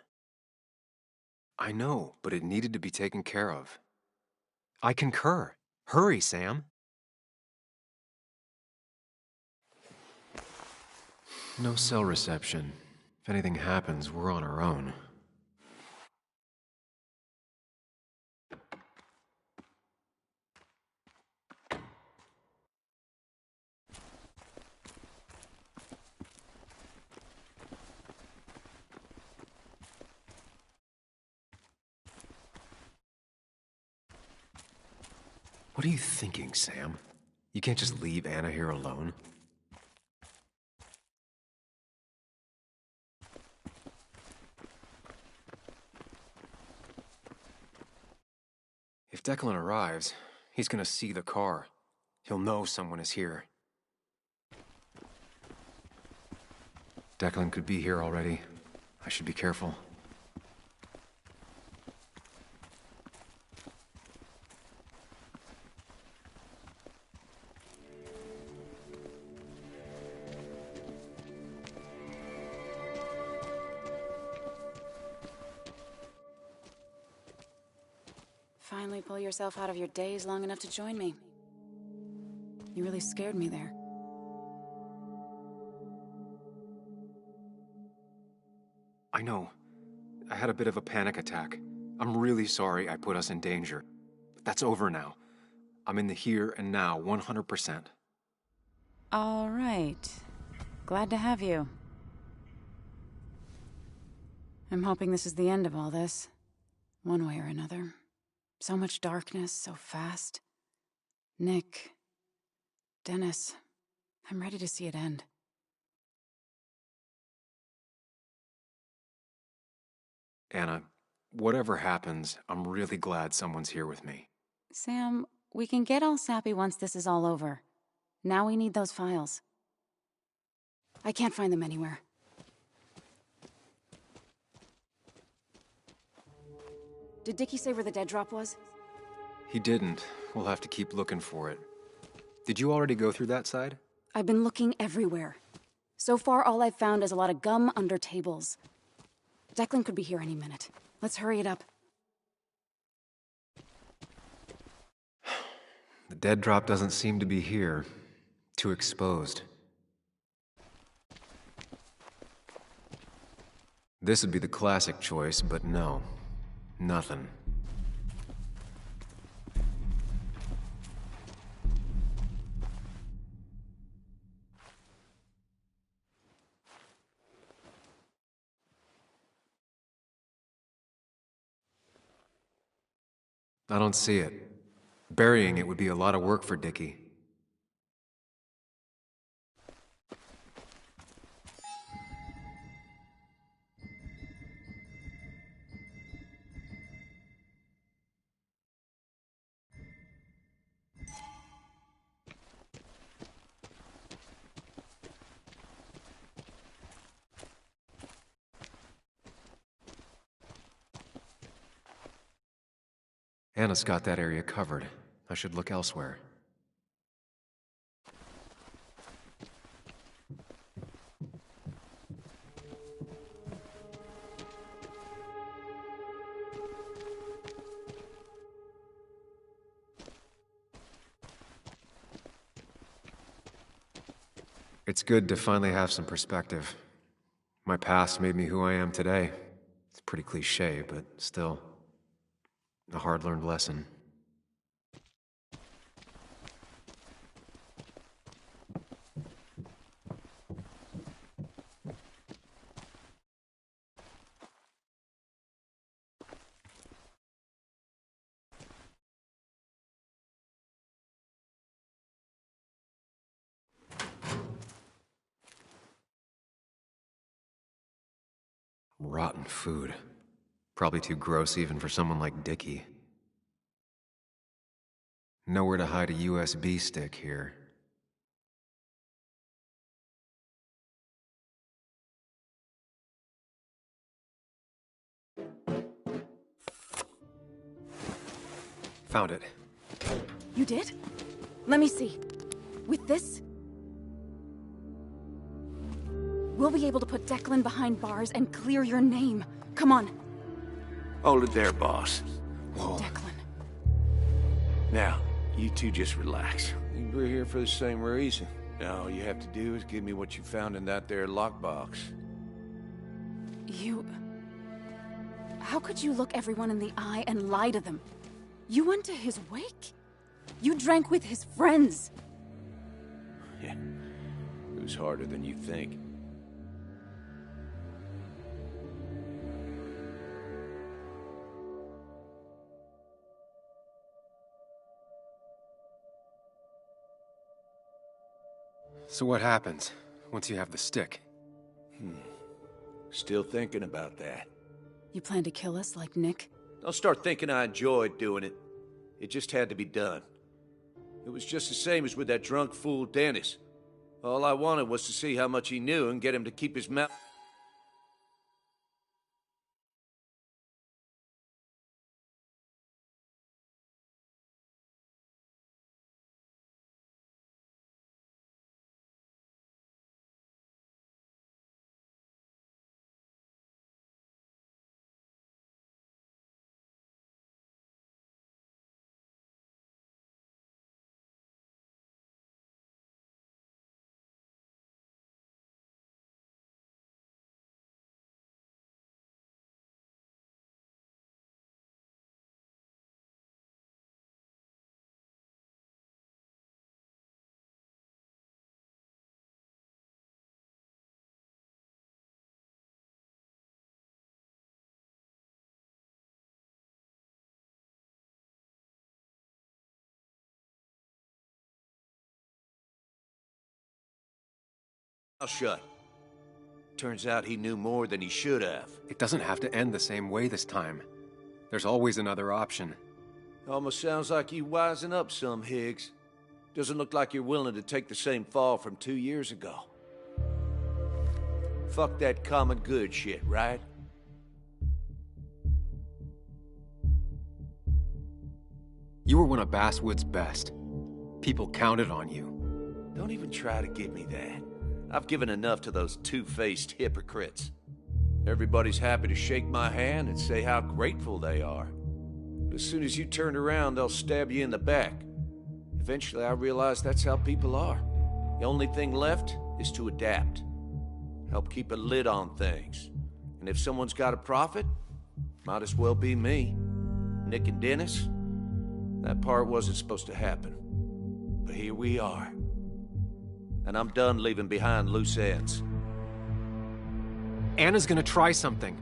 I know, but it needed to be taken care of. I concur. Hurry, Sam. No cell reception. If anything happens, we're on our own. What are you thinking, Sam? You can't just leave Anna here alone. If Declan arrives, he's gonna see the car. He'll know someone is here. Declan could be here already. I should be careful. Finally pull yourself out of your daze long enough to join me. You really scared me there. I know. I had a bit of a panic attack. I'm really sorry I put us in danger. But that's over now. I'm in the here and now, 100%. All right. Glad to have you. I'm hoping this is the end of all this. One way or another. So much darkness, so fast. Nick. Dennis. I'm ready to see it end. Anna, whatever happens, I'm really glad someone's here with me. Sam, we can get all sappy once this is all over. Now we need those files. I can't find them anywhere. Did Dickie say where the dead drop was? He didn't. We'll have to keep looking for it. Did you already go through that side? I've been looking everywhere. So far, all I've found is a lot of gum under tables. Declan could be here any minute. Let's hurry it up. The dead drop doesn't seem to be here. Too exposed. This would be the classic choice, but no. Nothing. I don't see it. Burying it would be a lot of work for Dickie. Anna's got that area covered. I should look elsewhere. It's good to finally have some perspective. My past made me who I am today. It's pretty cliche, but still, a hard-learned lesson. Rotten food. Probably too gross even for someone like Dickie. Nowhere to hide a USB stick here. Found it. You did? Let me see. With this, we'll be able to put Declan behind bars and clear your name. Come on. Hold it there, boss. Whoa. Declan. Now, you two just relax. We're here for the same reason. All you have to do is give me what you found in that there lockbox. You... How could you look everyone in the eye and lie to them? You went to his wake? You drank with his friends. Yeah, it was harder than you think. So what happens once you have the stick? Still thinking about that. You plan to kill us like Nick? Don't start thinking I enjoyed doing it. It just had to be done. It was just the same as with that drunk fool Dennis. All I wanted was to see how much he knew and get him to keep his mouth... shut. Turns out he knew more than he should have. It doesn't have to end the same way this time. There's always another option. Almost sounds like you wising up some, Higgs. Doesn't look like you're willing to take the same fall from 2 years ago. Fuck that common good shit, right? You were one of Basswood's best. People counted on you. Don't even try to give me that. I've given enough to those two-faced hypocrites. Everybody's happy to shake my hand and say how grateful they are. But as soon as you turn around, they'll stab you in the back. Eventually, I realized that's how people are. The only thing left is to adapt. Help keep a lid on things. And if someone's got a profit, might as well be me. Nick and Dennis, that part wasn't supposed to happen. But here we are. And I'm done leaving behind loose ends. Anna's gonna try something.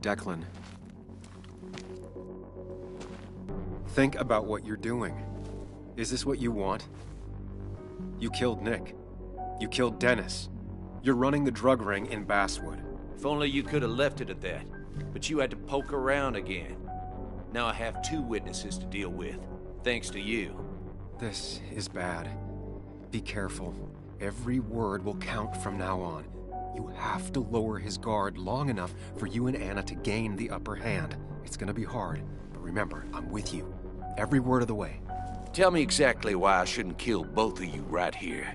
Declan. Think about what you're doing. Is this what you want? You killed Nick. You killed Dennis. You're running the drug ring in Basswood. If only you could have left it at that. But you had to poke around again. Now I have 2 witnesses to deal with, thanks to you. This is bad. Be careful. Every word will count from now on. You have to lower his guard long enough for you and Anna to gain the upper hand. It's gonna be hard, but remember, I'm with you. Every word of the way. Tell me exactly why I shouldn't kill both of you right here.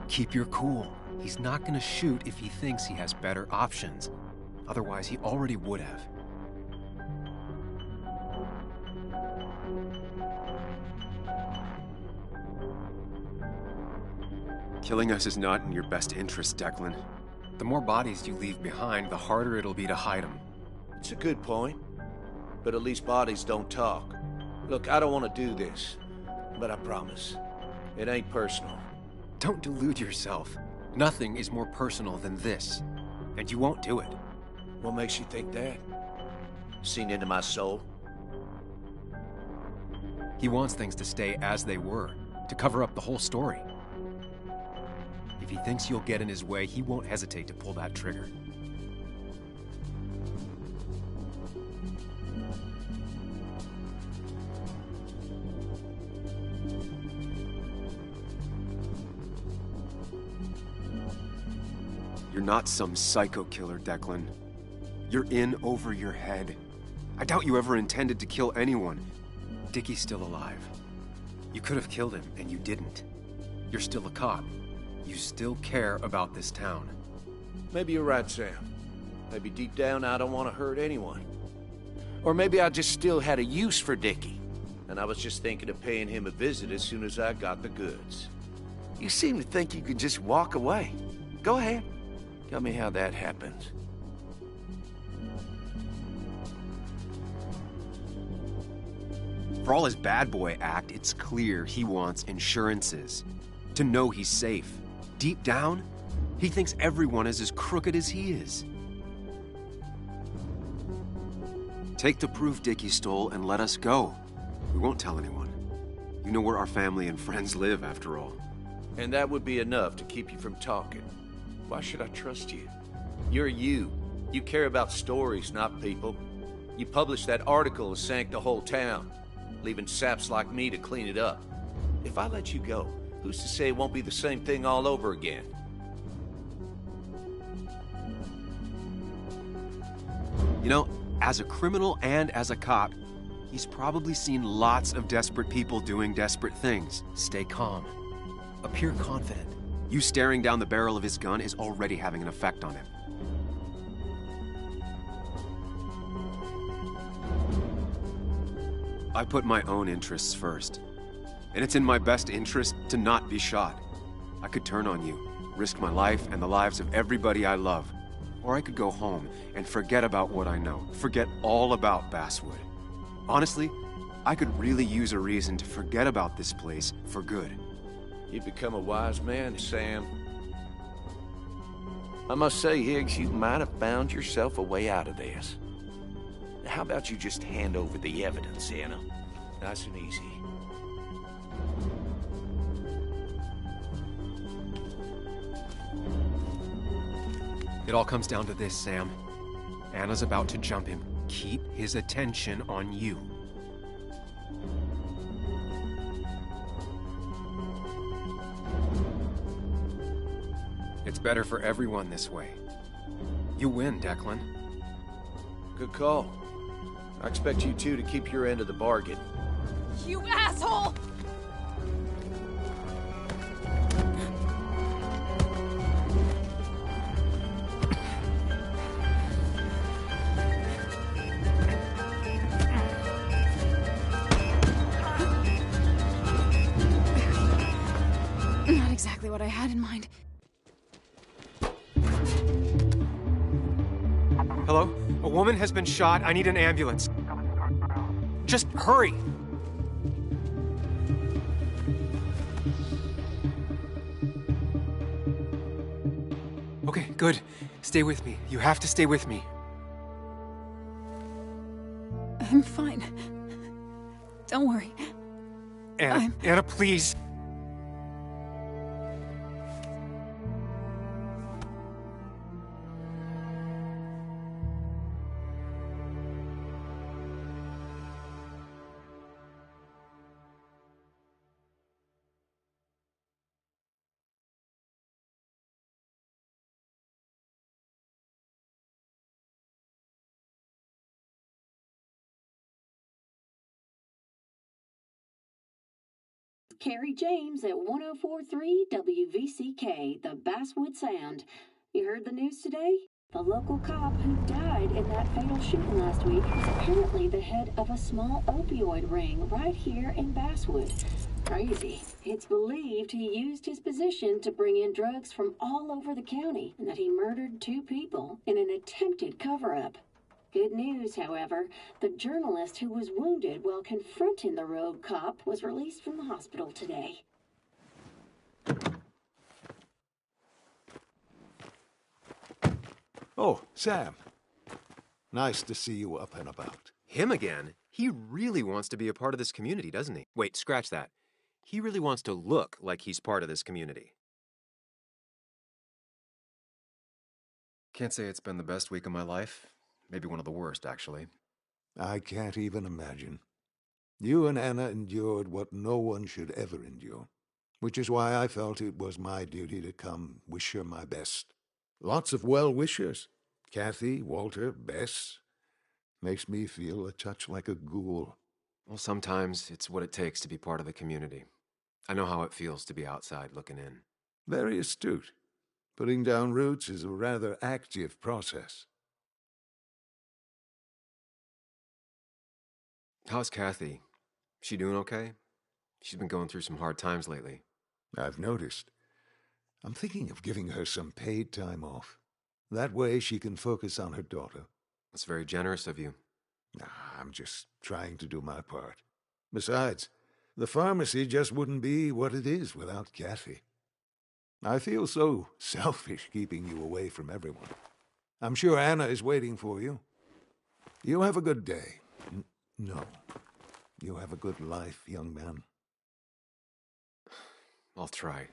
Keep your cool. He's not gonna shoot if he thinks he has better options. Otherwise, he already would have. Killing us is not in your best interest, Declan. The more bodies you leave behind, the harder it'll be to hide them. It's a good point. But at least bodies don't talk. Look, I don't want to do this. But I promise. It ain't personal. Don't delude yourself. Nothing is more personal than this. And you won't do it. What makes you think that? Seen into my soul? He wants things to stay as they were, to cover up the whole story. If he thinks you'll get in his way, he won't hesitate to pull that trigger. You're not some psycho killer, Declan. You're in over your head. I doubt you ever intended to kill anyone. Dickie's still alive. You could have killed him, and you didn't. You're still a cop. You still care about this town. Maybe you're right, Sam. Maybe deep down I don't want to hurt anyone. Or maybe I just still had a use for Dickie, and I was just thinking of paying him a visit as soon as I got the goods. You seem to think you could just walk away. Go ahead. Tell me how that happens. For all his bad boy act, it's clear he wants insurances. To know he's safe. Deep down, he thinks everyone is as crooked as he is. Take the proof Dickie stole and let us go. We won't tell anyone. You know where our family and friends live, after all. And that would be enough to keep you from talking. Why should I trust you? You're you. You care about stories, not people. You published that article and sank the whole town, leaving saps like me to clean it up. If I let you go, who's to say it won't be the same thing all over again? You know, as a criminal and as a cop, he's probably seen lots of desperate people doing desperate things. Stay calm. Appear confident. You staring down the barrel of his gun is already having an effect on him. I put my own interests first. And it's in my best interest to not be shot. I could turn on you, risk my life and the lives of everybody I love. Or I could go home and forget about what I know. Forget all about Basswood. Honestly, I could really use a reason to forget about this place for good. You've become a wise man, Sam. I must say, Higgs, you might have found yourself a way out of this. How about you just hand over the evidence, Anna? Nice and easy. It all comes down to this, Sam. Anna's about to jump him. Keep his attention on you. It's better for everyone this way. You win, Declan. Good call. I expect you two to keep your end of the bargain. You asshole! Not exactly what I had in mind. Hello? A woman has been shot. I need an ambulance. Just hurry! Okay, good. Stay with me. You have to stay with me. I'm fine. Don't worry. Anna, Anna, please. Carrie James at 1043 WVCK, the Basswood Sound. You heard the news today? The local cop who died in that fatal shooting last week is apparently the head of a small opioid ring right here in Basswood. Crazy. It's believed he used his position to bring in drugs from all over the county and that he murdered 2 people in an attempted cover-up. Good news, however, the journalist who was wounded while confronting the rogue cop was released from the hospital today. Oh, Sam. Nice to see you up and about. Him again? He really wants to be a part of this community, doesn't he? Wait, scratch that. He really wants to look like he's part of this community. Can't say it's been the best week of my life. Maybe one of the worst, actually. I can't even imagine. You and Anna endured what no one should ever endure, which is why I felt it was my duty to come wish her my best. Lots of well-wishers. Kathy, Walter, Bess. Makes me feel a touch like a ghoul. Well, sometimes it's what it takes to be part of the community. I know how it feels to be outside looking in. Very astute. Putting down roots is a rather active process. How's Kathy? She doing okay? She's been going through some hard times lately. I've noticed. I'm thinking of giving her some paid time off. That way she can focus on her daughter. That's very generous of you. I'm just trying to do my part. Besides, the pharmacy just wouldn't be what it is without Kathy. I feel so selfish keeping you away from everyone. I'm sure Anna is waiting for you. You have a good day. No. You have a good life, young man. I'll try.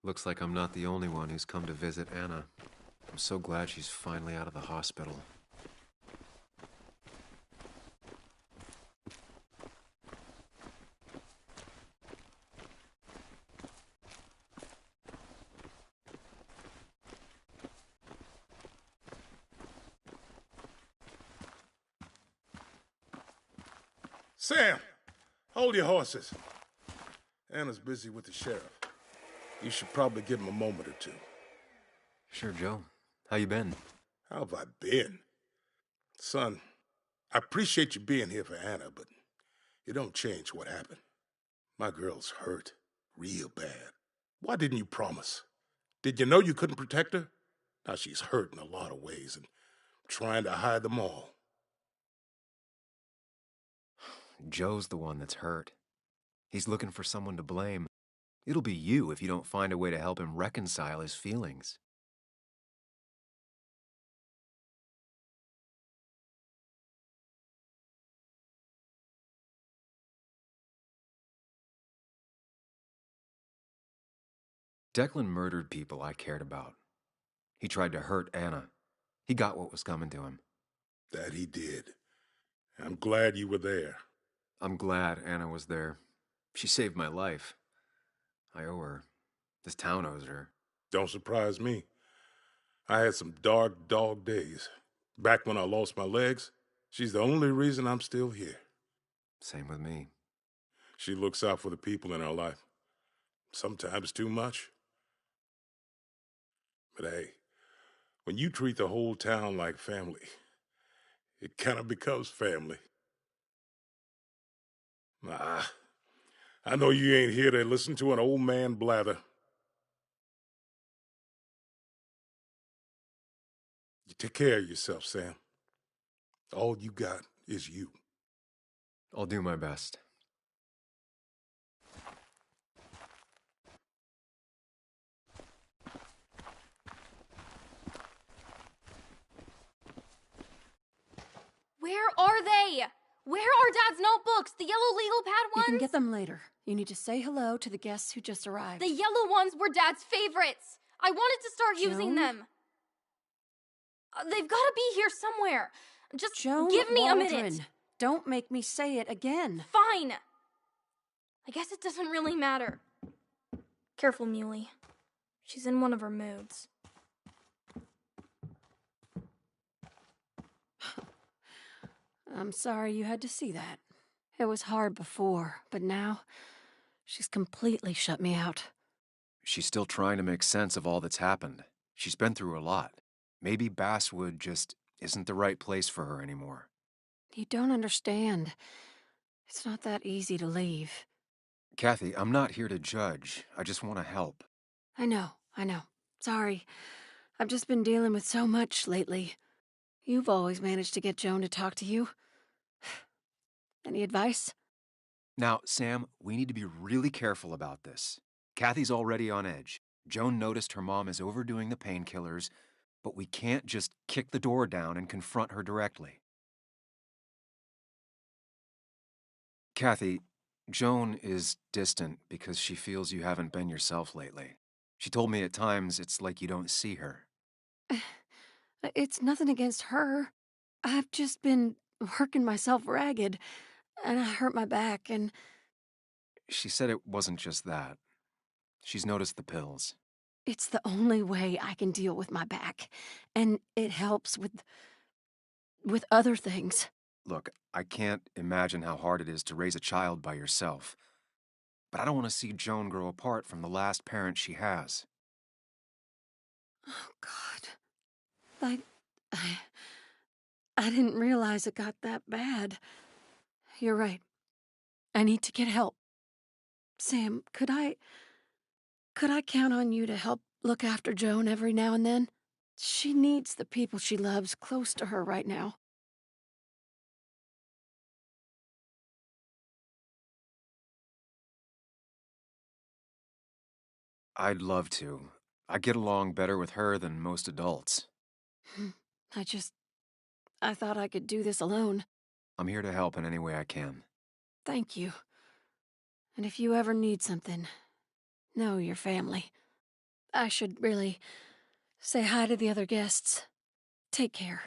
Looks like I'm not the only one who's come to visit Anna. I'm so glad she's finally out of the hospital. Sam, hold your horses. Anna's busy with the sheriff. You should probably give him a moment or two. Sure, Joe. How you been? How have I been? Son, I appreciate you being here for Anna, but it don't change what happened. My girl's hurt, real bad. Why didn't you promise? Did you know you couldn't protect her? Now she's hurt in a lot of ways and trying to hide them all. Joe's the one that's hurt. He's looking for someone to blame. It'll be you if you don't find a way to help him reconcile his feelings. Declan murdered people I cared about. He tried to hurt Anna. He got what was coming to him. That he did. I'm glad you were there. I'm glad Anna was there. She saved my life. I owe her. This town owes her. Don't surprise me. I had some dark dog days. Back when I lost my legs, she's the only reason I'm still here. Same with me. She looks out for the people in her life. Sometimes too much. But hey, when you treat the whole town like family, it kind of becomes family. I know you ain't here to listen to an old man blather. You take care of yourself, Sam. All you got is you. I'll do my best. Where are they? Where are Dad's notebooks? The yellow legal pad ones? You can get them later. You need to say hello to the guests who just arrived. The yellow ones were Dad's favorites. I wanted to start using them. They've got to be here somewhere. Just give me a minute. Don't make me say it again. Fine. I guess it doesn't really matter. Careful, Muley. She's in one of her moods. I'm sorry you had to see that. It was hard before, but now she's completely shut me out. She's still trying to make sense of all that's happened. She's been through a lot. Maybe Basswood just isn't the right place for her anymore. You don't understand. It's not that easy to leave. Kathy, I'm not here to judge. I just want to help. I know. Sorry. I've just been dealing with so much lately. You've always managed to get Joan to talk to you. Any advice? Now, Sam, we need to be really careful about this. Kathy's already on edge. Joan noticed her mom is overdoing the painkillers, but we can't just kick the door down and confront her directly. Kathy, Joan is distant because she feels you haven't been yourself lately. She told me at times it's like you don't see her. It's nothing against her. I've just been working myself ragged. and I hurt my back, and She said it wasn't just that. She's noticed the pills. it's the only way I can deal with my back. And it helps with other things. Look, I can't imagine how hard it is to raise a child by yourself. But I don't want to see Joan grow apart from the last parent she has. Oh, God. I didn't realize it got that bad. You're right. I need to get help. Sam, could I count on you to help look after Joan every now and then? She needs the people she loves close to her right now. I'd love to. I get along better with her than most adults. I thought I could do this alone. I'm here to help in any way I can. Thank you. And if you ever need something, know your family. I should really say hi to the other guests. Take care.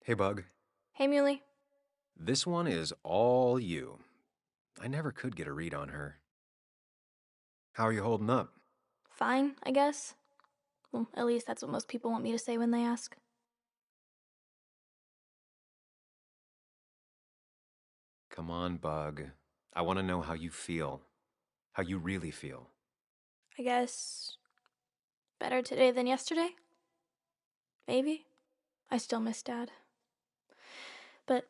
Hey, Bug. Hey, Muley. This one is all you. I never could get a read on her. How are you holding up? Fine, I guess. Well, at least that's what most people want me to say when they ask. Come on, Bug. I want to know how you feel. How you really feel. I guess better today than yesterday? Maybe. I still miss Dad. But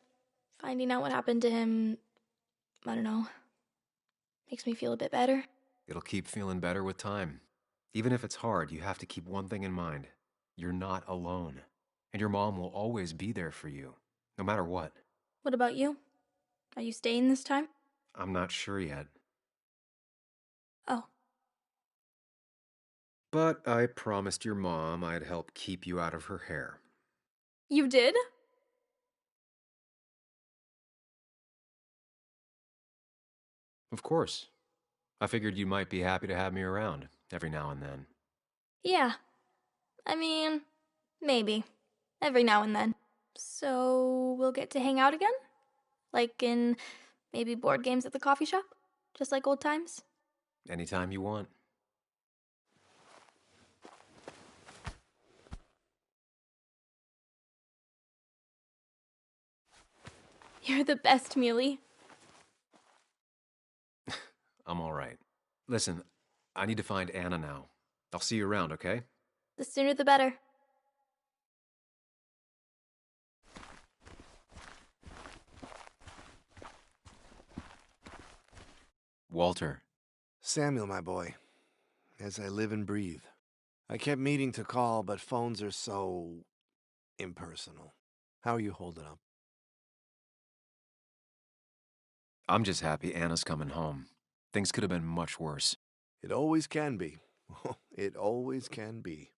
finding out what happened to him, I don't know, makes me feel a bit better. It'll keep feeling better with time. Even if it's hard, you have to keep one thing in mind. You're not alone. And your mom will always be there for you, no matter what. What about you? Are you staying this time? I'm not sure yet. Oh. But I promised your mom I'd help keep you out of her hair. You did? Of course. I figured you might be happy to have me around every now and then. Yeah. I mean, maybe. Every now and then. So we'll get to hang out again? Like in maybe board games at the coffee shop? Just like old times? Anytime you want. You're the best, Muley. I'm all right. Listen, I need to find Anna now. I'll see you around, okay? The sooner the better. Walter. Samuel, my boy. As I live and breathe. I kept meaning to call, but phones are so impersonal. How are you holding up? I'm just happy Anna's coming home. Things could have been much worse. It always can be. It always can be.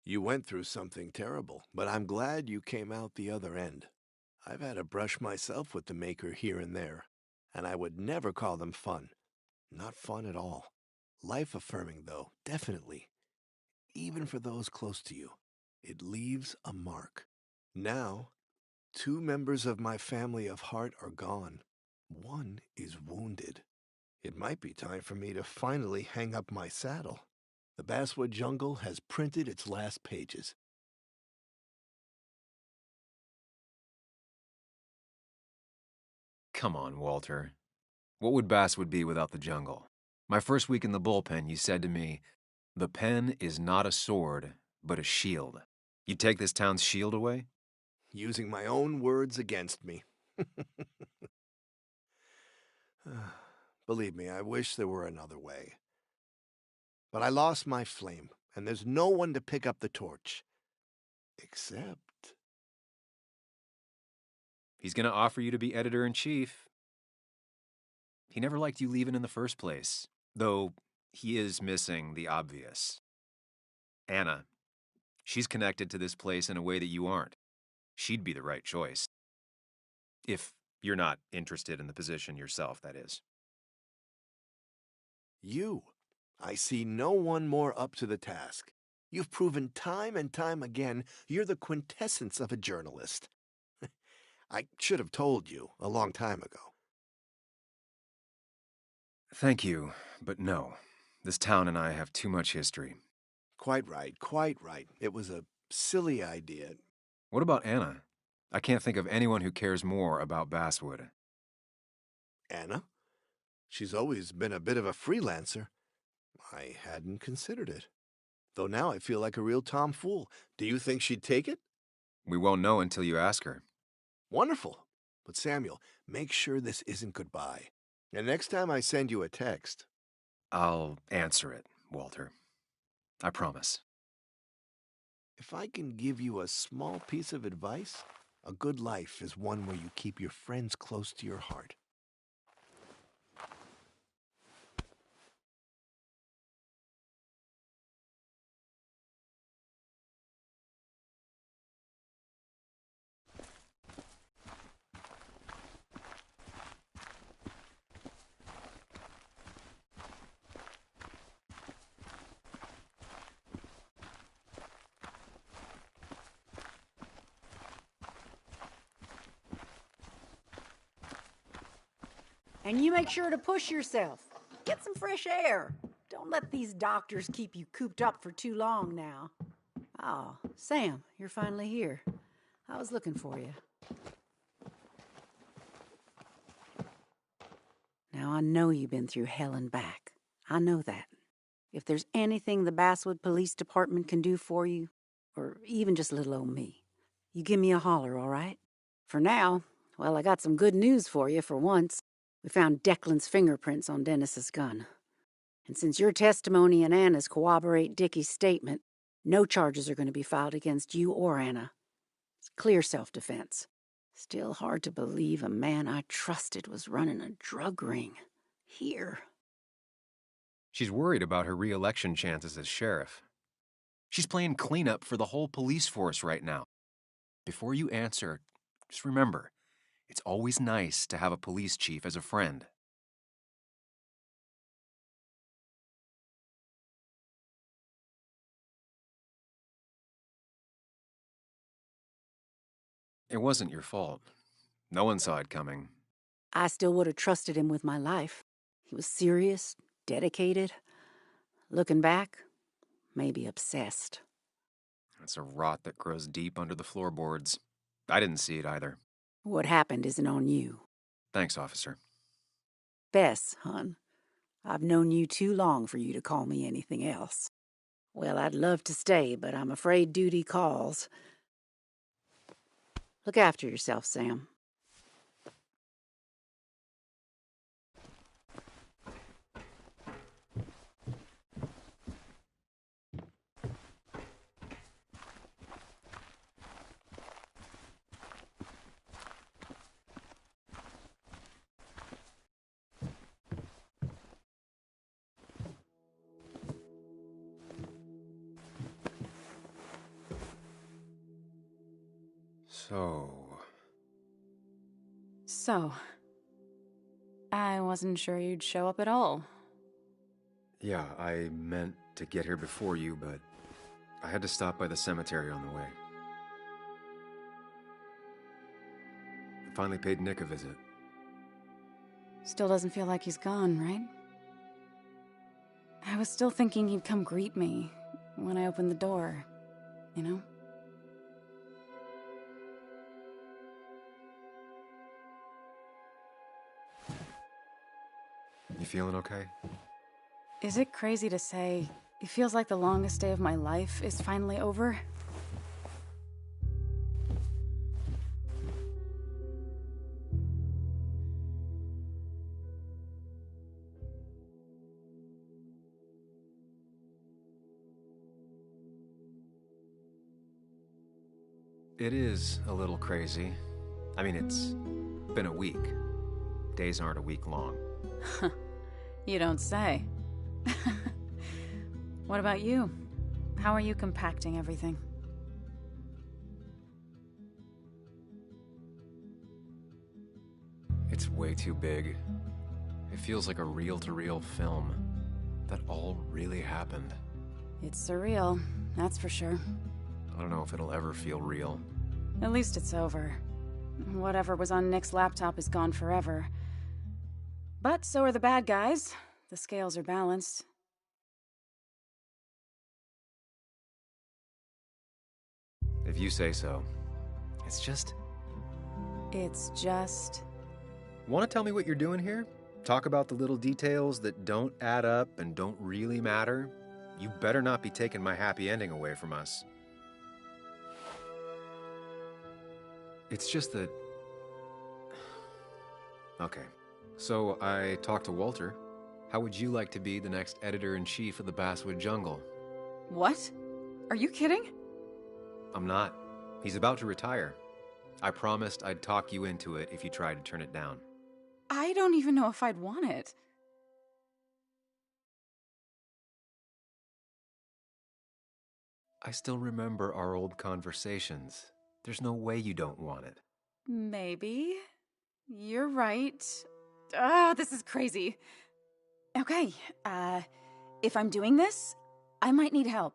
You went through something terrible, but I'm glad you came out the other end. I've had a brush myself with the Maker here and there, and I would never call them fun. Not fun at all. Life-affirming, though, definitely. Even for those close to you. It leaves a mark. Now, 2 members of my family of heart are gone. 1 is wounded. It might be time for me to finally hang up my saddle. The Basswood Jungle has printed its last pages. Come on, Walter. What would Basswood be without the jungle? My first week in the bullpen, you said to me, "The pen is not a sword, but a shield." You'd take this town's shield away? Using my own words against me. Believe me, I wish there were another way. But I lost my flame, and there's no one to pick up the torch. Except... He's gonna offer you to be editor-in-chief. He never liked you leaving in the first place, though he is missing the obvious. Anna. She's connected to this place in a way that you aren't. She'd be the right choice. If you're not interested in the position yourself, that is. You. I see no one more up to the task. You've proven time and time again you're the quintessence of a journalist. I should have told you a long time ago. Thank you, but no. This town and I have too much history. Quite right, quite right. It was a silly idea. What about Anna? I can't think of anyone who cares more about Basswood. Anna? She's always been a bit of a freelancer. I hadn't considered it. Though now I feel like a real tomfool. Do you think she'd take it? We won't know until you ask her. Wonderful. But Samuel, make sure this isn't goodbye. And next time I send you a text... I'll answer it, Walter. I promise. If I can give you a small piece of advice, a good life is one where you keep your friends close to your heart. And you make sure to push yourself. Get some fresh air. Don't let these doctors keep you cooped up for too long now. Oh, Sam, you're finally here. I was looking for you. Now, I know you've been through hell and back. I know that. If there's anything the Basswood Police Department can do for you, or even just little old me, you give me a holler, all right? For now, well, I got some good news for you for once. We found Declan's fingerprints on Dennis's gun. And since your testimony and Anna's corroborate Dickie's statement, no charges are going to be filed against you or Anna. It's clear self-defense. Still hard to believe a man I trusted was running a drug ring. Here. She's worried about her re-election chances as sheriff. She's playing cleanup for the whole police force right now. Before you answer, just remember, it's always nice to have a police chief as a friend. It wasn't your fault. No one saw it coming. I still would have trusted him with my life. He was serious, dedicated. Looking back, maybe obsessed. It's a rot that grows deep under the floorboards. I didn't see it either. What happened isn't on you. Thanks, officer. Bess, hon. I've known you too long for you to call me anything else. Well, I'd love to stay, but I'm afraid duty calls. Look after yourself, Sam. So, I wasn't sure you'd show up at all. Yeah, I meant to get here before you, but I had to stop by the cemetery on the way. I finally paid Nick a visit. Still doesn't feel like he's gone, right? I was still thinking he'd come greet me when I opened the door, you know? You feeling okay? Is it crazy to say it feels like the longest day of my life is finally over? It is a little crazy. I mean, it's been a week. Days aren't a week long. You don't say. What about you? how are you compacting everything? It's way too big. It feels like a reel-to-reel film. That all really happened. It's surreal, that's for sure. I don't know if it'll ever feel real. At least it's over. Whatever was on Nick's laptop is gone forever. But so are the bad guys. The scales are balanced. If you say so. It's just... Want to tell me what you're doing here? Talk about the little details that don't add up and don't really matter? You better not be taking my happy ending away from us. It's just that... Okay, so I talked to Walter. How would you like to be the next editor-in-chief of the Basswood Jungle? What? Are you kidding? I'm not. He's about to retire. I promised I'd talk you into it if you tried to turn it down. I don't even know if I'd want it. I still remember our old conversations. There's no way you don't want it. Maybe. You're right. This is crazy. Okay, if I'm doing this, I might need help.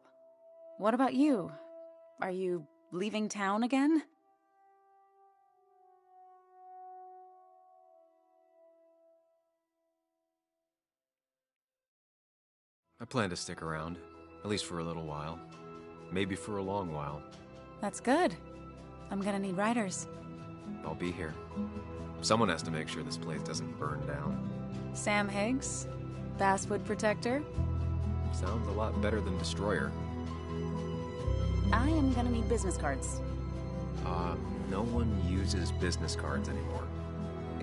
What about you? Are you leaving town again? I plan to stick around, at least for a little while. Maybe for a long while. That's good. I'm gonna need writers. I'll be here. Someone has to make sure this place doesn't burn down. Sam Higgs, Basswood Protector. Sounds a lot better than Destroyer. I am gonna need business cards. No one uses business cards anymore.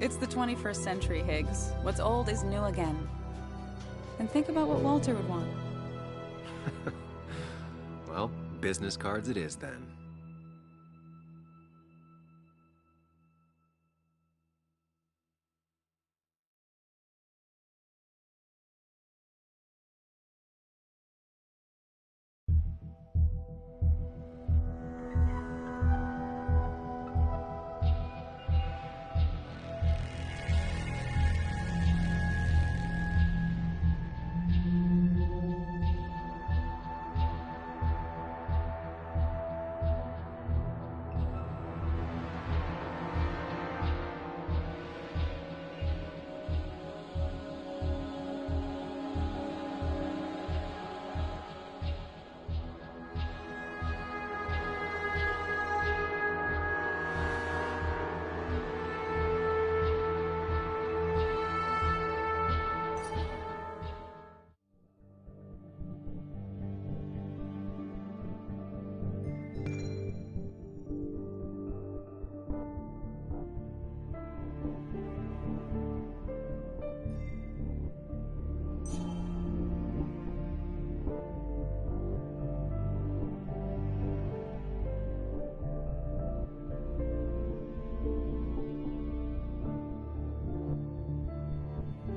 It's the 21st century, Higgs. What's old is new again. And think about what Walter would want. Well, business cards it is then.